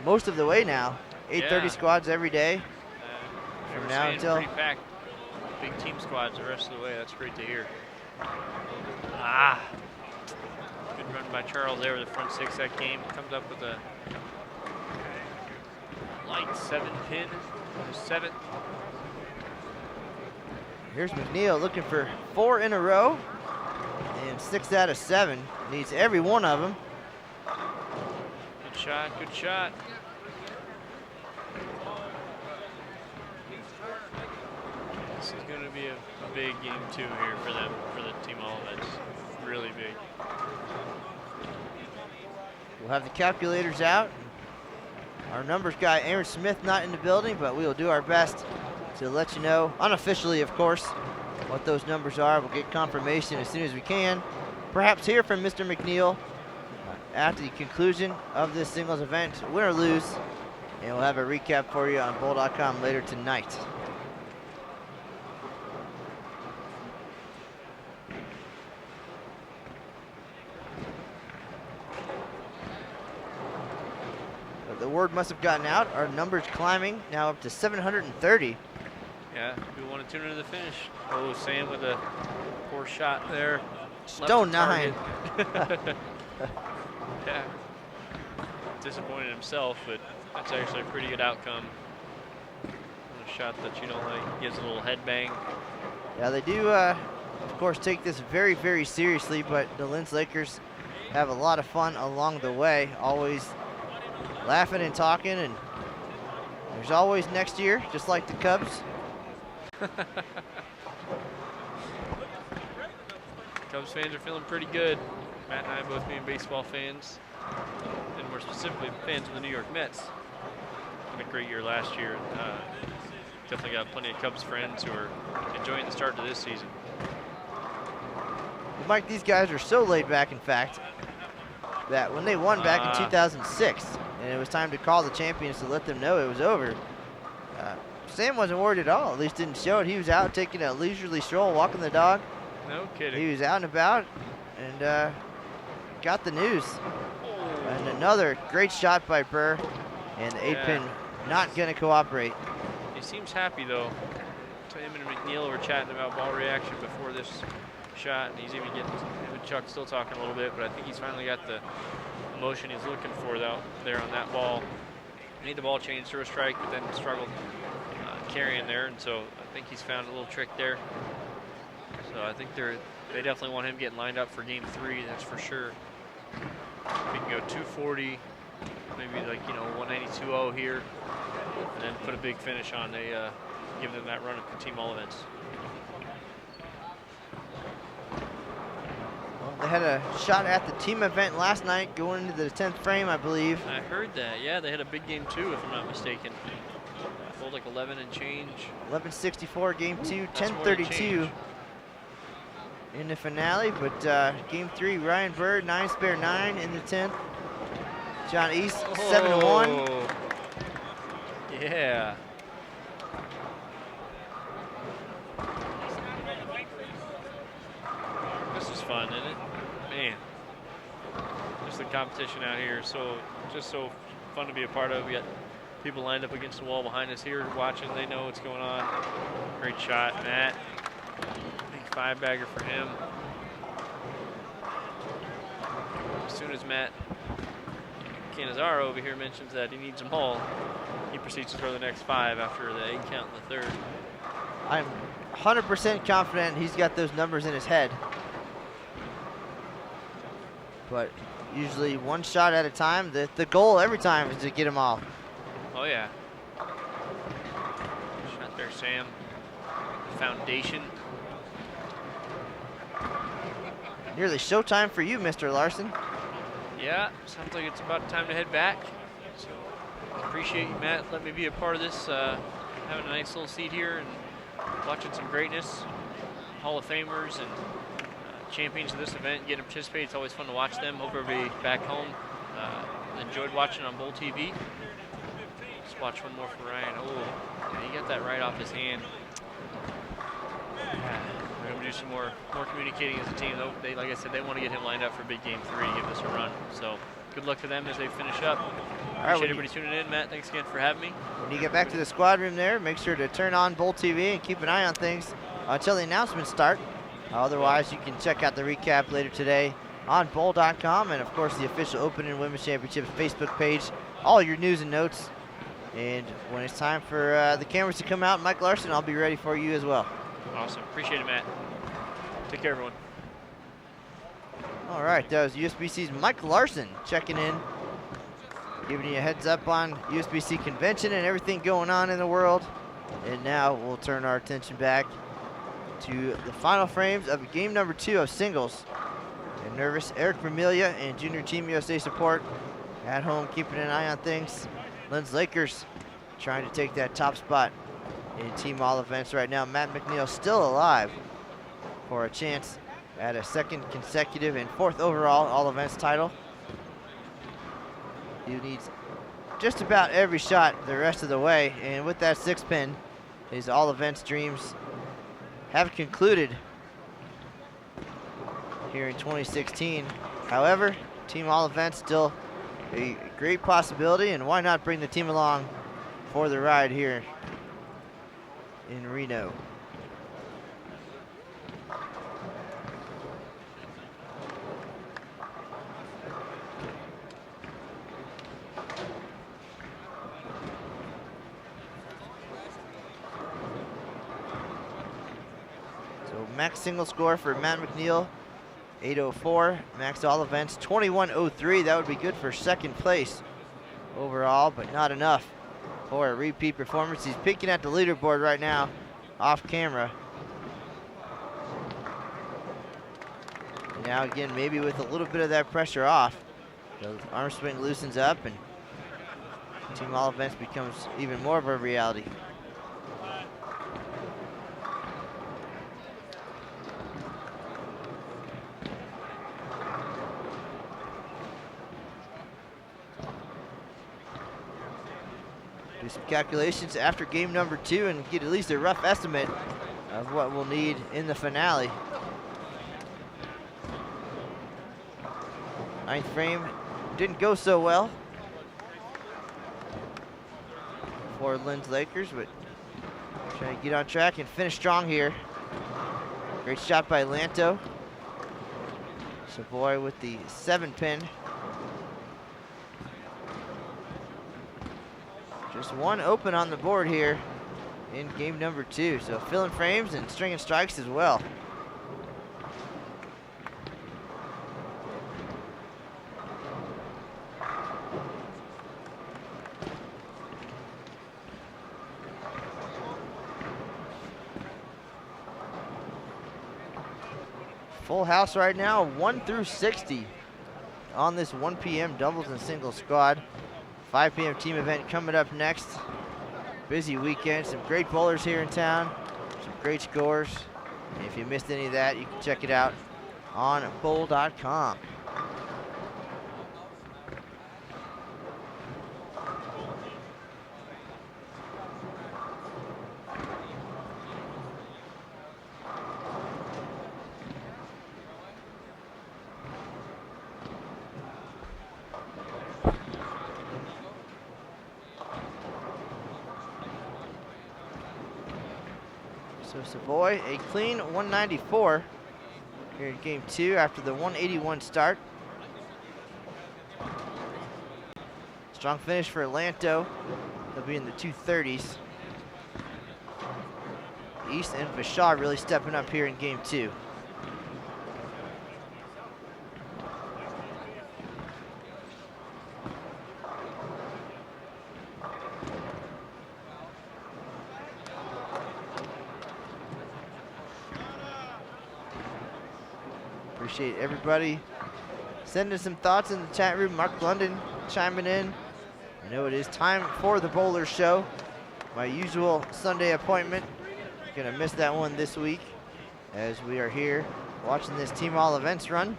most of the way now. 8:30 squads every day from now until. Pretty packed. Big team squads the rest of the way. That's great to hear. Good run by Charles there with the front six. That game comes up with a light 7 pin. 7. Here's McNeel looking for 4 in a row, and 6 out of 7. Needs every one of them. Good shot, good shot. This is going to be a big game too here for them, for the team all events. Really big. We'll have the calculators out. Our numbers guy, Aaron Smith, not in the building, but we will do our best to let you know, unofficially of course, what those numbers are. We'll get confirmation as soon as we can. Perhaps hear from Mr. McNeel after the conclusion of this singles event, win or lose, and we'll have a recap for you on bowl.com later tonight. The word must have gotten out. Our numbers climbing now up to 730. Yeah, we want to tune into the finish. Oh, Sam with a poor shot there. Stone 9. Yeah. Disappointed himself, but that's actually a pretty good outcome. A shot that you don't like, gives a little head bang. Yeah, they do, of course, take this very, very seriously, but the Linz Lakers have a lot of fun along the way, always laughing and talking, and there's always next year, just like the Cubs. Cubs fans are feeling pretty good. Matt and I both being baseball fans, and more specifically fans of the New York Mets. Had a great year last year. Definitely got plenty of Cubs friends who are enjoying the start to this season. Well, Mike, these guys are so laid back, in fact, that when they won back in 2006, and it was time to call the champions to let them know it was over, Sam wasn't worried at all. At least didn't show it. He was out taking a leisurely stroll, walking the dog. No kidding. He was out and about, and got the news. And another great shot by Burr, and the 8-pin not going to cooperate. He seems happy, though. So him and McNeel were chatting about ball reaction before this shot, and he's even getting, him and Chuck still talking a little bit, but I think he's finally got the motion he's looking for there on that ball. Made the ball change to a strike, but then struggled carrying there, and so I think he's found a little trick there. So I think they definitely want him getting lined up for game 3, that's for sure. We can go 240, maybe like, 192-0 here, and then put a big finish on. They give them that run at the team all events. Well, they had a shot at the team event last night, going into the 10th frame, I believe. I heard that. Yeah, they had a big game 2, if I'm not mistaken. Pulled like 11 and change. 11:64 game 2, 10:32 in the finale. But game 3, Ryan Bird 9 spare 9 in the 10th. John East 7-1. Yeah. This is fun, isn't it? Man. Just the competition out here. Just so fun to be a part of. We got people lined up against the wall behind us here watching. They know what's going on. Great shot, Matt. Big 5-bagger for him. As soon as Matt Canizaro over here mentions that he needs them all, he proceeds to throw the next 5 after the 8 count in the 3rd. I'm 100% confident he's got those numbers in his head. But usually one shot at a time. The goal every time is to get them all. Oh, yeah. Shot there, Sam. Foundation. Nearly showtime for you, Mr. Larson. Yeah, sounds like it's about time to head back. So appreciate you, Matt. Let me be a part of this. Having a nice little seat here and watching some greatness. Hall of Famers and champions of this event getting to participate. It's always fun to watch them. Hope everybody back home enjoyed watching on Bowl TV. Let's watch one more for Ryan. Oh, yeah, he got that right off his hand. We're going to do some more communicating as a team. They, like I said, they want to get him lined up for big game 3, give this a run. So good luck to them as they finish up. Appreciate everybody tuning in. Matt, thanks again for having me. When you get back to the squad room there, make sure to turn on Bowl TV and keep an eye on things until the announcements start. Otherwise, you can check out the recap later today on bowl.com, and of course the official Open and Women's Championships Facebook page. All your news and notes. And when it's time for the cameras to come out, Mike Larson, I'll be ready for you as well. Awesome. Appreciate it, Matt. Take care, everyone. All right, that was USBC's Mike Larson checking in, giving you a heads up on USBC Convention and everything going on in the world. And now we'll turn our attention back to the final frames of game number 2 of singles. And nervous Eric Vermilia and Junior Team USA support at home keeping an eye on things. Lens Lakers trying to take that top spot in team all events right now. Matt McNeel still alive for a chance at a 2nd consecutive and 4th overall all events title. He needs just about every shot the rest of the way, and with that 6-pin, his all events dreams have concluded here in 2016. However, team all events still a great possibility, and why not bring the team along for the ride here in Reno. So max single score for Matt McNeel, 804. Max all events, 2103. That would be good for 2nd place overall, but not enough for a repeat performance. He's peeking at the leaderboard right now off camera. Now again, maybe with a little bit of that pressure off, the arm swing loosens up and team all events becomes even more of a reality. Do some calculations after game number 2 and get at least a rough estimate of what we'll need in the finale. Ninth frame didn't go so well for Lynn's Lakers, but trying to get on track and finish strong here. Great shot by Lanto. Savoy with the 7-pin. Just one open on the board here in game number 2. So filling frames and stringing strikes as well. Full house right now, 1 through 60 on this 1 p.m. doubles and singles squad. 5 p.m. team event coming up next. Busy weekend, some great bowlers here in town, some great scores. And if you missed any of that, you can check it out on bowl.com. So Savoy, a clean 194 here in game 2 after the 181 start. Strong finish for Lanto. They'll be in the 230s. East and Bashar really stepping up here in game 2. Appreciate everybody sending some thoughts in the chat room. Mark London chiming in. I know it is time for the Bowler Show. My usual Sunday appointment. Gonna miss that one this week as we are here watching this team all events run.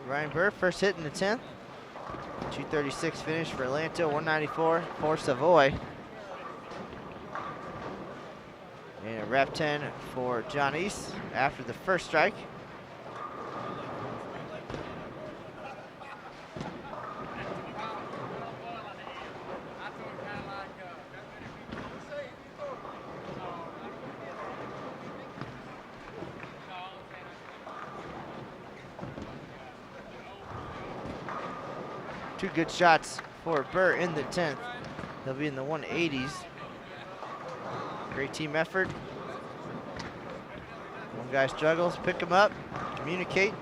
Ryan Burr, first hit in the 10th. 236 finish for Lanto, 194 for Savoy. And a wrap 10 for John East after the first strike. Two good shots for Burr in the 10th. They'll be in the 180s. Great team effort. One guy struggles, pick him up, communicate.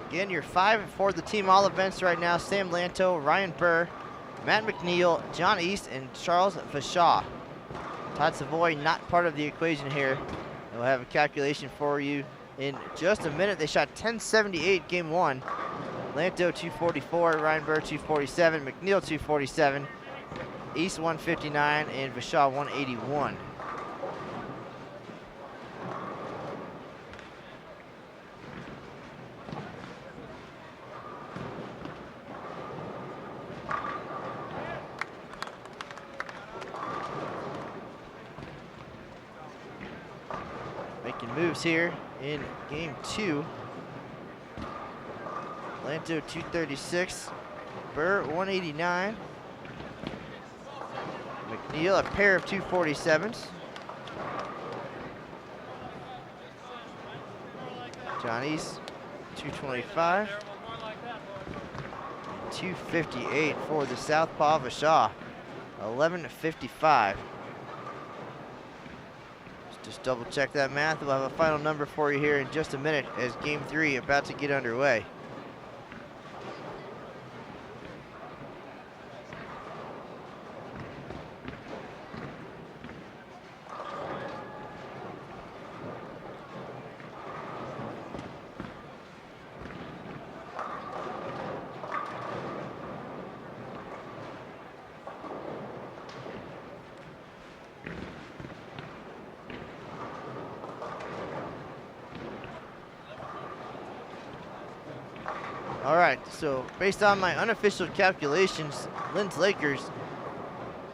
Again, your 5 for the team all events right now: Sam Lanto, Ryan Burr, Matt McNeel, John East, and Charles Vashaw. Todd Savoy not part of the equation here. We'll have a calculation for you in just a minute. They shot 1078 game 1. Lanto 244, Ryan Burr 247, McNeel 247, East 159, and Vashaw 181. Making moves here in game 2. Lanto 236, Burr 189, McNeel a pair of 247s, John East 225, 258 for the southpaw Vashaw, 11:55. Just double check that math. We'll have a final number for you here in just a minute as game 3 about to get underway. All right, so based on my unofficial calculations, Lynn's Lakers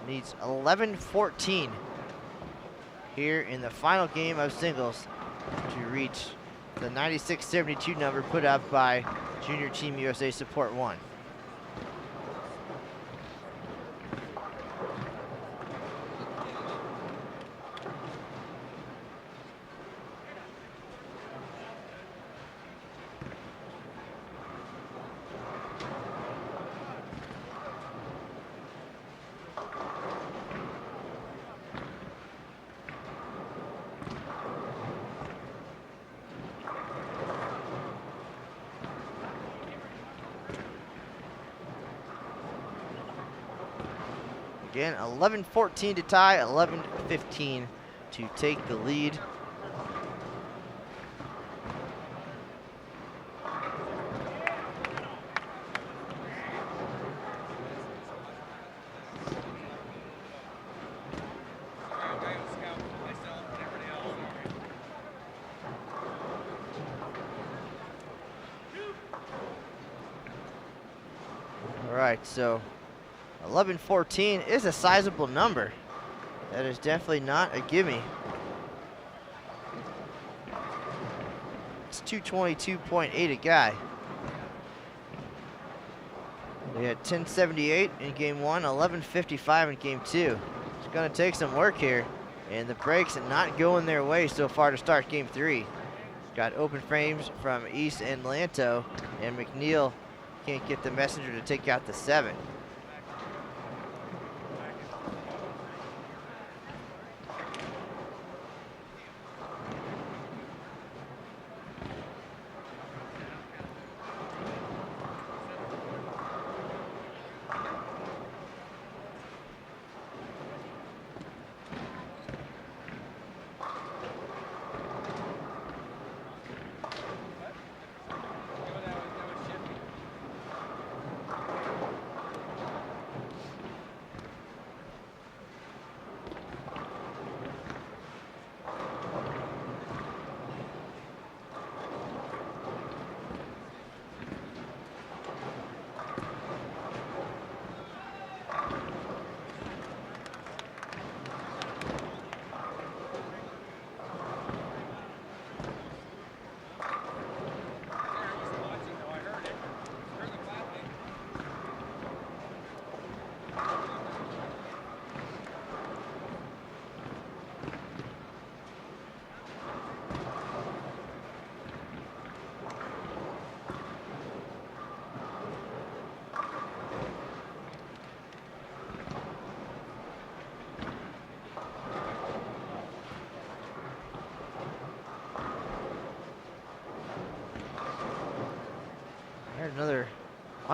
needs 11-14 here in the final game of singles to reach the 96-72 number put up by Junior Team USA Support 1. Again, 11-14 to tie, 11-15 to take the lead. All right, so 11-14 is a sizable number. That is definitely not a gimme. It's 222.8 a guy. They had 1078 in game 1, 1155 in game 2. It's gonna take some work here, and the breaks are not going their way so far to start game 3. Got open frames from East and Lanto, and McNeel can't get the messenger to take out the 7.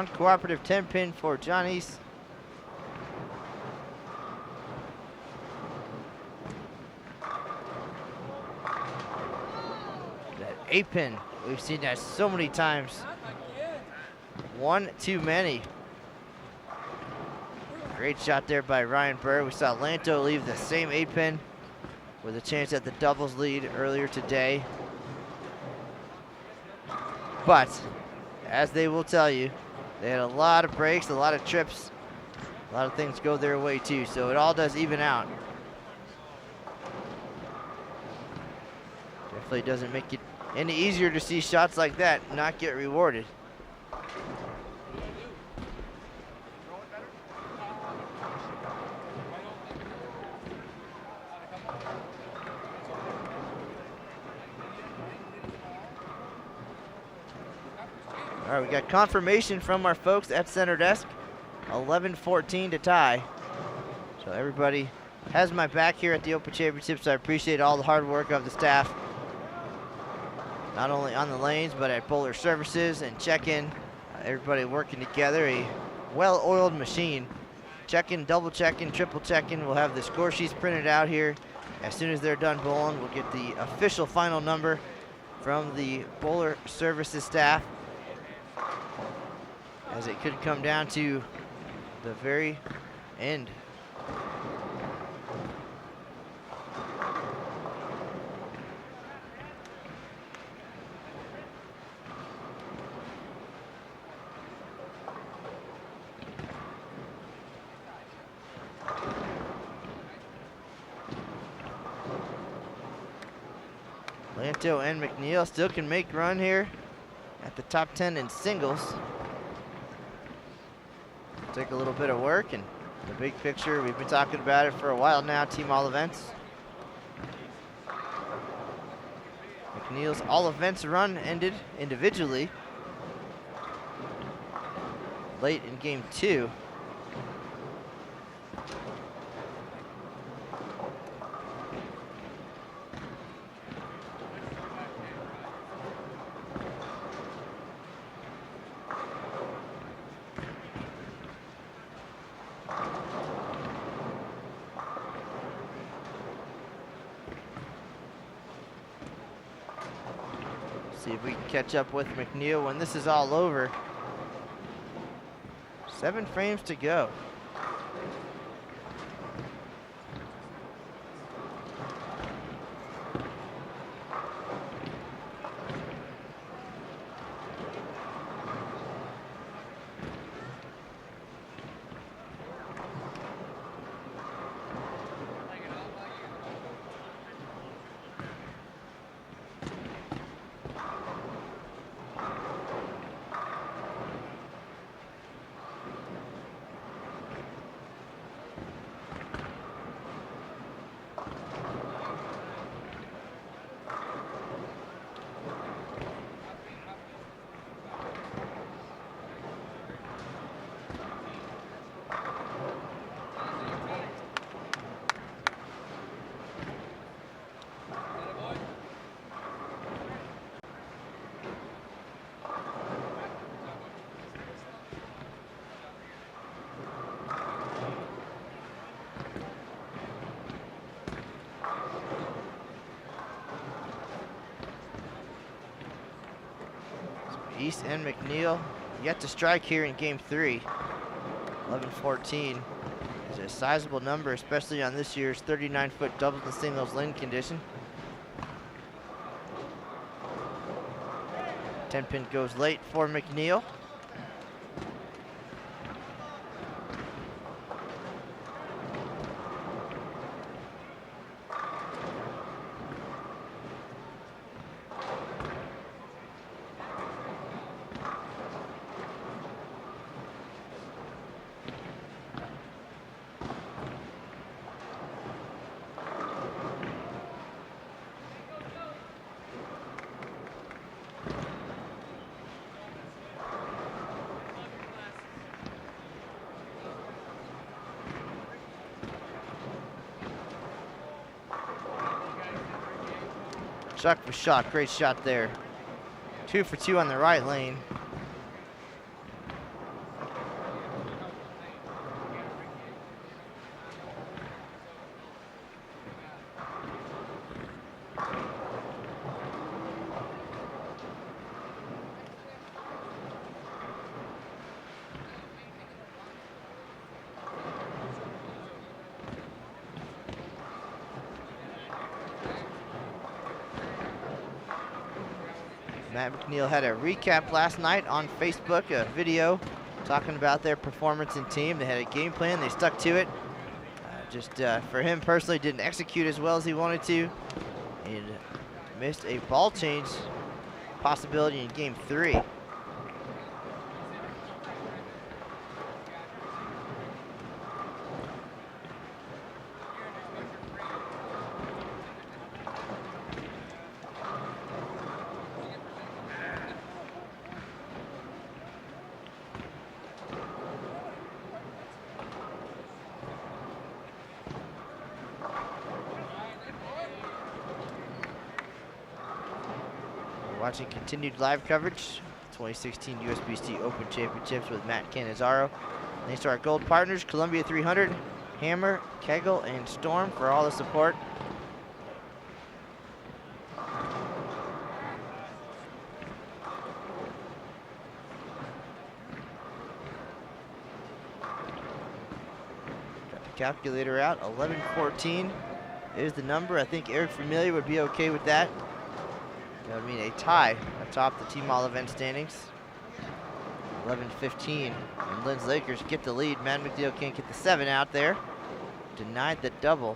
Uncooperative 10-pin for John East. That 8-pin, we've seen that so many times. One too many. Great shot there by Ryan Burr. We saw Lanto leave the same 8-pin with a chance at the doubles lead earlier today. But, as they will tell you, they had a lot of breaks, a lot of trips, a lot of things go their way too, so it all does even out. Definitely doesn't make it any easier to see shots like that not get rewarded. All right, we got confirmation from our folks at center desk. 11-14 to tie. So everybody has my back here at the Open Championships. I appreciate all the hard work of the staff, not only on the lanes, but at bowler services and check-in. Everybody working together, a well-oiled machine. Check-in, double check-in, triple check-in. We'll have the score sheets printed out here. As soon as they're done bowling, we'll get the official final number from the bowler services staff, as it could come down to the very end. Lanto and McNeel still can make run here at the top 10 in singles. Take a little bit of work, and the big picture, we've been talking about it for a while now, team all events. McNeel's all events run ended individually late in game 2. See if we can catch up with McNeel when this is all over. 7 frames to go. East and McNeel yet to strike here in game 3. 11-14 is a sizable number, especially on this year's 39-foot doubles and singles lane condition. 10-pin goes late for McNeel. Shot for shot, great shot there. 2 for 2 on the right lane. Matt McNeel had a recap last night on Facebook, a video talking about their performance and team. They had a game plan, they stuck to it. For him personally, didn't execute as well as he wanted to, and missed a ball change possibility in game 3. Watching continued live coverage, 2016 USBC Open Championships with Matt Cannizzaro. Thanks to our gold partners, Columbia 300, Hammer, Kegel, and Storm for all the support. Got the calculator out, 11:14 is the number. I think Eric Familia would be okay with that. That would mean a tie atop the team all-event standings. 11:15, and Lynn's Lakers get the lead. Matt McNeel can't get the 7 out there. Denied the double.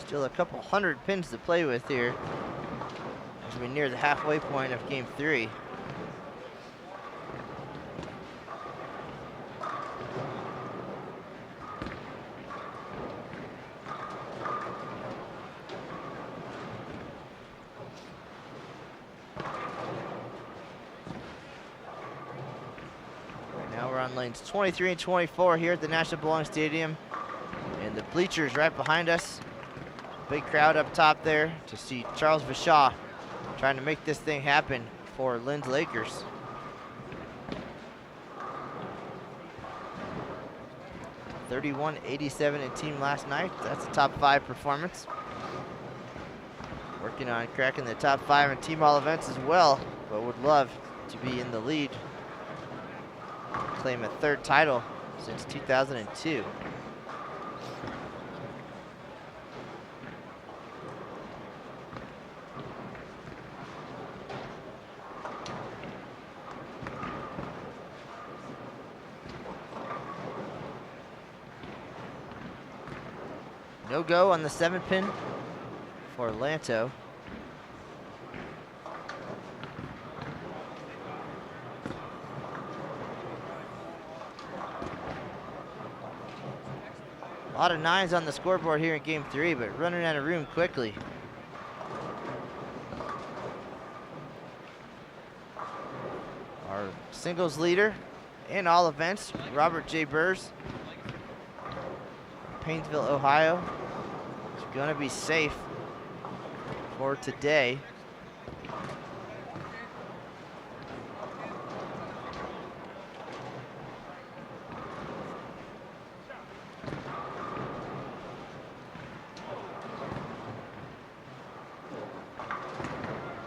Still a couple hundred pins to play with here as we near the halfway point of game 3. Right now we're on lanes 23 and 24 here at the National Bowling Stadium, and the bleachers right behind us. Big crowd up top there to see Charles Vishaw trying to make this thing happen for Lynn's Lakers. $31.87 in team last night. That's a top 5 performance. Working on cracking the top 5 in team all events as well, but would love to be in the lead. Claim a 3rd title since 2002. No go on the 7-pin for Lanto. A lot of 9s on the scoreboard here in game 3, but running out of room quickly. Our singles leader in all events, Robert J. Burrs, Painesville, Ohio, is going to be safe for today.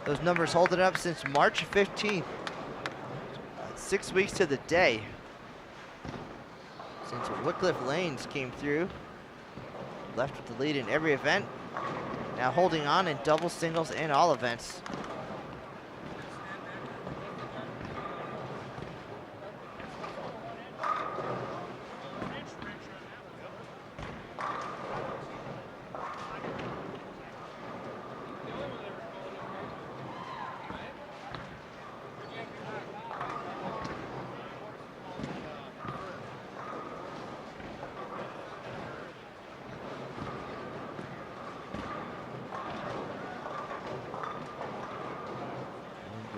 Those numbers holding up since March 15th. 6 weeks to the day since Wycliffe Lanes came through. Left with the lead in every event. Now holding on in double, singles, and all events.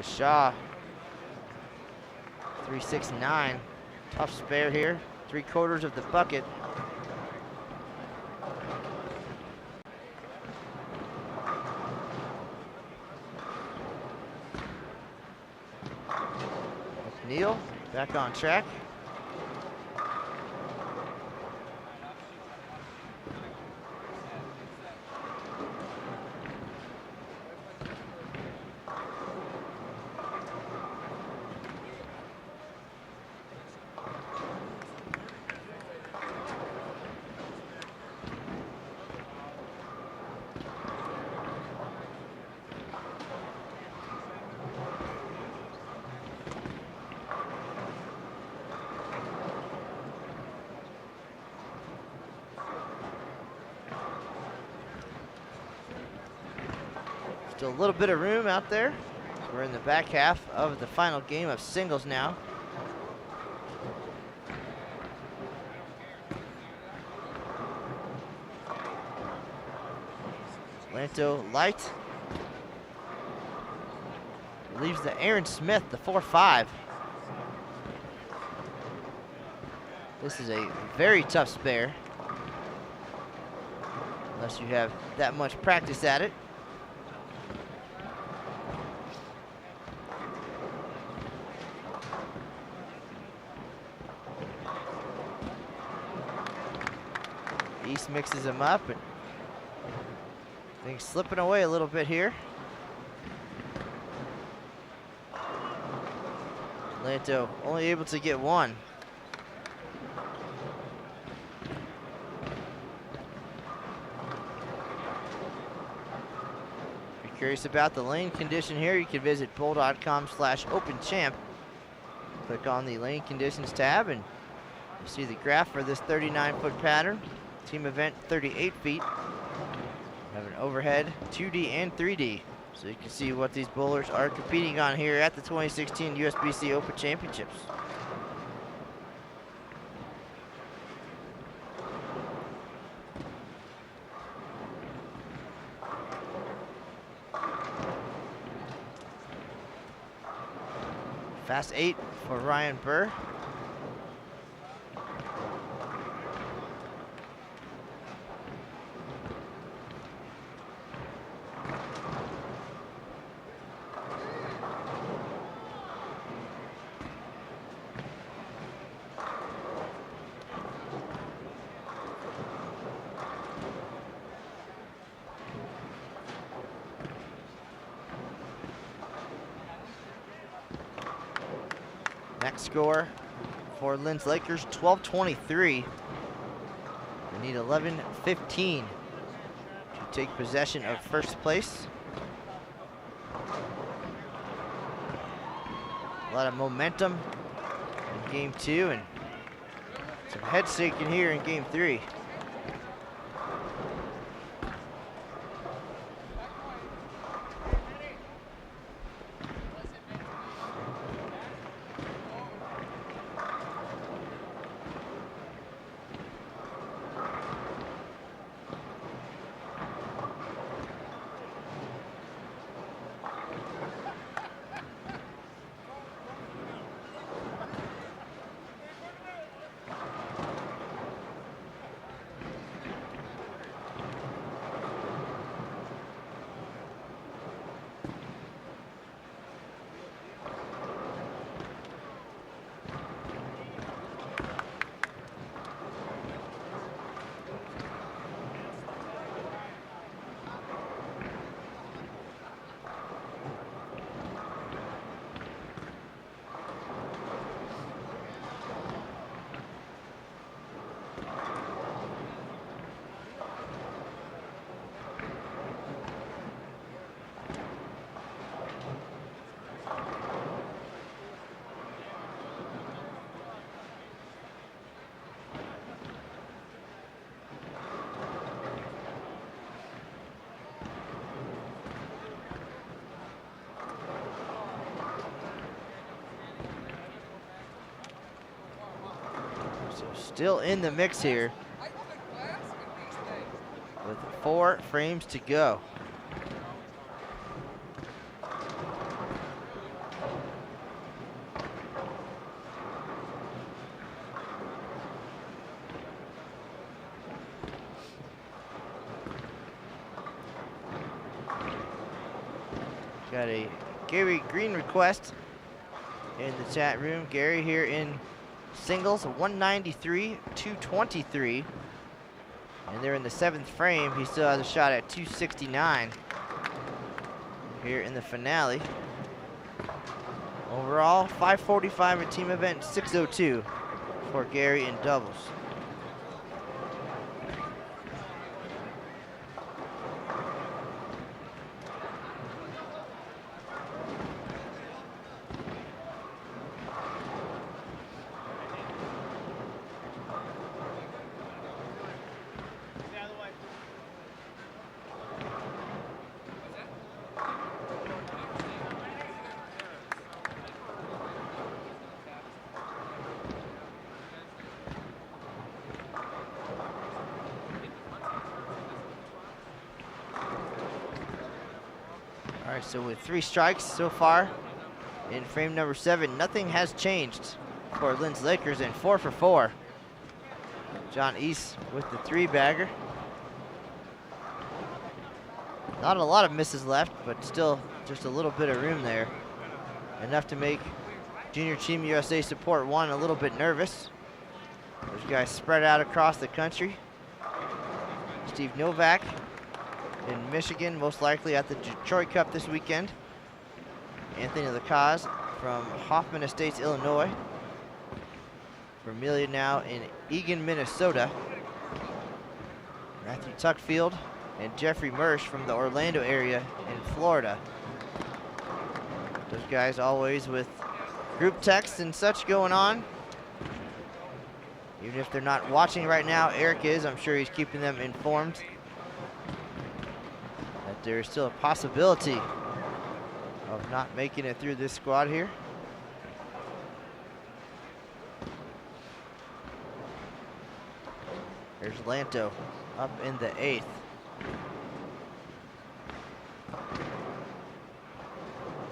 Shaw, 369, tough spare here, 3/4 of the bucket. McNeel back on track. Still a little bit of room out there. We're in the back half of the final game of singles now. Lanto light. Leaves the Aaron Smith, the 4-5. This is a very tough spare, unless you have that much practice at it. East mixes him up, and things slipping away a little bit here. Lanto only able to get one. If you're curious about the lane condition here, you can visit bowl.com/openchamp. Click on the lane conditions tab and you see the graph for this 39-foot pattern. Team event 38 feet. We have an overhead 2D and 3D. So you can see what these bowlers are competing on here at the 2016 USBC Open Championships. Fast 8 for Ryan Burr. Next score for Lynn's Lakers, 12-23. They need 11-15 to take possession of first place. A lot of momentum in game 2 and some head shaking here in game 3. Still in the mix here with 4 frames to go. Got a Gary Green request in the chat room. Gary here in singles, 193, 223. And they're in the 7th frame. He still has a shot at 269 here in the finale. Overall, 545 in team event, 602 for Gary in doubles. All right, so with 3 strikes so far in frame number 7, nothing has changed for Lynn's Lakers, and 4 for 4. John East with the 3-bagger. Not a lot of misses left, but still just a little bit of room there. Enough to make Junior Team USA Support 1 a little bit nervous. Those guys spread out across the country. Steve Novak in Michigan, most likely at the Detroit Cup this weekend. Anthony Lacaze from Hoffman Estates, Illinois. Vermillion now in Eagan, Minnesota. Matthew Tuckfield and Jeffrey Mersch from the Orlando area in Florida. Those guys always with group texts and such going on. Even if they're not watching right now, Eric is. I'm sure he's keeping them informed that there's still a possibility of not making it through this squad here. There's Lanto up in the 8th.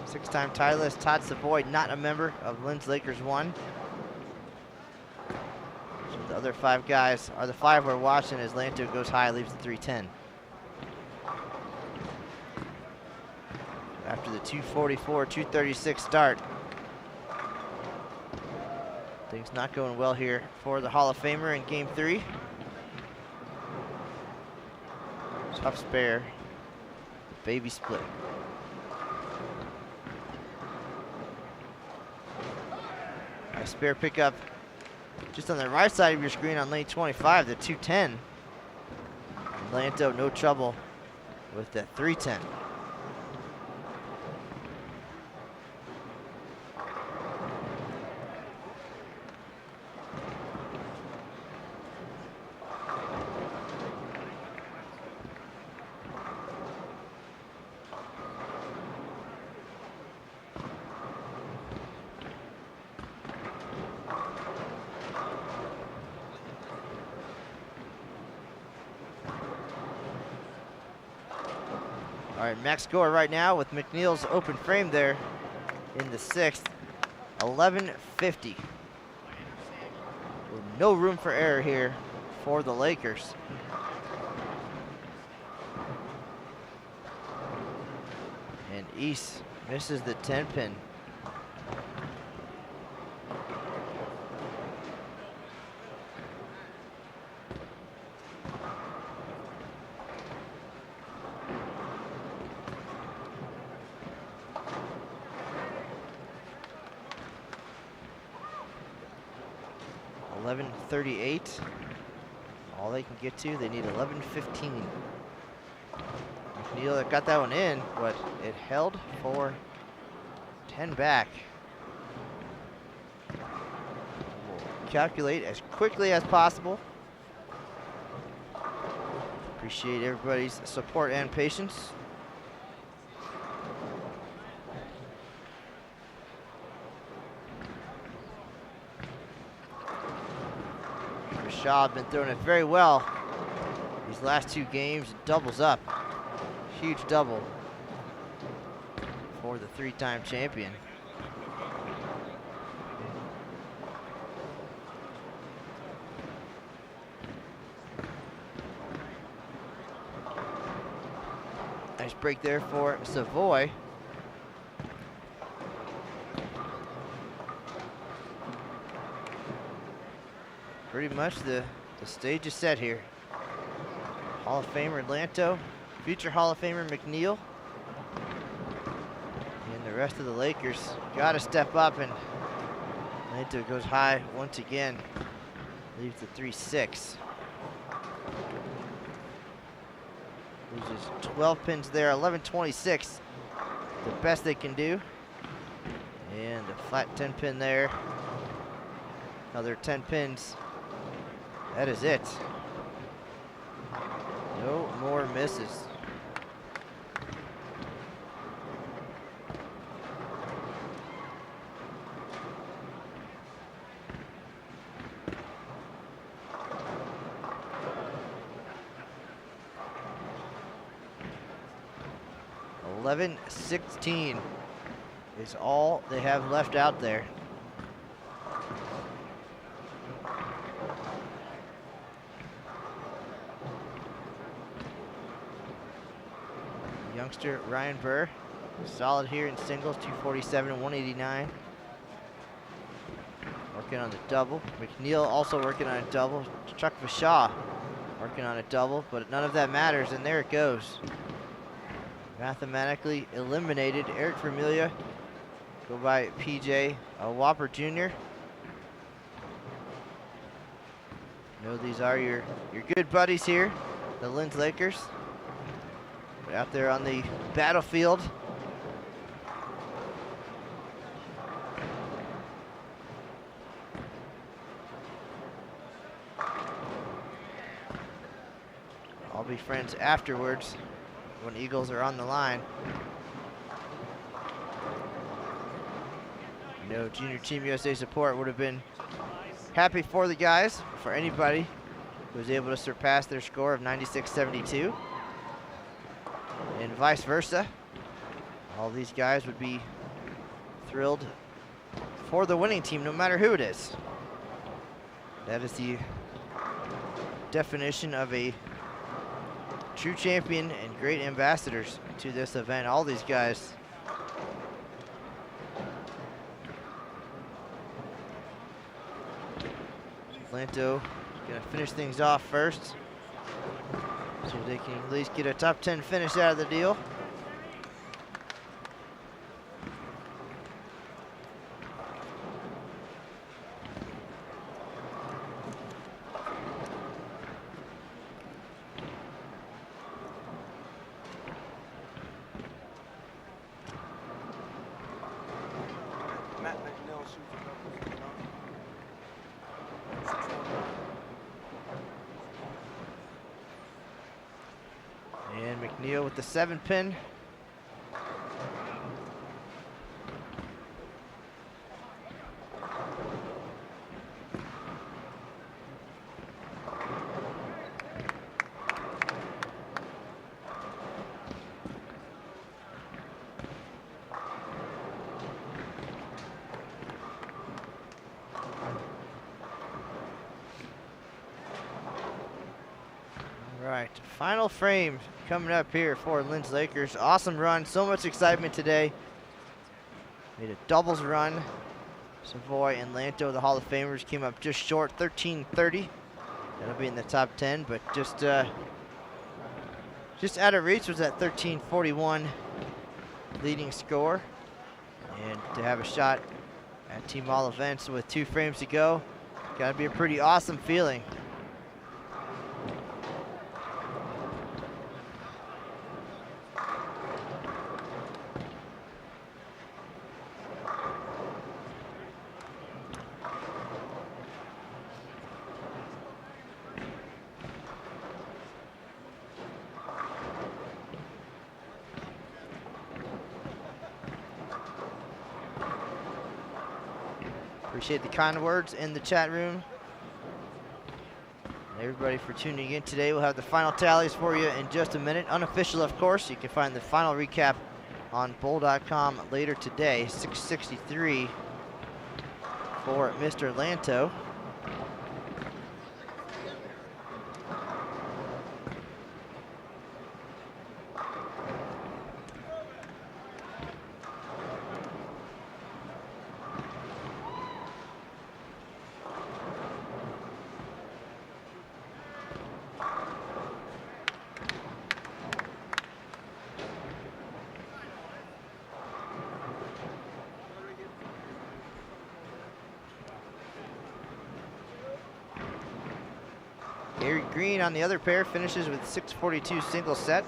Six-time titleist Todd Savoy, not a member of Lynn's Lakers 1. So the other 5 guys are the 5 we're watching as Lanto goes high, leaves the 310. After the 244, 236 start. Things not going well here for the Hall of Famer in game 3. Tough spare, baby split. Nice spare pickup just on the right side of your screen on lane 25, the 210. Lanto, no trouble with that 310. All right, max score right now with McNeil's open frame there in the 6th, 1150. No room for error here for the Lakers. And East misses the 10 pin. .38, all they can get to, they need 11:15. McNeel got that one in, but it held for 10 back. We'll calculate as quickly as possible. Appreciate everybody's support and patience. Shaw been throwing it very well these last 2 games. Doubles up. Huge double for the 3-time champion. Nice break there for Savoy. pretty much the stage is set here. Hall of Famer Lanto, future Hall of Famer McNeel, and the rest of the Lakers got to step up, and Lanto goes high once again, leaves the 3-6. Loses 12 pins there, 11-26, the best they can do. And a flat 10 pin there. Another 10 pins. That is it. No more misses. $11-16 is all they have left out there. Youngster Ryan Burr, solid here in singles, 247 and 189. Working on the double. McNeel also working on a double. Chuck Vashaw working on a double, but none of that matters, and there it goes. Mathematically eliminated. Eric Vermilia, go by PJ Whopper Jr. Know these are your good buddies here, the Linz Lakers. But out there on the battlefield. I'll be friends afterwards when Eagles are on the line. You know, Junior Team USA support would have been happy for the guys, for anybody who was able to surpass their score of 96-72. And vice versa. All these guys would be thrilled for the winning team, no matter who it is. That is the definition of a true champion and great ambassadors to this event. All these guys. Lanto gonna finish things off first, so they can at least get a top 10 finish out of the deal. And McNeel with the 7 pin. All right, final frame coming up here for Linz Lakers. Awesome run, so much excitement today. Made a doubles run. Savoy and Lanto, the Hall of Famers, came up just short, 13:30. That'll be in the top 10, but just out of reach was that 13:41 leading score. And to have a shot at Team All Events with 2 frames to go, gotta be a pretty awesome feeling. Appreciate the kind words in the chat room. And everybody for tuning in today. We'll have the final tallies for you in just a minute. Unofficial, of course. You can find the final recap on bowl.com later today. 663 for Mr. Lanto. Gary Green on the other pair finishes with 642 single set.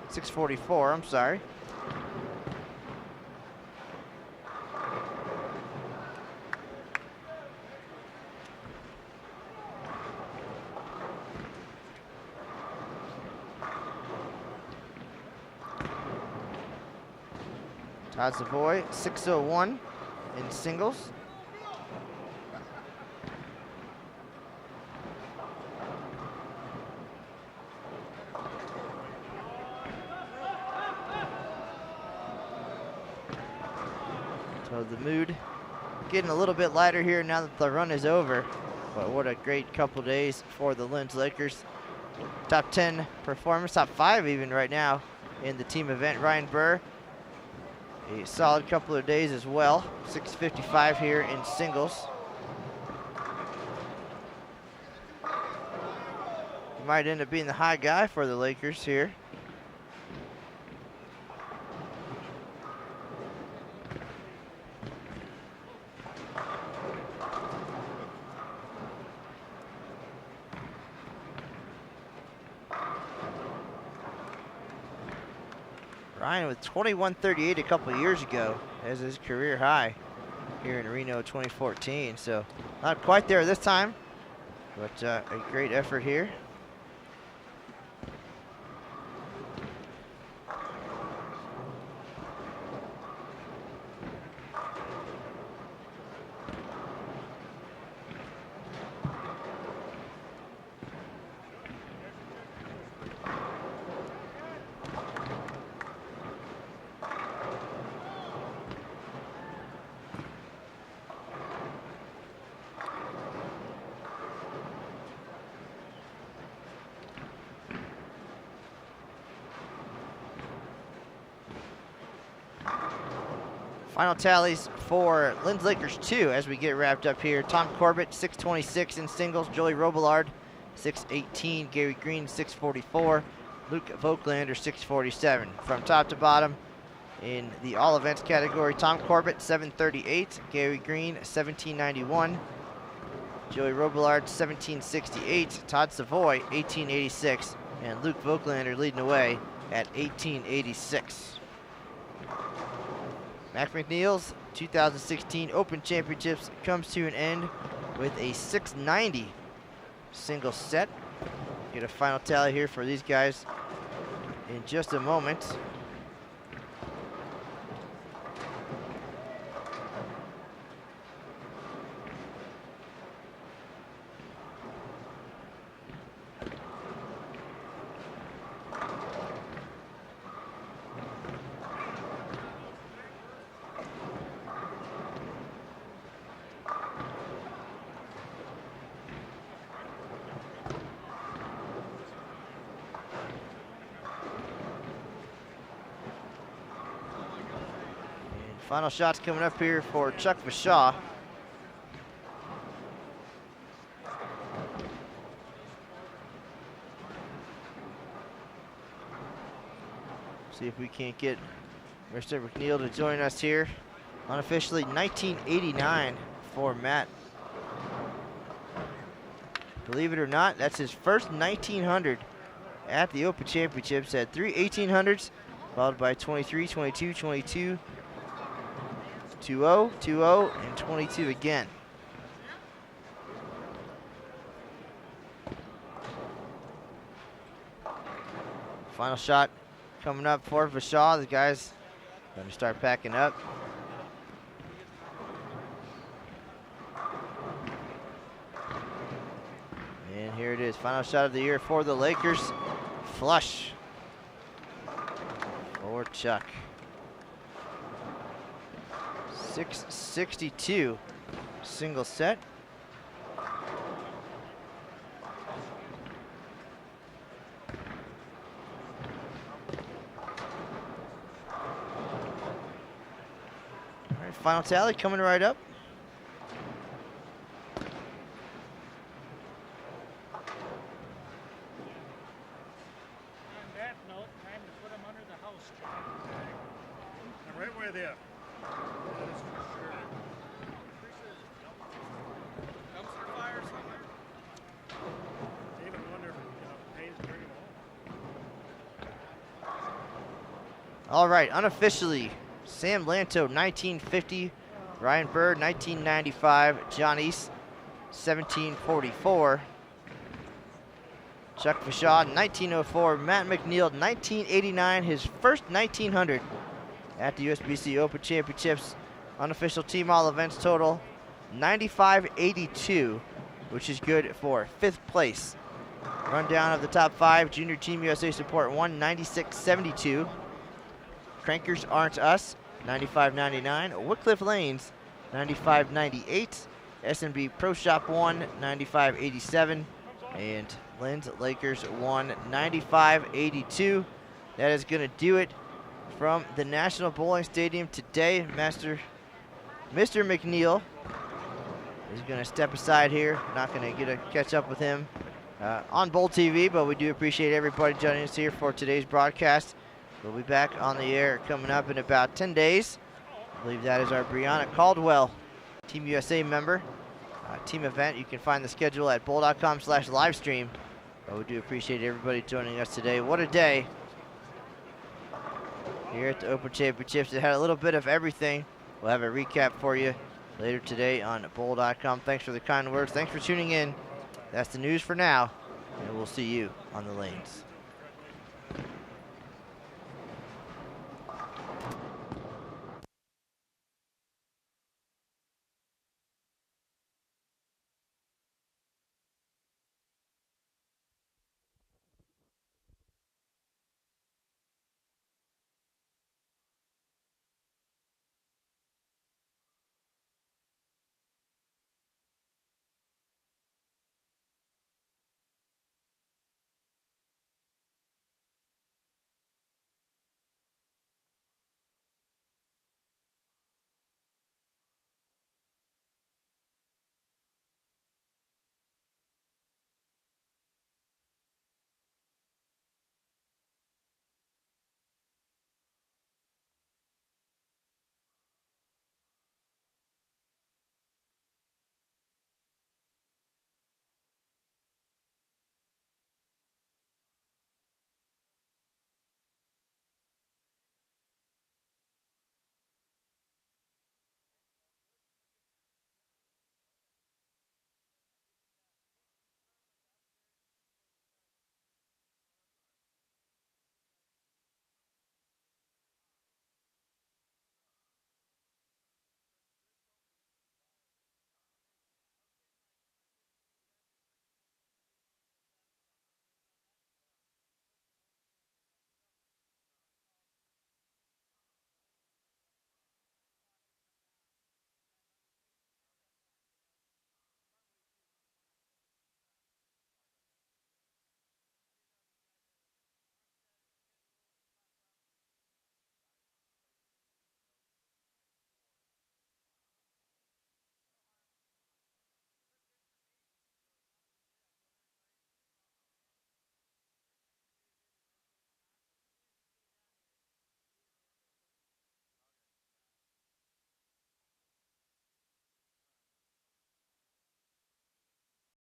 644, I'm sorry. Todd Savoy, 601 in singles. So the mood getting a little bit lighter here now that the run is over. But what a great couple days for the Linz Lakers. Top 10 performance, top 5 even right now in the team event. Ryan Burr, a solid couple of days as well. 655 here in singles. He might end up being the high guy for the Lakers here. Ryan with 21.38 a couple of years ago as his career high here in Reno 2014. So not quite there this time, but a great effort here. Final tallies for Linz Lakers 2 as we get wrapped up here. Tom Corbett, 626 in singles. Joey Robillard, 618. Gary Green, 644. Luke Voigtlander, 647. From top to bottom in the all events category, Tom Corbett, 738. Gary Green, 1791. Joey Robillard, 1768. Todd Savoy, 1886. And Luke Voigtlander leading away at 1886. McNeil's 2016 Open Championships comes to an end with a 690 single set. Get a final tally here for these guys in just a moment. Final shots coming up here for Chuck Bashaw. See if we can't get Mr. McNeel to join us here. Unofficially 1989 for Matt. Believe it or not, that's his first 1900 at the Open Championships. Had 3 1800s, followed by 23, 22, 22, 2-0, 2-0, and 22 again. Final shot coming up for Bashaw. The guys going to start packing up. And here it is, final shot of the year for the Lakers. Flush for Chuck. 662 single set. All right, final tally coming right up. On that note, time to put them under the house, John. And right where they are. Dumpster fire somewhere? All right, unofficially, Sam Lanto, 1950. Ryan Bird, 1995. John East, 1744. Chuck Fashad, 1904. Matt McNeil, 1989. His first 1900 at the USBC Open Championships. Unofficial team all events total, 95.82, which is good for 5th place. Rundown of the top 5. Junior Team USA Support 1, 96.72. Crankers Aren't Us, 95.99. Wycliffe Lanes, 95.98. SMB Pro Shop 1, 95.87. And Lynn's Lakers 1, 95.82. That is going to do it from the National Bowling Stadium today. Mr. McNeil is going to step aside here. Not going to get a catch up with him on Bowl TV, but we do appreciate everybody joining us here for today's broadcast. We'll be back on the air coming up in about 10 days. I believe that is our Brianna Caldwell Team USA member team event. You can find the schedule at bowl.com/livestream. But we do appreciate everybody joining us today. What a day here at the Open Championships. It had a little bit of everything. We'll have a recap for you later today on bowl.com. Thanks for the kind words. Thanks for tuning in. That's the news for now, and we'll see you on the lanes.